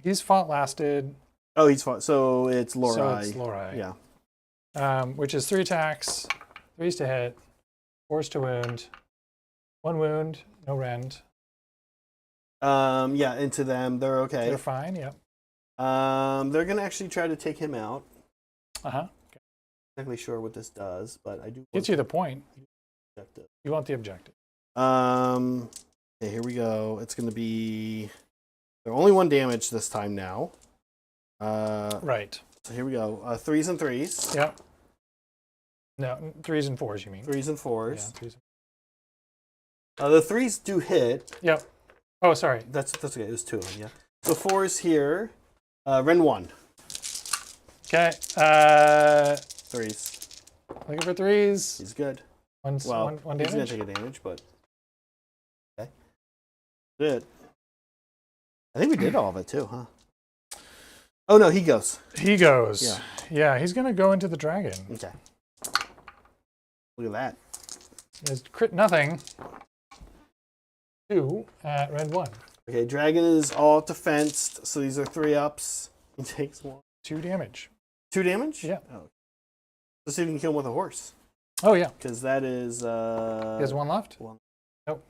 He's fought lasted. Oh, he's fought. So it's Lorai. So it's Lorai. Yeah. which is 3 attacks, 3s to hit, 4s to wound, 1 wound, no rend. Yeah, into them. They're okay. They're fine, yep. They're going to actually try to take him out. Uh-huh. Okay. Not exactly sure what this does, but I do. Gets you the point. Objective. You want the objective. Okay, here we go. It's going to be... They're only 1 damage this time now. Right. So here we go. 3s and 3s. Yep. No, 3s and 4s, you mean? 3s and 4s. Yeah, 3s. The 3s do hit. Yep. Oh, sorry. That's okay. It was 2 of them, yeah. So 4s here. Ren 1. Okay. 3s. Looking for 3s. He's good. One He's damage? going to take a damage, but... Okay. Good. I think we did all of it, too, huh? Oh, no, he goes. He goes. Yeah. Yeah, he's going to go into the dragon. Okay. Look at that. There's crit nothing. 2 at red 1. Okay, dragon is all defensed, so these are 3-ups. He takes 1. 2 damage. 2 damage? Yeah. Oh. Let's see if we can kill him with a horse. Oh, yeah. Because that is... He has 1 left? 1. Nope.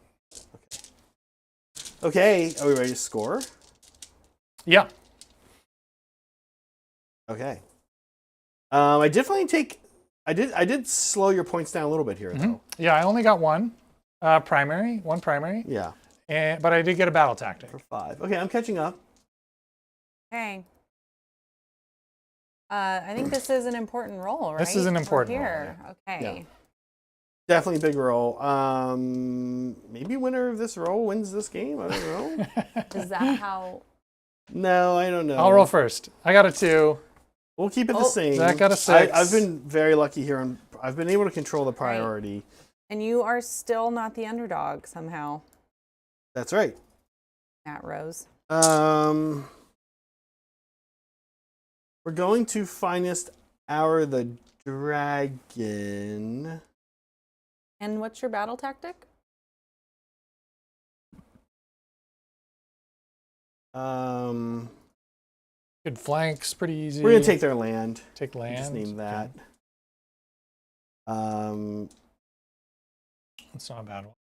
Okay, are we ready to score? Yeah. Okay. I definitely take... I did slow your points down a little bit here, though. Yeah, I only got 1 primary. 1 primary. Yeah. But I did get a battle tactic. For 5. Okay, I'm catching up. Okay. I think this is an important role, right? This is an important We're role, here. Okay. Yeah. Definitely a big roll. Maybe winner of this roll wins this game. I don't know. Is that how? No, I don't know. I'll roll first. I got a 2. We'll keep it the same. Zach got a 6. I've been very lucky here. I've been able to control the priority. And you are still not the underdog somehow. That's right. Matt Rose. We're going to finest hour the dragon. And what's your battle tactic? Good flanks, pretty easy. We're gonna take their land. Take land. Just name that. Okay. That's not a bad one.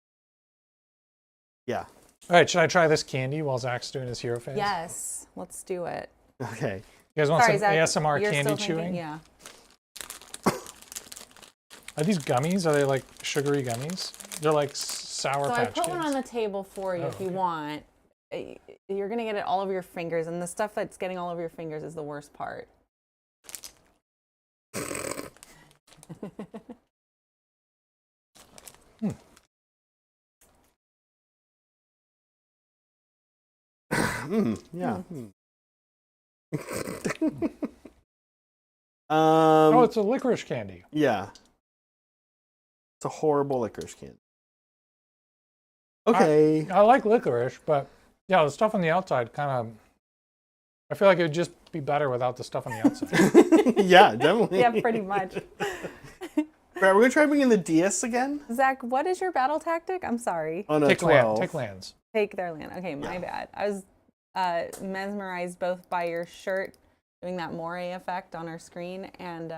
Yeah. All right, should I try this candy while Zach's doing his hero phase? Yes, let's do it. Okay. You guys want Sorry, some Zach, ASMR you're candy still thinking? chewing? Yeah. Are these gummies? Are they like sugary gummies? They're like Sour So I Patch put one Kids. on the table for you if you want. You're gonna get it all over your fingers, and the stuff that's getting all over your fingers is the worst part. Yeah. Oh, it's a licorice candy. Yeah. It's a horrible licorice candy. Okay. I like licorice, but yeah, the stuff on the outside kind of. I feel like it would just be better without the stuff on the outside. Yeah, definitely. Yeah, pretty much. Right, we're gonna try bringing the DS again. Zach, what is your battle tactic? I'm sorry. Oh no, Take 12. land. Take lands. Take their land. Okay, my bad. I was mesmerized both by your shirt doing that moire effect on our screen and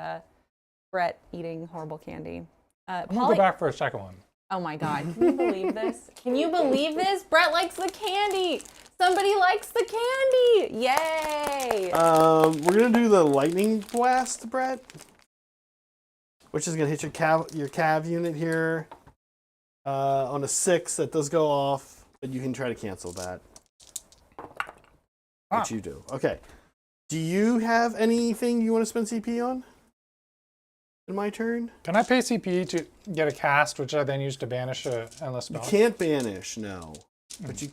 Brett eating horrible candy. I'm gonna go back for a second one. Oh my God, can you believe this? Can you believe this? Brett likes the candy. Somebody likes the candy. Yay. We're gonna do the lightning blast, Brett, which is gonna hit your cav unit here on a 6. That does go off, but you can try to cancel that. Which you do. Okay. Do you have anything you want to spend CP on? In my turn? Can I pay CP to get a cast, which I then use to banish a endless spell? You can't banish, no. But you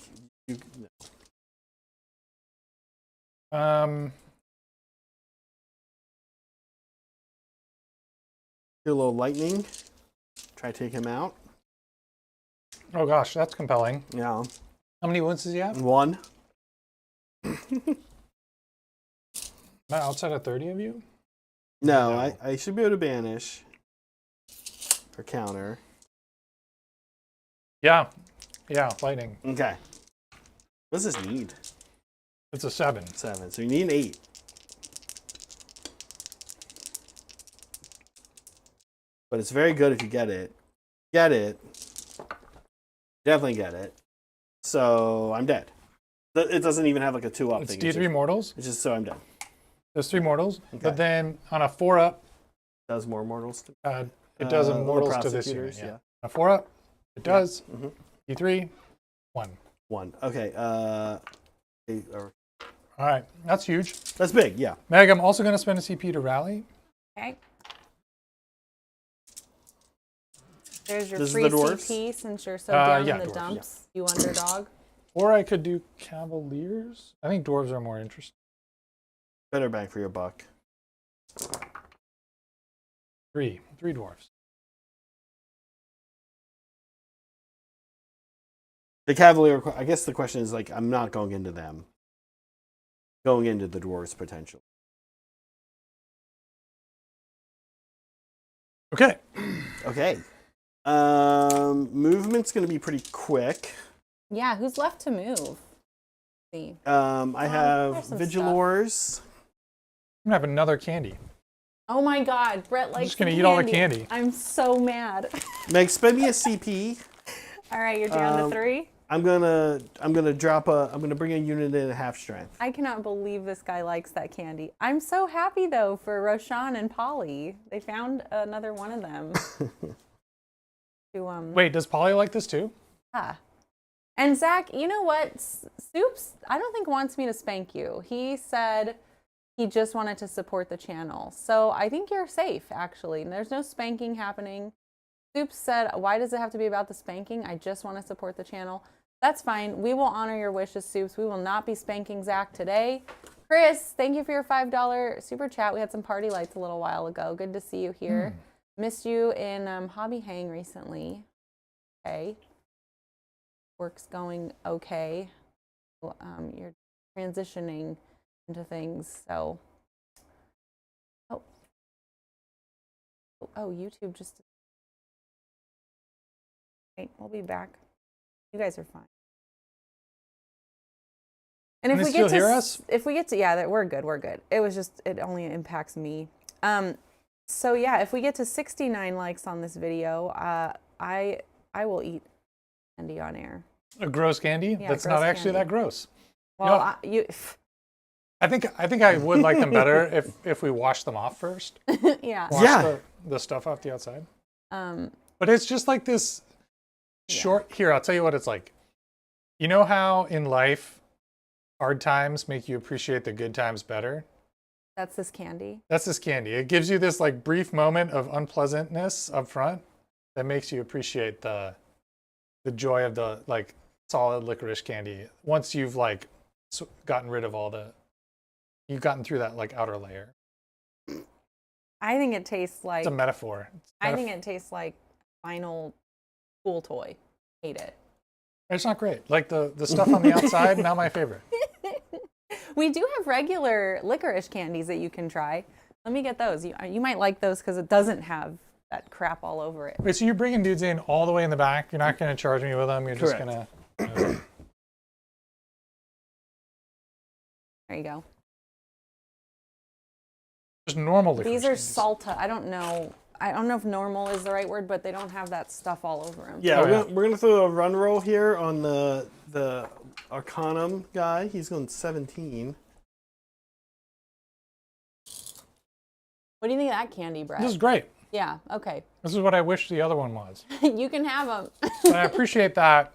no. Do a little lightning. Try to take him out. Oh gosh, that's compelling. Yeah. How many wounds does he have? 1. Am I outside of 30 of you? No, No. I should be able to banish. Or counter. Yeah. Yeah, lightning. Okay. What does this need? It's a 7. 7. So you need an 8. but it's very good if you get it. Get it. Definitely get it. So I'm dead. It doesn't even have like a 2-up It's thing. D3 mortals. It's just so I'm dead. There's 3 mortals, Okay. but then on a 4-up, Does more mortals. it does Little immortals to this unit. Yeah. A 4-up, it does. Mm-hmm. D3, 1. 1. Okay. All right, that's huge. That's big. Yeah. Meg, I'm also going to spend a CP to rally. Okay. There's your This is free the dwarves? CP since you're so down yeah, in the dwarves, dumps, you underdog. Or I could do cavaliers. I think dwarves are more interesting. Better bang for your buck. 3 dwarves. The Cavalier, I guess the question is like, I'm not going into them. Going into the dwarves potential. Okay. Okay. Movement's going to be pretty quick. Yeah, who's left to move? See. I have there's some Vigilors. I'm going to have another candy. Oh my God, Brett likes I'm just going to eat all the candy. I'm so mad. Meg, spend me a CP. All right, you're down to 3. I'm gonna bring a unit in at half strength. I cannot believe this guy likes that candy. I'm so happy though for Roshan and Polly. They found another one of them. Wait, does Polly like this too? Yeah. And Zach, you know what? Soups, I don't think wants me to spank you. He said he just wanted to support the channel. So I think you're safe, actually. There's no spanking happening. Soups said, why does it have to be about the spanking? I just want to support the channel. That's fine. We will honor your wishes, Soups. We will not be spanking Zach today. Chris, thank you for your $5 super chat. We had some party lights a little while ago. Good to see you here. Missed you in Hobby Hang recently. Okay. Work's going okay. You're transitioning into things, so. Oh, YouTube just. Wait, we'll be back. You guys are fine. And Can if they we get still to, hear us? if we get to, yeah, we're good, we're good. It was just, it only impacts me. So yeah, if we get to 69 likes on this video, I will eat candy on air. A gross candy? Yeah, That's gross not actually candy. that gross. Well, You know, I think I would like them better if we wash them off first. yeah. Wash the stuff off the outside. But it's just like this short. Here, I'll tell you what it's like. You know how in life, hard times make you appreciate the good times better? That's this candy. That's this candy. It gives you this like brief moment of unpleasantness up front that makes you appreciate the joy of the like solid licorice candy. Once you've like gotten rid of you've gotten through that like outer layer. I think it tastes like. It's a metaphor. I think it tastes like final school toy. Hate it. It's not great. Like the stuff on the outside, not my favorite. We do have regular licorice candies that you can try. Let me get those. You might like those because it doesn't have that crap all over it. Wait, so you're bringing dudes in all the way in the back? You're not going to charge me with them? You're Correct. just going to... There you go. Just normal licorice These are candies. salta. I don't know if normal is the right word, but they don't have that stuff all over them. Yeah, Oh, we're gonna throw a run roll here on the Arcanum guy. He's going 17. What do you think of that candy, Brett? This is great. Yeah, okay. This is what I wish the other one was. You can have them. And I appreciate that.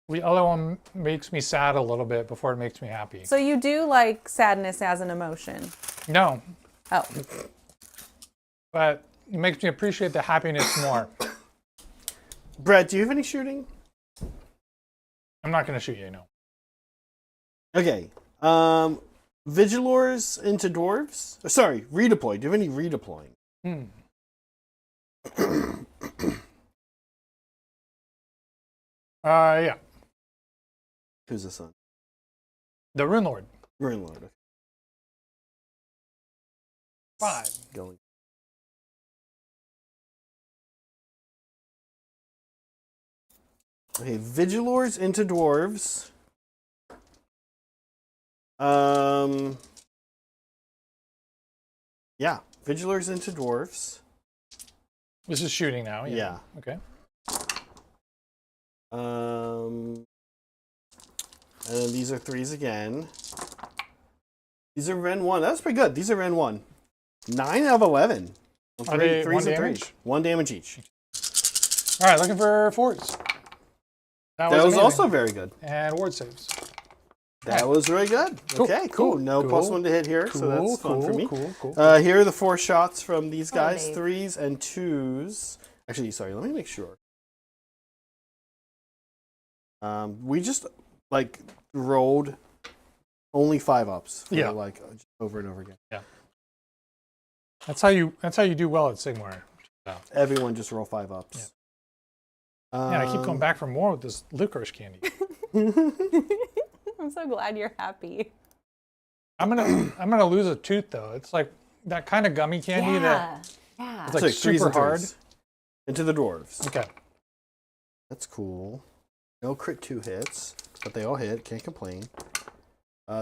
The other one makes me sad a little bit before it makes me happy. So you do like sadness as an emotion? No, Oh. but it makes me appreciate the happiness more. Brett, do you have any shooting? I'm not going to shoot you, no. Okay. Vigilors into dwarves? Sorry, redeploy. Do you have any redeploying? Yeah. Who's the son? The Rune Lord. Rune Lord. Okay. 5. Going. Okay, Vigilors into dwarves. Yeah, Vigilors into dwarves. This is shooting now. Yeah. Okay. And then these are 3s again. These are Ren 1. That's pretty good. These are Ren 1. 9 out of 11. Are they 3s one and damage? 3s. 1 damage each. All right, looking for 4s. That was amazing. also very good. And ward saves. That was really good. Cool, Okay, cool. cool, No cool, +1 to hit here, so that's fun for me. Cool. Here are the 4 shots from these guys. Dave. 3s and 2s. Actually, sorry, let me make sure. We just, like, rolled only 5-ups. Yeah. Like, over and over again. Yeah. That's how you do well at Sigmar. Everyone just roll 5-ups. Yeah, I keep going back for more with this licorice candy. I'm so glad you're happy. I'm gonna lose a tooth though. It's like that kind of gummy candy that Yeah. it's like It's 3s super and hard. 3s. Into the dwarves. Okay. That's cool. No crit 2 hits, but they all hit. Can't complain.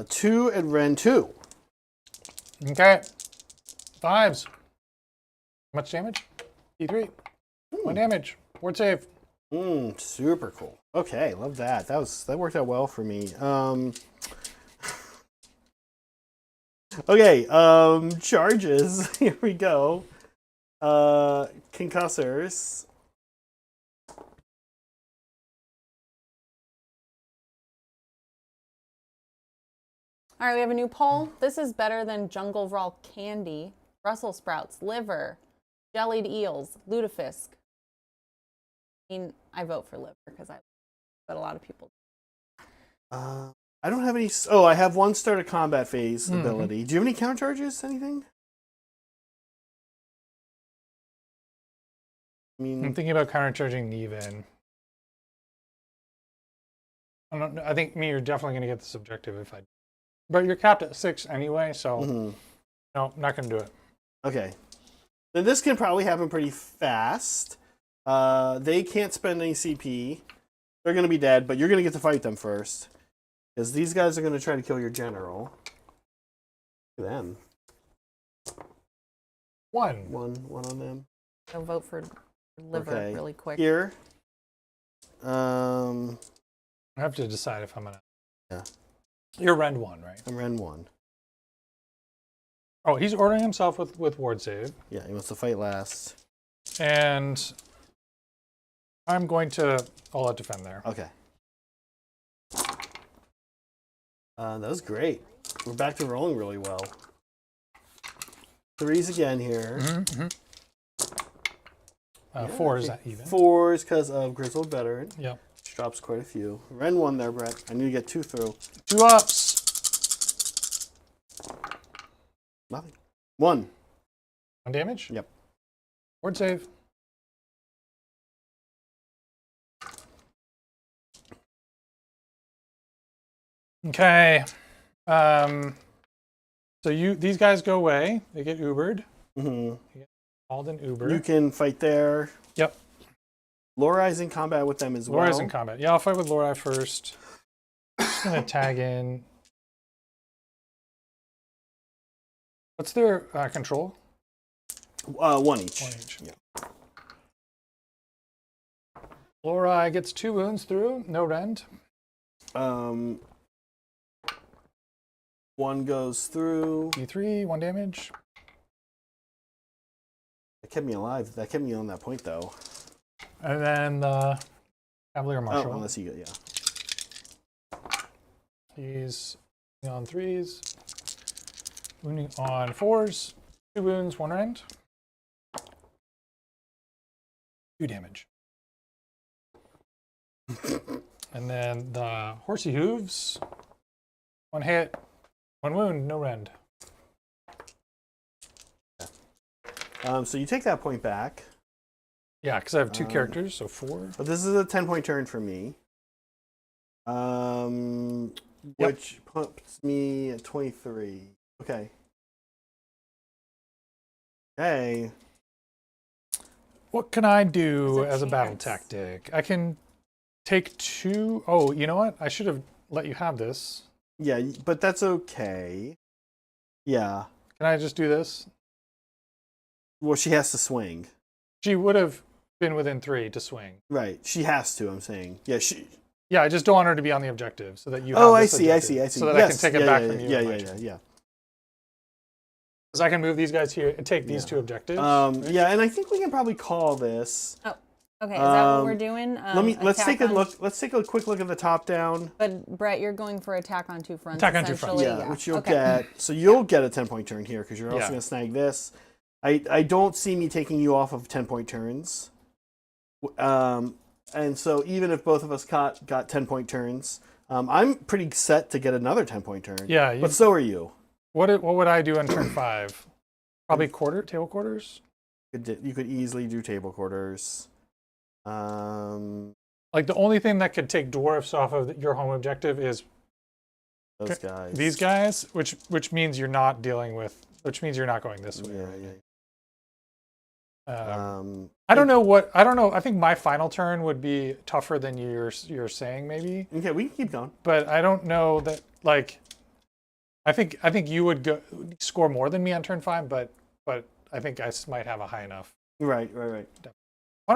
2 and Ren 2. Okay. 5s. How much damage? D3. 1 damage. Ward save. Super cool. Okay, love that. That worked out well for me. Okay, charges. Here we go. Concussors. All right, we have a new poll. This is better than Jungle Raw candy, Brussels sprouts, liver, jellied eels, lutefisk. I mean, I vote for liver because but a lot of people. I don't have any. Oh, I have 1 start of combat phase ability. Do you have any counter charges? Anything? I mean, I'm thinking about countercharging Neven. I think you're definitely gonna get this objective if I. But you're capped at 6 anyway, so no, not gonna do it. okay. Then this can probably happen pretty fast. They can't spend any CP. They're going to be dead, but you're going to get to fight them first. Because these guys are going to try to kill your general. Look at them. 1. One on them. So vote for liver really quick. Here. I have to decide if I'm gonna. Yeah. You're Rend 1, right? I'm Ren 1. Oh, he's ordering himself with ward save. Yeah, he wants to fight last. And I'm going to all out defend there. Okay. That was great. We're back to rolling really well. 3s again here. 4 is that even? 4s because of Grizzled Veteran. Yep. Which drops quite a few. Ren 1 there, Brett. I need to get 2 through. 2 ups. Nothing. 1. 1 damage? Yep. Ward save. Okay. So these guys go away. They get Ubered. Mm-hmm. Called an Uber. You can fight there. Yep. Lorai's in combat with them as well. Lorai's in combat. Yeah, I'll fight with Lorai first. Just gonna tag in. What's their control? 1 each. 1 each. Yeah. Lorai gets 2 wounds through. No rend. 1 goes through. D3, 1 damage. That kept me alive. That kept me on that point, though. And then the Cavalier Marshal. Oh, unless you get, yeah. He's on 3s. Wounding on 4s. 2 wounds, 1 rend. 2 damage. And then the Horsey Hooves. 1 hit. 1 wound, no rend. So you take that point back. Yeah, because I have 2 characters, so 4. But this is a 10-point turn for me. Which puts me at 23. Okay. Okay. What can I do There's a as a battle chance. tactic? I can take 2. Oh, you know what? I should have let you have this. Yeah, but that's okay. Yeah. Can I just do this? Well, she has to swing. She would have been within 3 to swing. Right. She has to, I'm saying. Yeah, Yeah, I just don't want her to be on the objective so that you have Oh, I this see. objective, so that yes. I can take it back from you. Yeah. Because I can move these guys here and take these 2 objectives. Right? Yeah, and I think we can probably call this. Oh, okay. Is that what we're doing? Let's take a look. Let's take a quick look at the top down. But Brett, you're going for attack on 2 fronts. Attack on 2 fronts. Yeah, which you'll get. So you'll get a 10-point turn here because you're also going to snag this. I don't see me taking you off of 10-point turns. And so even if both of us got 10-point turns, I'm pretty set to get another 10-point turn. Yeah, but so are you. What would I do on turn 5? Probably table quarters. You could easily do table quarters. Like the only thing that could take dwarfs off of your home objective is those guys. These guys, which means you're not dealing with, which means you're not going this way. Yeah. I don't know. I think my final turn would be tougher than you're saying maybe. Okay, we can keep going. But I don't know that like. I think you would score more than me on turn 5, but I think I might have a high enough. Right. Why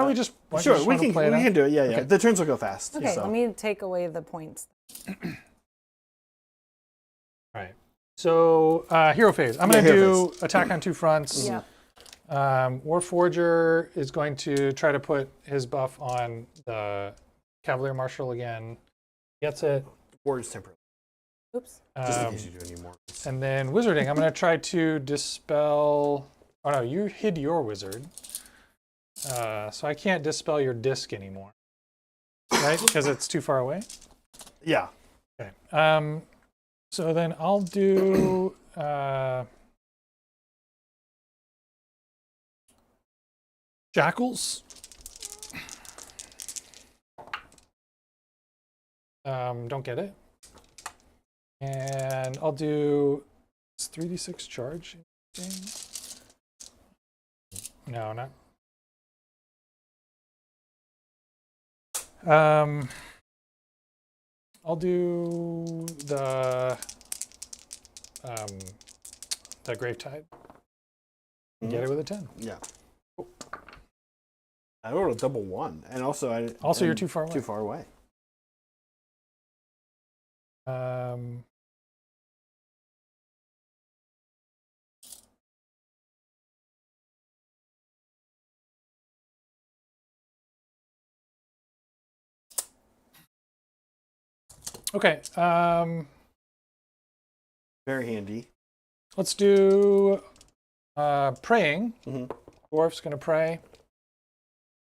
don't we just we can do it. Yeah. Okay. The turns will go fast. Okay, let me take away the points. All right. So hero phase. I'm going to do attack on 2 fronts. Yeah. Warforger is going to try to put his buff on the Cavalier Marshal again. Gets it. War's temporary. Oops. Just in case you do any more. And then wizarding. I'm going to try to dispel. Oh no, you hid your wizard. So I can't dispel your disc anymore. Right? Because it's too far away? Yeah. Okay. So then I'll do Jackals. Don't get it. And I'll do 3d6 charge. No, not. I'll do the Gravetide. Get it with a 10. Yeah. I rolled a double 1, and also you're too far away. Too far away. Okay. Very handy. Let's do praying. Mm-hmm. Dwarf's going to pray.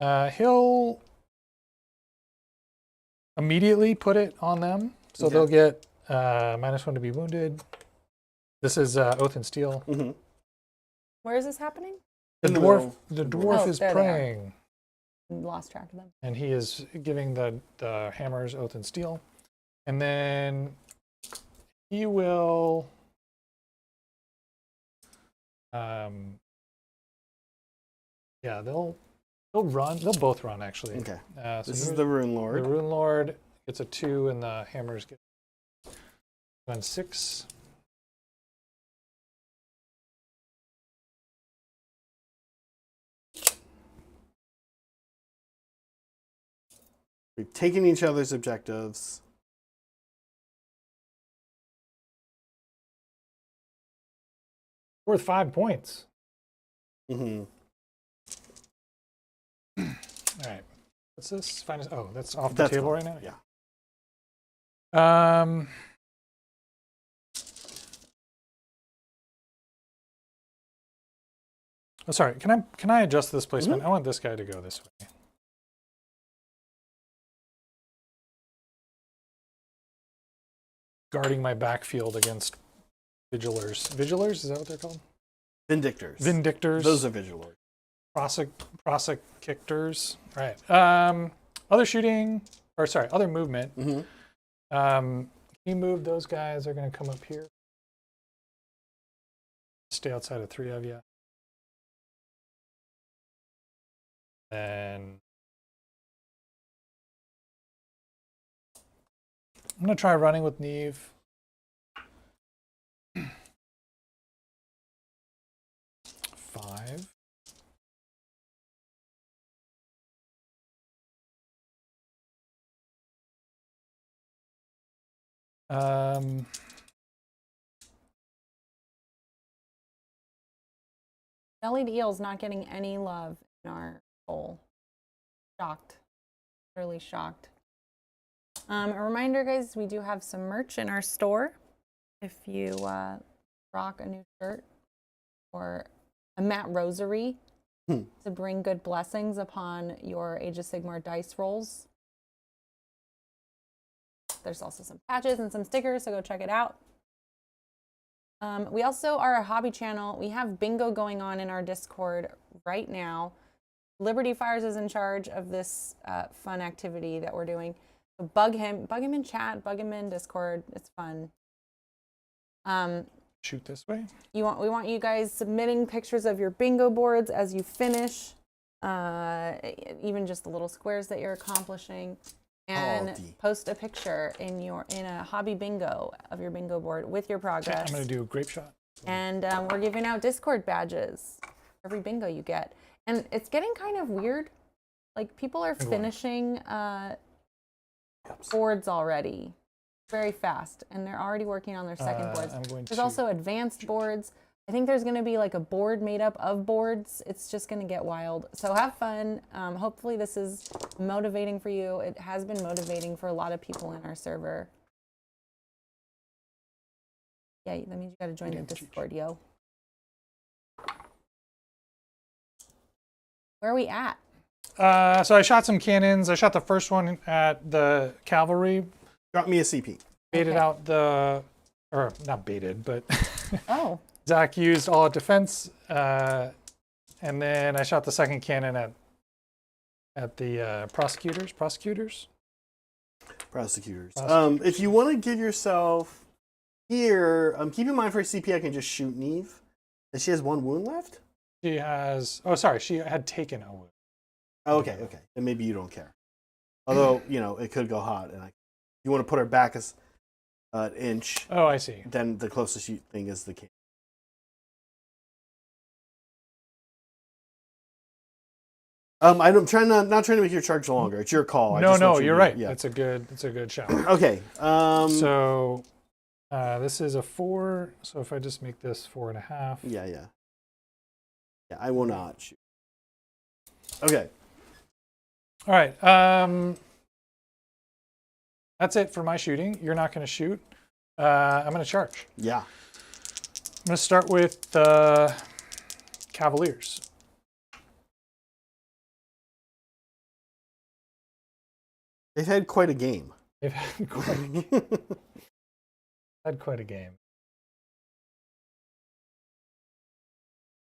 He'll immediately put it on them, so they'll get -1 to be wounded. This is Oath and Steel. Mm-hmm. Where is this happening? The dwarf is praying. Lost track of them. And he is giving the hammers Oath and Steel. And then he will they'll run. They'll both run actually. Okay. So this is the Rune Lord. The Rune Lord gets a 2 and the hammers get 6. We've taken each other's objectives. Worth 5 points. Mm-hmm. All right. What's this? Oh, that's off the table right now? Yeah. Oh, sorry. Can I adjust this placement? Mm-hmm. I want this guy to go this way. Guarding my backfield against Vigilers. Vigilers? Is that what they're called? Vindictors. Vindictors. Those are Vigilors. Prosecutors. Right. Other shooting, or sorry, other movement. Mm-hmm. He moved those guys. They're going to come up here. Stay outside of 3 of you. Then I'm going to try running with Neve. 5. Bellied eel's not getting any love in our bowl. Shocked. Really shocked. A reminder, guys, we do have some merch in our store. If you rock a new shirt or a matte rosary to bring good blessings upon your Age of Sigmar dice rolls. There's also some patches and some stickers, so go check it out. We also are a hobby channel. We have bingo going on in our Discord right now. Liberty Fires is in charge of this fun activity that we're doing. So bug him in chat, bug him in Discord. It's fun. Shoot this way. We want you guys submitting pictures of your bingo boards as you finish, even just the little squares that you're accomplishing, and post a picture in a hobby bingo of your bingo board with your progress. Okay, I'm gonna do a grape shot. And we're giving out Discord badges for every bingo you get. And it's getting kind of weird. Like, people are finishing boards already very fast, and they're already working on their second boards. There's also advanced boards. I think there's going to be like a board made up of boards. It's just going to get wild. So have fun. Hopefully this is motivating for you. It has been motivating for a lot of people in our server. Yeah, that means you got to join the Discord, yo. Where are we at? So I shot some cannons. I shot the first one at the cavalry. Drop me a CP. Baited out the, or not baited, but Oh. Zach used all at defense, and then I shot the second cannon at the prosecutors. If you want to give yourself here, keep in mind for a CP, I can just shoot Neve. And she has 1 wound left? She has, oh, sorry, she had taken a wound. Oh, okay. Then maybe you don't care. Although, it could go hot. And you want to put her back as an inch. Oh, I see. Then the closest thing is the cannon. I'm trying not trying to make your charge longer. It's your call. No, you're right. Yeah. It's a good shot. Okay. So this is a 4. So if I just make this 4.5. Yeah, I will not shoot. Okay. All right. That's it for my shooting. You're not going to shoot. I'm going to charge. Yeah. I'm going to start with the Cavaliers. They've had quite a game. They've had quite a game.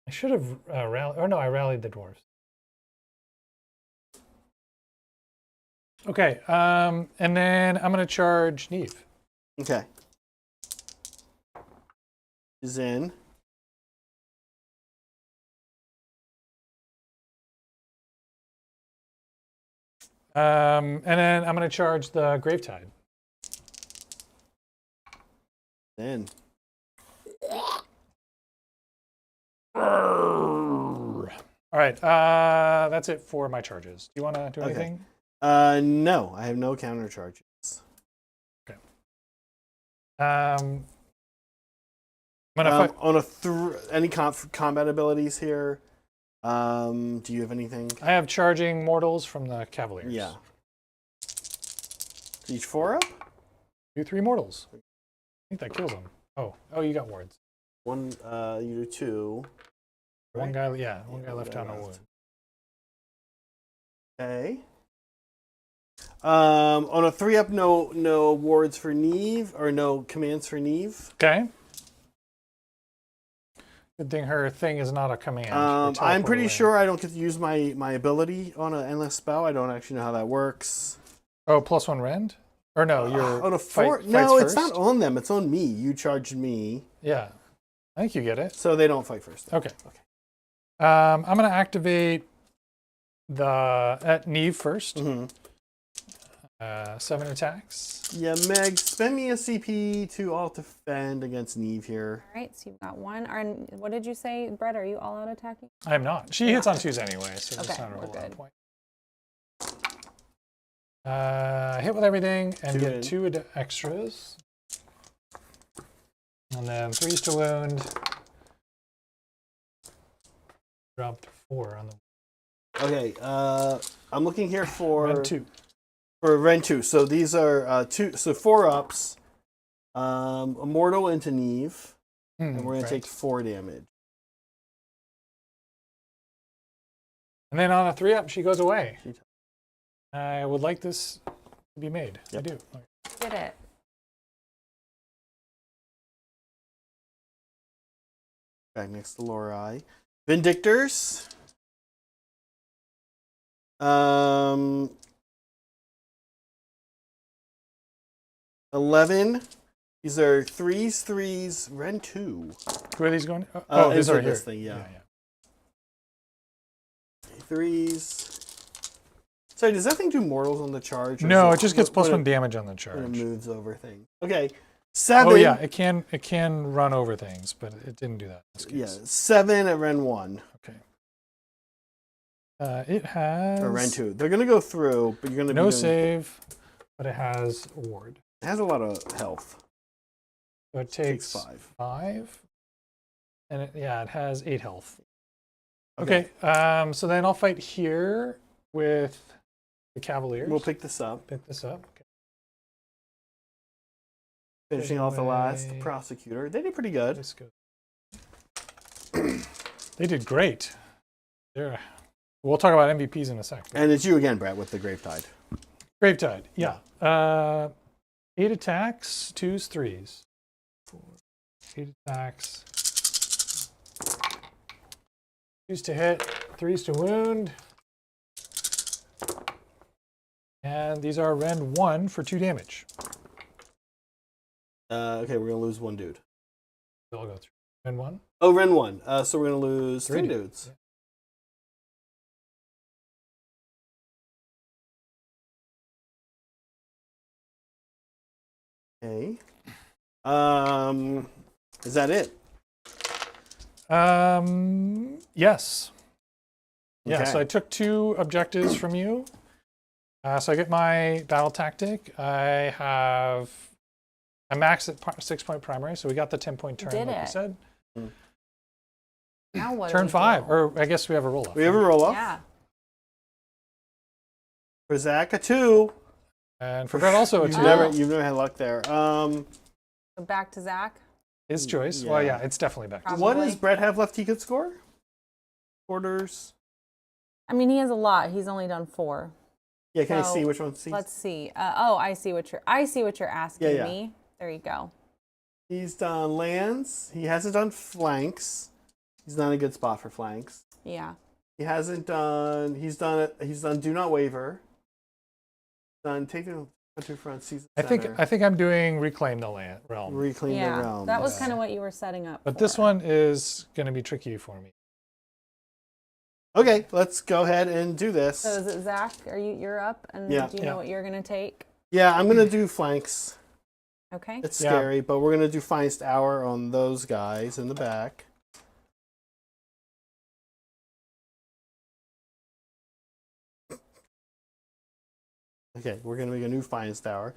I should have rallied. Oh no, I rallied the dwarves. Okay, and then I'm going to charge Neve. Okay. Is in. And then I'm going to charge the Gravetide. In. All right, that's it for my charges. Do you want to do anything? No, I have no counter charges. Okay. I'm gonna on any combat abilities here. Do you have anything? I have charging mortals from the Cavaliers. Yeah. Each 4 up? Do 3 mortals. I think that kills them. Oh, you got wards. 1, you do 2. One guy, one guy left on a wound. Okay. On a 3 up, no wards for Neve, or no commands for Neve. Okay. Good thing her thing is not a command. I'm pretty sure I don't get to use my ability on an endless spell. I don't actually know how that works. Oh, +1 rend? Or no, you're on a 4. No, it's not on them. It's on me. You charged me. Yeah, I think you get it. So they don't fight first. Okay. I'm gonna activate at Neve first. Mm-hmm. 7 attacks. Yeah, Meg, spend me a CP to alt defend against Neve here. All right, so you've got 1. And what did you say, Brett? Are you all out attacking? I'm not. She hits on 2s anyway, so it's not a whole lot of point. Hit with everything and get 2 extras. And then 3s to wound. Dropped 4 on the Okay, I'm looking here for Rend 2. For Rend 2. So these are 4 ups. Immortal into Neve. And we're gonna take 4 damage. And then on a 3-up, she goes away. I would like this to be made. Yep. I do. Okay. Did it. Back next to Lorai. Vindictors. 11. These are 3s, Rend 2. Where are these going? Oh, these are here. This thing, yeah. 3s. Sorry, does that thing do mortals on the charge? No, it just gets +1 damage on the charge. When it moves over things. Okay. 7. Oh yeah, it can run over things, but it didn't do that. Yeah, 7 at Rend 1. Okay. It has or Rend 2. They're gonna go through, but you're gonna no save, but it has a ward. It has a lot of health. So it takes 5. And it has 8 health. Okay. So then I'll fight here with the Cavaliers. We'll pick this up. Okay. Finishing off the last prosecutor. They did pretty good. They did great. We'll talk about MVPs in a sec. And it's you again, Brett, with the Gravetide. Gravetide, yeah. 8 attacks, 2s, 3s. 4, 8 attacks. 2s to hit, 3s to wound. And these are Rend 1 for 2 damage. Okay, we're going to lose 1 dude. I'll go through. Rend 1? Oh, Rend 1. So we're going to lose 3 dudes. Yeah. Okay. Is that it? Yes. Yeah, Okay. so I took 2 objectives from you. So I get my battle tactic. I maxed at 6-point primary, so we got the 10-point turn, like you said. Now what? Turn 5, or I guess we have a roll off. We have a roll off. Yeah. For Zach, a 2. And for Brett, also a 2. You've never had luck there. So back to Zach. His choice. Yeah. Well, yeah, it's definitely back. Probably. What does Brett have left he could score? Quarters. I mean, he has a lot. He's only done 4. Yeah, can I see which one? Let's see. I see what you're asking me. There you go. He's done lands. He hasn't done flanks. He's not a good spot for flanks. Yeah. He hasn't done. He's done Do Not Waver. Done Take the Country Front Season. I think I'm doing Reclaim the Realm. Reclaim the Realm. That was kind of what you were setting up. But this one is going to be tricky for me. Okay, let's go ahead and do this. So is it Zach? You're up, and do you know what you're gonna take? Yeah, I'm gonna do flanks. Okay. It's scary, but we're gonna do Finest Hour on those guys in the back. Okay, we're gonna make a new Finest Hour.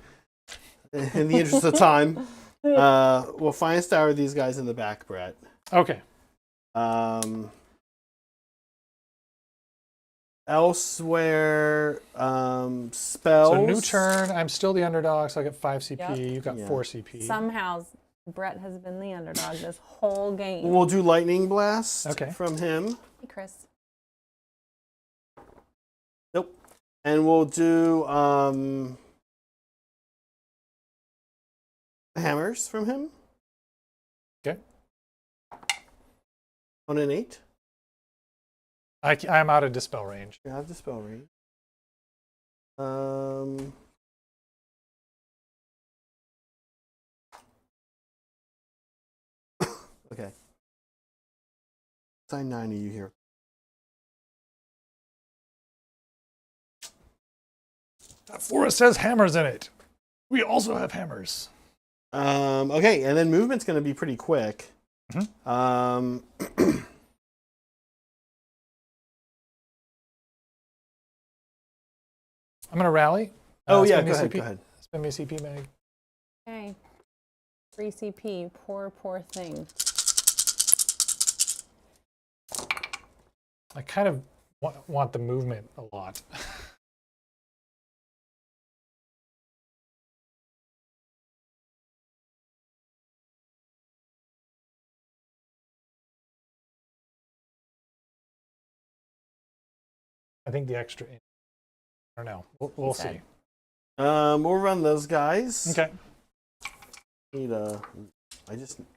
In the interest of time, we'll Finest Hour these guys in the back, Brett. Okay. Elsewhere, spells. So new turn. I'm still the underdog, so I get 5 CP. Yep. You've got 4 CP. Somehow, Brett has been the underdog this whole game. We'll do Lightning Blast from him. Hey, Chris. Nope. And we'll do hammers from him. Okay. On an 8. I'm out of dispel range. You have dispel range. Okay. Sign 9 of you here. That forest has hammers in it. We also have hammers. Okay, and then movement's going to be pretty quick. Mm-hmm. I'm going to rally. Go ahead. Spend me CP, Meg. Okay. 3 CP. Poor thing. I kind of want the movement a lot. I think the extra. I don't know. We'll see. We'll run those guys. Okay. Need a.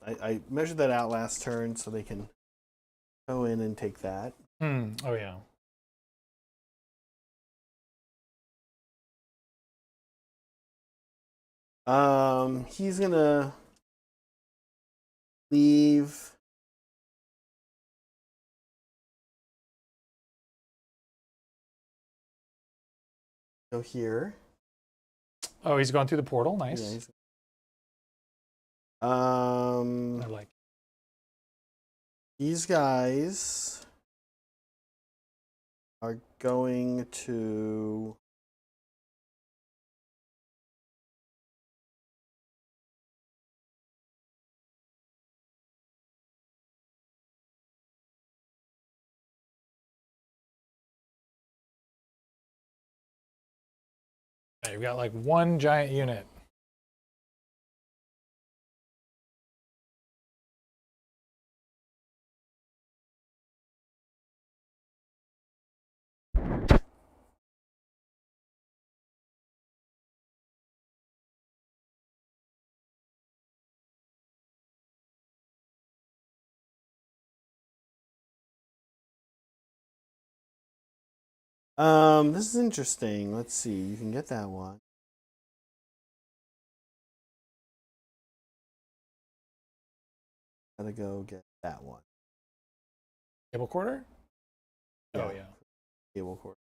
I measured that out last turn, so they can go in and take that. Oh yeah. He's gonna leave. Go here. Oh, he's going through the portal. Nice. Yeah, I like. these guys are going to. Okay, you've got like one giant unit. This is interesting. Let's see. You can get that one. Gotta go get that one. Cable quarter? Oh yeah. Cable cord.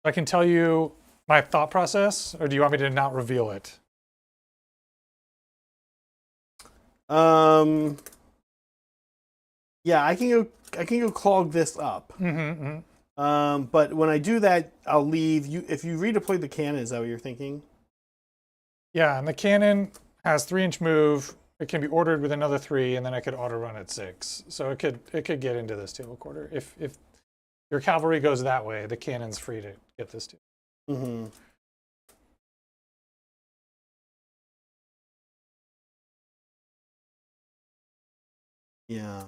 I can tell you my thought process, or do you want me to not reveal it? Yeah, I can go clog this up. But when I do that, I'll leave you. If you redeploy the cannon, is that what you're thinking? Yeah, and the cannon has 3-inch move. It can be ordered with another 3, and then I could auto run at 6. So it could get into this table quarter. If your cavalry goes that way, the cannon's free to get this too. Mm-hmm. Yeah.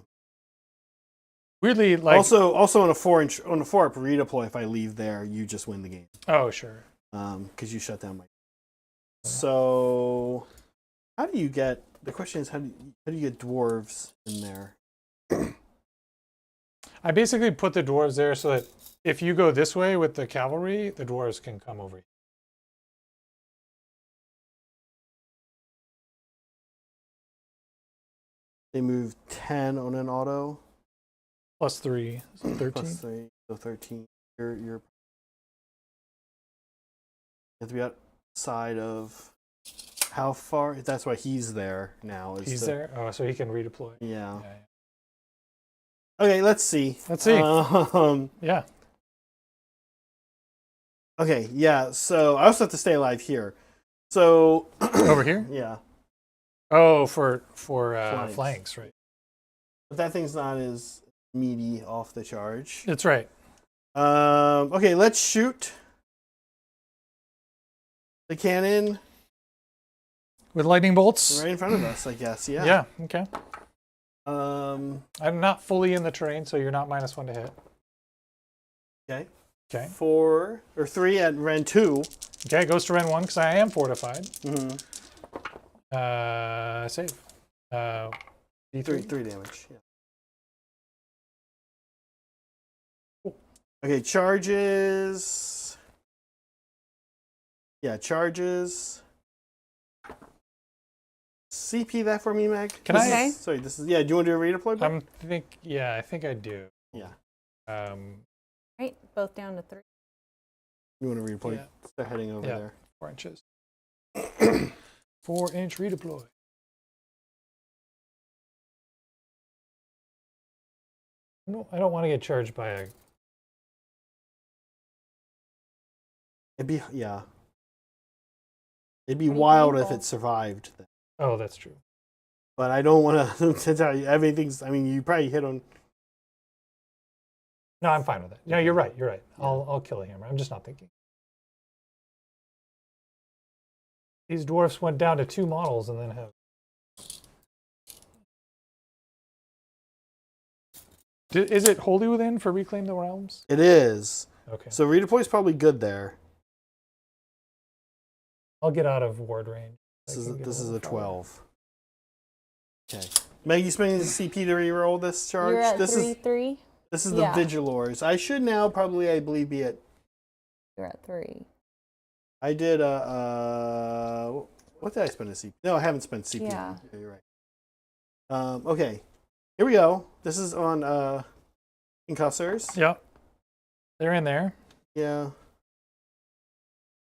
Weirdly, like also on a 4-up redeploy, if I leave there, you just win the game. Oh sure. Because you shut down my. So, how do you get? The question is, how do you get dwarves in there? I basically put the dwarves there so that if you go this way with the cavalry, the dwarves can come over here. They move 10 on an auto. Plus 3, so 13. Plus 3, so 13. You're you have to be outside of how far? That's why he's there now. He's there? Oh, so he can redeploy. Yeah. Okay, let's see. Let's see. Yeah. Okay, yeah. So I also have to stay alive here. So over here? Yeah. Oh, for flanks, right? But that thing's not as meaty off the charge. That's right. Okay, let's shoot the cannon with lightning bolts right in front of us, I guess. Yeah. Yeah. Okay. I'm not fully in the terrain, so you're not -1 to hit. Okay. Okay. 4 or 3 at Ren 2. Okay, it goes to Ren 1 because I am fortified. Mm-hmm. Save. D3. 3 damage. Yeah. Okay, charges. Yeah, charges. CP that for me, Meg. Can I? Okay. Sorry, this is. Yeah, do you want to do a redeploy? I think I do. Yeah. Right, both down to 3. You want to redeploy? Yeah. They're heading over there. 4 inches. 4-inch redeploy. No, I don't want to get charged by a. It'd be It'd be Pretty wild if painful. it survived. Oh, that's true. But I don't want to tell you everything's. I mean, you probably hit on. No, I'm fine with it. No, you're right. You're right. I'll kill a hammer. I'm just not thinking. These dwarfs went down to 2 models and then have. Is it wholly within for Reclaim the Realms? It is. Okay. So redeploy's probably good there. I'll get out of ward range. This is a 12. Okay. Meg, you spending the CP to reroll this charge? You're at this 3/3. This is the Vigilors. I should now probably, I believe, be at. You're at 3. I did what did I spend a CP? No, I haven't spent CP. Yeah. You're right. Okay. Here we go. This is on Incussors. Yep. They're in there. Yeah.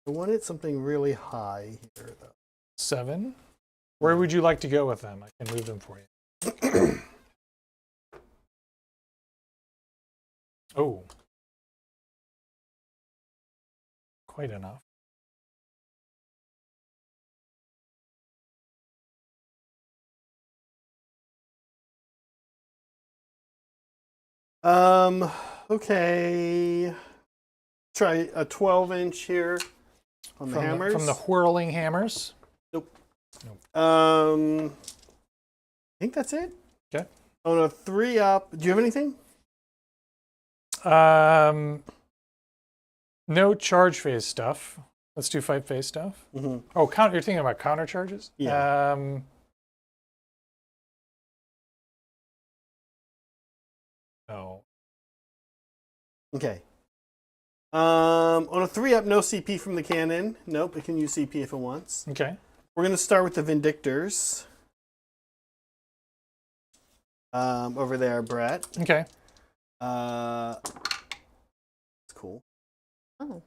I wanted something really high here, though. 7. Where would you like to go with them? I can move them for you. Oh. Quite enough. Okay. Try a 12-inch here on the hammers. From the whirling hammers. Nope. I think that's it. Okay. On a 3-up, do you have anything? No charge phase stuff. Let's do fight phase stuff. Mm-hmm. Oh, you're thinking about counter charges? Yeah. No. Okay. On a 3-up, no CP from the cannon. Nope, it can use CP if it wants. Okay. We're going to start with the Vindictors. Over there, Brett. Okay. That's cool. Oh.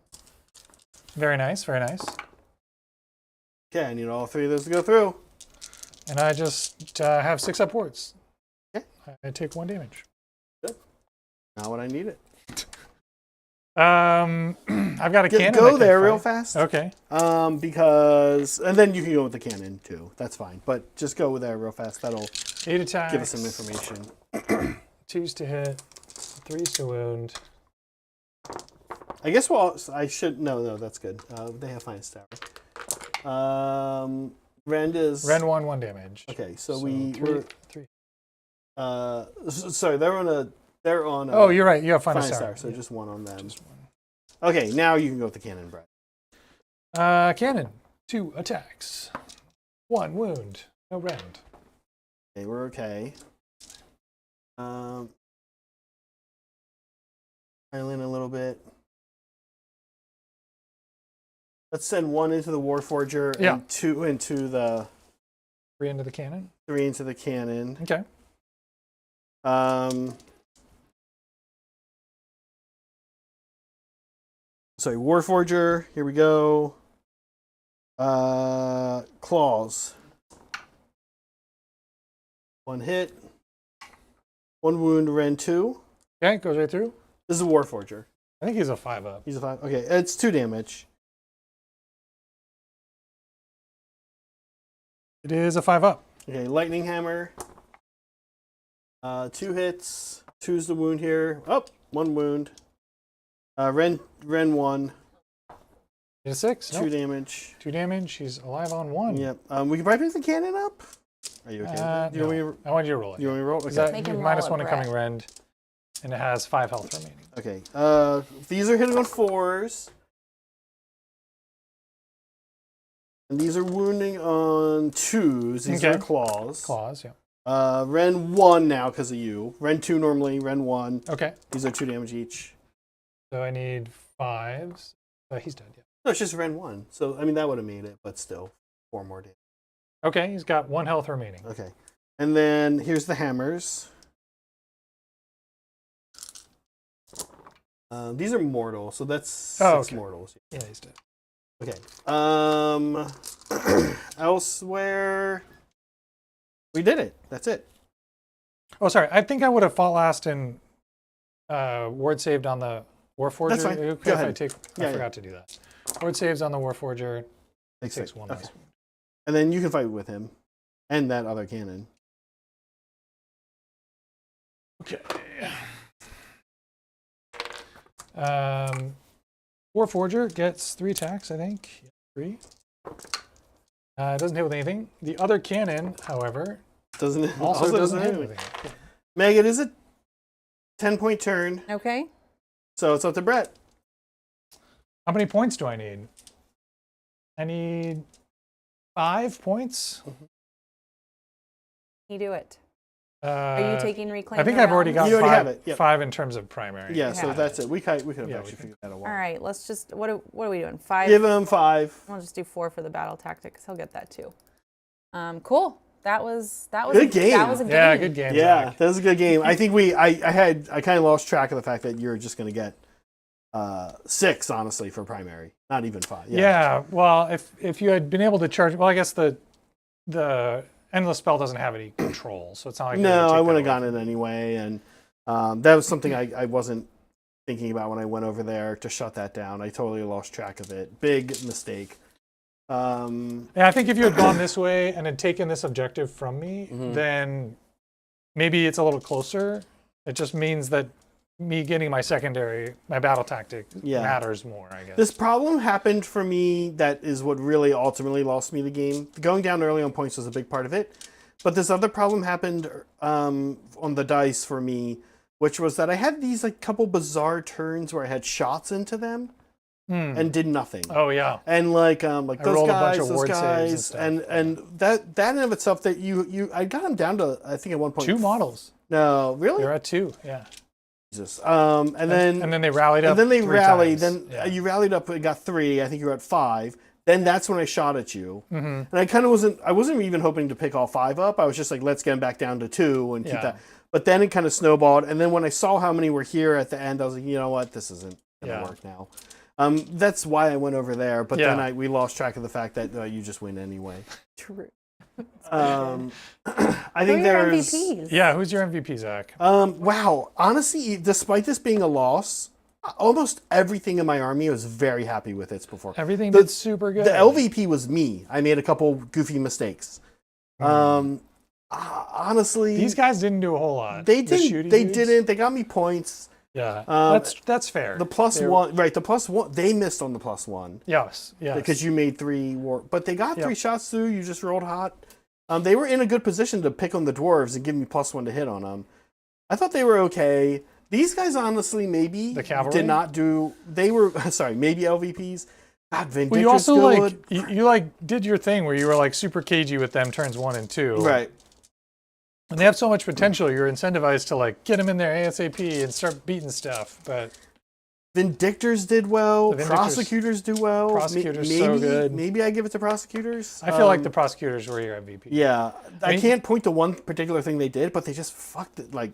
Very nice, very nice. Okay, I need all 3 of those to go through. And I just have 6 upwards. Okay. I take 1 damage. Good. Not what I needed. I've got a cannon. Go there real fast. Okay. Because, and then you can go with the cannon too. That's fine. But just go there real fast. That'll 8 attacks. give us some information. 2s to hit, 3s to wound. I guess I should. No, that's good. They have finest tower. Rend is. Rend 1 damage. Okay, so three. Sorry, they're on. Oh, you're right. You have finest finest tower. tower, so just 1 on them. Just 1. Okay, now you can go with the cannon, Brett. Cannon. 2 attacks. 1 wound. No rend. Okay, we're okay. Island a little bit. Let's send 1 into the Warforger and 2 into the 3 into the cannon. 3 into the cannon. Okay. Sorry, Warforger. Here we go. Claws. 1 hit. 1 wound, Rend 2. Okay, goes right through. This is a Warforger. I think he's a 5-up. He's a 5. Okay, it's 2 damage. It is a 5-up. Okay, Lightning Hammer. 2 hits. 2's the wound here. Oh, 1 wound. Ren 1. It's a 6. 2 damage. 2 damage. He's alive on 1. Yep. We can probably pick the cannon up. Are you okay? Do you No. want me I want you to roll it. to roll? Okay. That, Make him minus roll 1 it, incoming Brett. rend, and it has 5 health remaining. Okay. These are hitting on 4s. And these are wounding on 2s. These are claws. Claws, yeah. Ren 1 now because of you. Ren 2 normally. Ren 1. Okay. These are 2 damage each. So I need 5s. He's dead, yeah. No, it's just Ren 1. So, I mean, that would have made it, but still. 4 more damage. Okay, he's got 1 health remaining. Okay. And then here's the hammers. These are mortal, so that's 6 mortals. Yeah, he's dead. Okay. Elsewhere, we did it. That's it. Oh, sorry. I think I would have fought last and ward saved on the Warforger. That's fine. Okay, Go ahead. I forgot to do that. Ward saves on the Warforger. Takes one Okay. less wound. And then you can fight with him and that other cannon. Okay. Warforger gets 3 attacks, I think. 3. It doesn't hit with anything. The other cannon, however, Doesn't it? also doesn't hit with anything. Meg, it is a 10-point turn, Okay. so it's up to Brett. How many points do I need? I need 5 points. You do it. Are you taking reclaim? I think I've already got You already 5, have it, yep. 5 in terms of primary. Yeah, so Yeah. that's it. We could have Yeah, actually figured that out. All right, let's just, what are we doing? 5? Give him 5. I'll just do 4 for the battle tactic because he'll get that too. Cool. That was Good game. That was a game. Yeah, good game. Yeah, Zach. that was a good game. I think I kind of lost track of the fact that you're just going to get 6, honestly, for primary. Not even 5. Yeah. Well, if you had been able to charge, well, I guess the endless spell doesn't have any control, so it's not like No, I would have gotten it anyway, and that was something I wasn't thinking about when I went over there to shut that down. I totally lost track of it. Big mistake. Yeah, I think if you had gone this way and had taken this objective from me, Mhm. then maybe it's a little closer. It just means that me getting my battle tactic Yeah. matters more, I guess. This problem happened for me. That is what really ultimately lost me the game. Going down early on points was a big part of it. But this other problem happened on the dice for me, which was that I had these like couple bizarre turns where I had shots into them and did nothing. Oh yeah. And like those rolled a bunch guys, of those ward saves and guys, stuff. and that in of itself that I got them down to I think at one point 2 models. No, really? You're at 2. Yeah. Jesus. And then they rallied up. and then they 3 rallied. times. Then Yeah. you rallied up and got 3. I think you were at 5. Then that's when I shot at you. Mhm. And I wasn't even hoping to pick all 5 up. I was just like, let's get them back down to 2 and keep Yeah. that. But then it kind of snowballed. And then when I saw how many were here at the end, I was like, you know what? This isn't going to Yeah. work now. That's why I went over there. But Yeah. then we lost track of the fact that you just win anyway. True. I Who think are your there's. MVPs? Yeah, who's your MVP, Zach? Wow. Honestly, despite this being a loss, almost everything in my army I was very happy with its performance. Everything The- did super good. The LVP was me. I made a couple goofy mistakes. Honestly, These guys didn't do a whole lot. they The didn't. shooty They dudes? didn't. They got me points. Yeah, that's fair. The plus They're- one, right? The plus one. They missed on the plus one Yes, yes. because you made 3 war, but they got Yep. 3 shots through. You just rolled hot. They were in a good position to pick on the dwarves and give me +1 to hit on them. I thought they were okay. These guys, honestly, maybe The cavalry? did not do. They were sorry, maybe LVPs. God, Vindictor's Well, you also good. you like did your thing where you were like super cagey with them turns 1 and 2. Right. And they have so much potential. You're incentivized to like get them in there ASAP and start beating stuff. But Vindictors did well. The Vindictors- Prosecutors do well. Prosecutors maybe, so good. Maybe I give it to prosecutors. I feel like the prosecutors were your MVP. Yeah, I mean- can't point to one particular thing they did, but they just fucked it like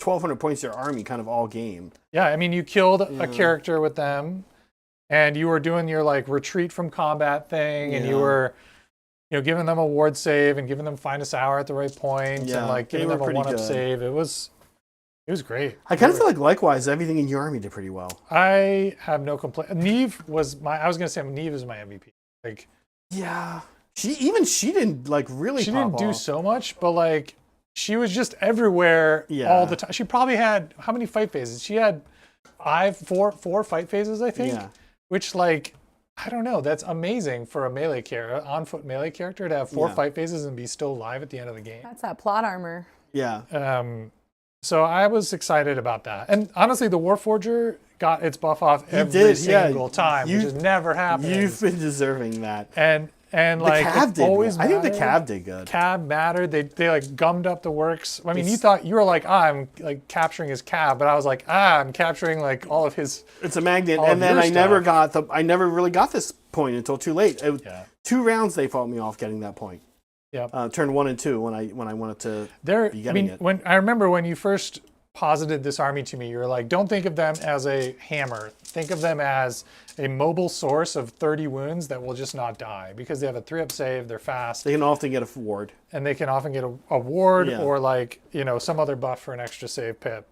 1,200 points to your army, kind of all game. Yeah, I mean, you killed a character with them, and you were doing your like retreat from combat thing, and you Yeah. were, giving them a ward save and giving them finest hour at the right point, Yeah, and like they giving were them a pretty 1-up good. save. It was great. I kind of feel like likewise, everything in your army did pretty well. I have no complaint. Neve was I was gonna say Neve is my MVP. Like Yeah, she didn't like really. she pop didn't do off. so much, but like she was just everywhere Yeah. all the time. She probably had how many fight phases? She had four fight phases, I think. Yeah. Which like I don't know. That's amazing for a melee character, on-foot melee character, to have 4 Yeah. fight phases and be still alive at the end of the game. That's that plot armor. Yeah, So I was excited about that. And honestly, the Warforger got its buff off every did, yeah. single time, You- which has never happened. you've been deserving that. And The like Cav it did. always I think the mattered. Cav did good. Cab mattered. They like gummed up the works. I mean, It's- you thought you were like, I'm like capturing his cab, but I was like, I'm capturing like all of his. It's a magnet, all of and then your I never stuff. I never really got this point until too late. Yeah. 2 rounds they fought me off getting that point. Yep. Turn 1 and 2 when I wanted to. There. be I getting mean, it. when I remember when you first posited this army to me, you were like, don't think of them as a hammer. Think of them as a mobile source of 30 wounds that will just not die because they have a 3-up save. They're fast, They can often get a ward. and they can often get a ward Yeah. or like some other buff for an extra save pip.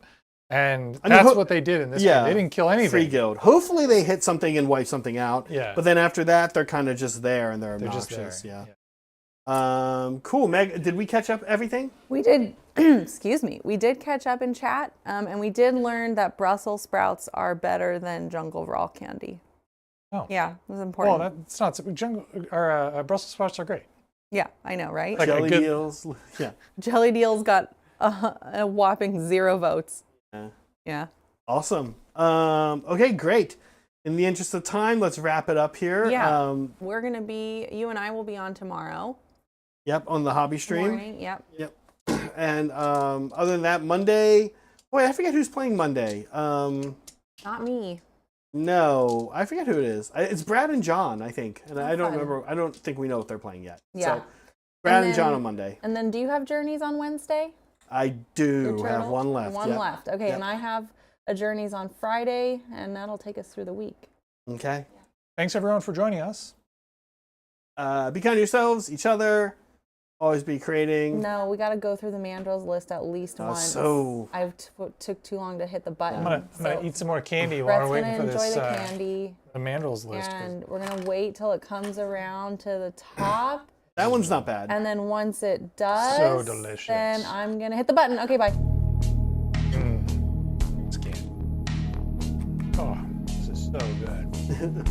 And I mean, that's what they did in this game. They didn't kill anything. Free guild. Hopefully they hit something and wipe something out. Yeah. But then after that, they're kind of just there and they're just obnoxious. there. Cool. Meg, did we catch up everything? We did, excuse me, we did catch up in chat, and we did learn that Brussels sprouts are better than jungle raw candy. Oh. Yeah, it was important. Well, that's not Brussels sprouts are great. Yeah, I know, right? Like Jelly deals. Yeah. Jelly Deals got a whopping 0 votes. Yeah. Awesome. Okay, great. In the interest of time, let's wrap it up here. Yeah. We're going to be, you and I will be on tomorrow. Yep, on the hobby stream. Morning, yep. And other than that, Monday. Boy, I forget who's playing Monday. Not me. No, I forget who it is. It's Brad and John, I think. And I don't fun. remember. I don't think we know what they're playing yet. Yeah. So, Brad and then- John on Monday. And then do you have Journeys on Wednesday? I do Your have turtle? one left. One yep. left. Okay, Yep. and I have a Journeys on Friday, and that'll take us through the week. Okay. Thanks everyone for joining us. Be kind to yourselves, each other. Always be creating. No, we got to go through the mandrills list at least once. So took too long to hit the button. I'm gonna eat some more candy while Brett's we're gonna waiting for enjoy this the candy, the mandrels list. and we're gonna wait till it comes around to the top, that one's not bad. and then once it does, So delicious. then I'm gonna hit the button. Okay, bye. It's candy. Oh, this is so good.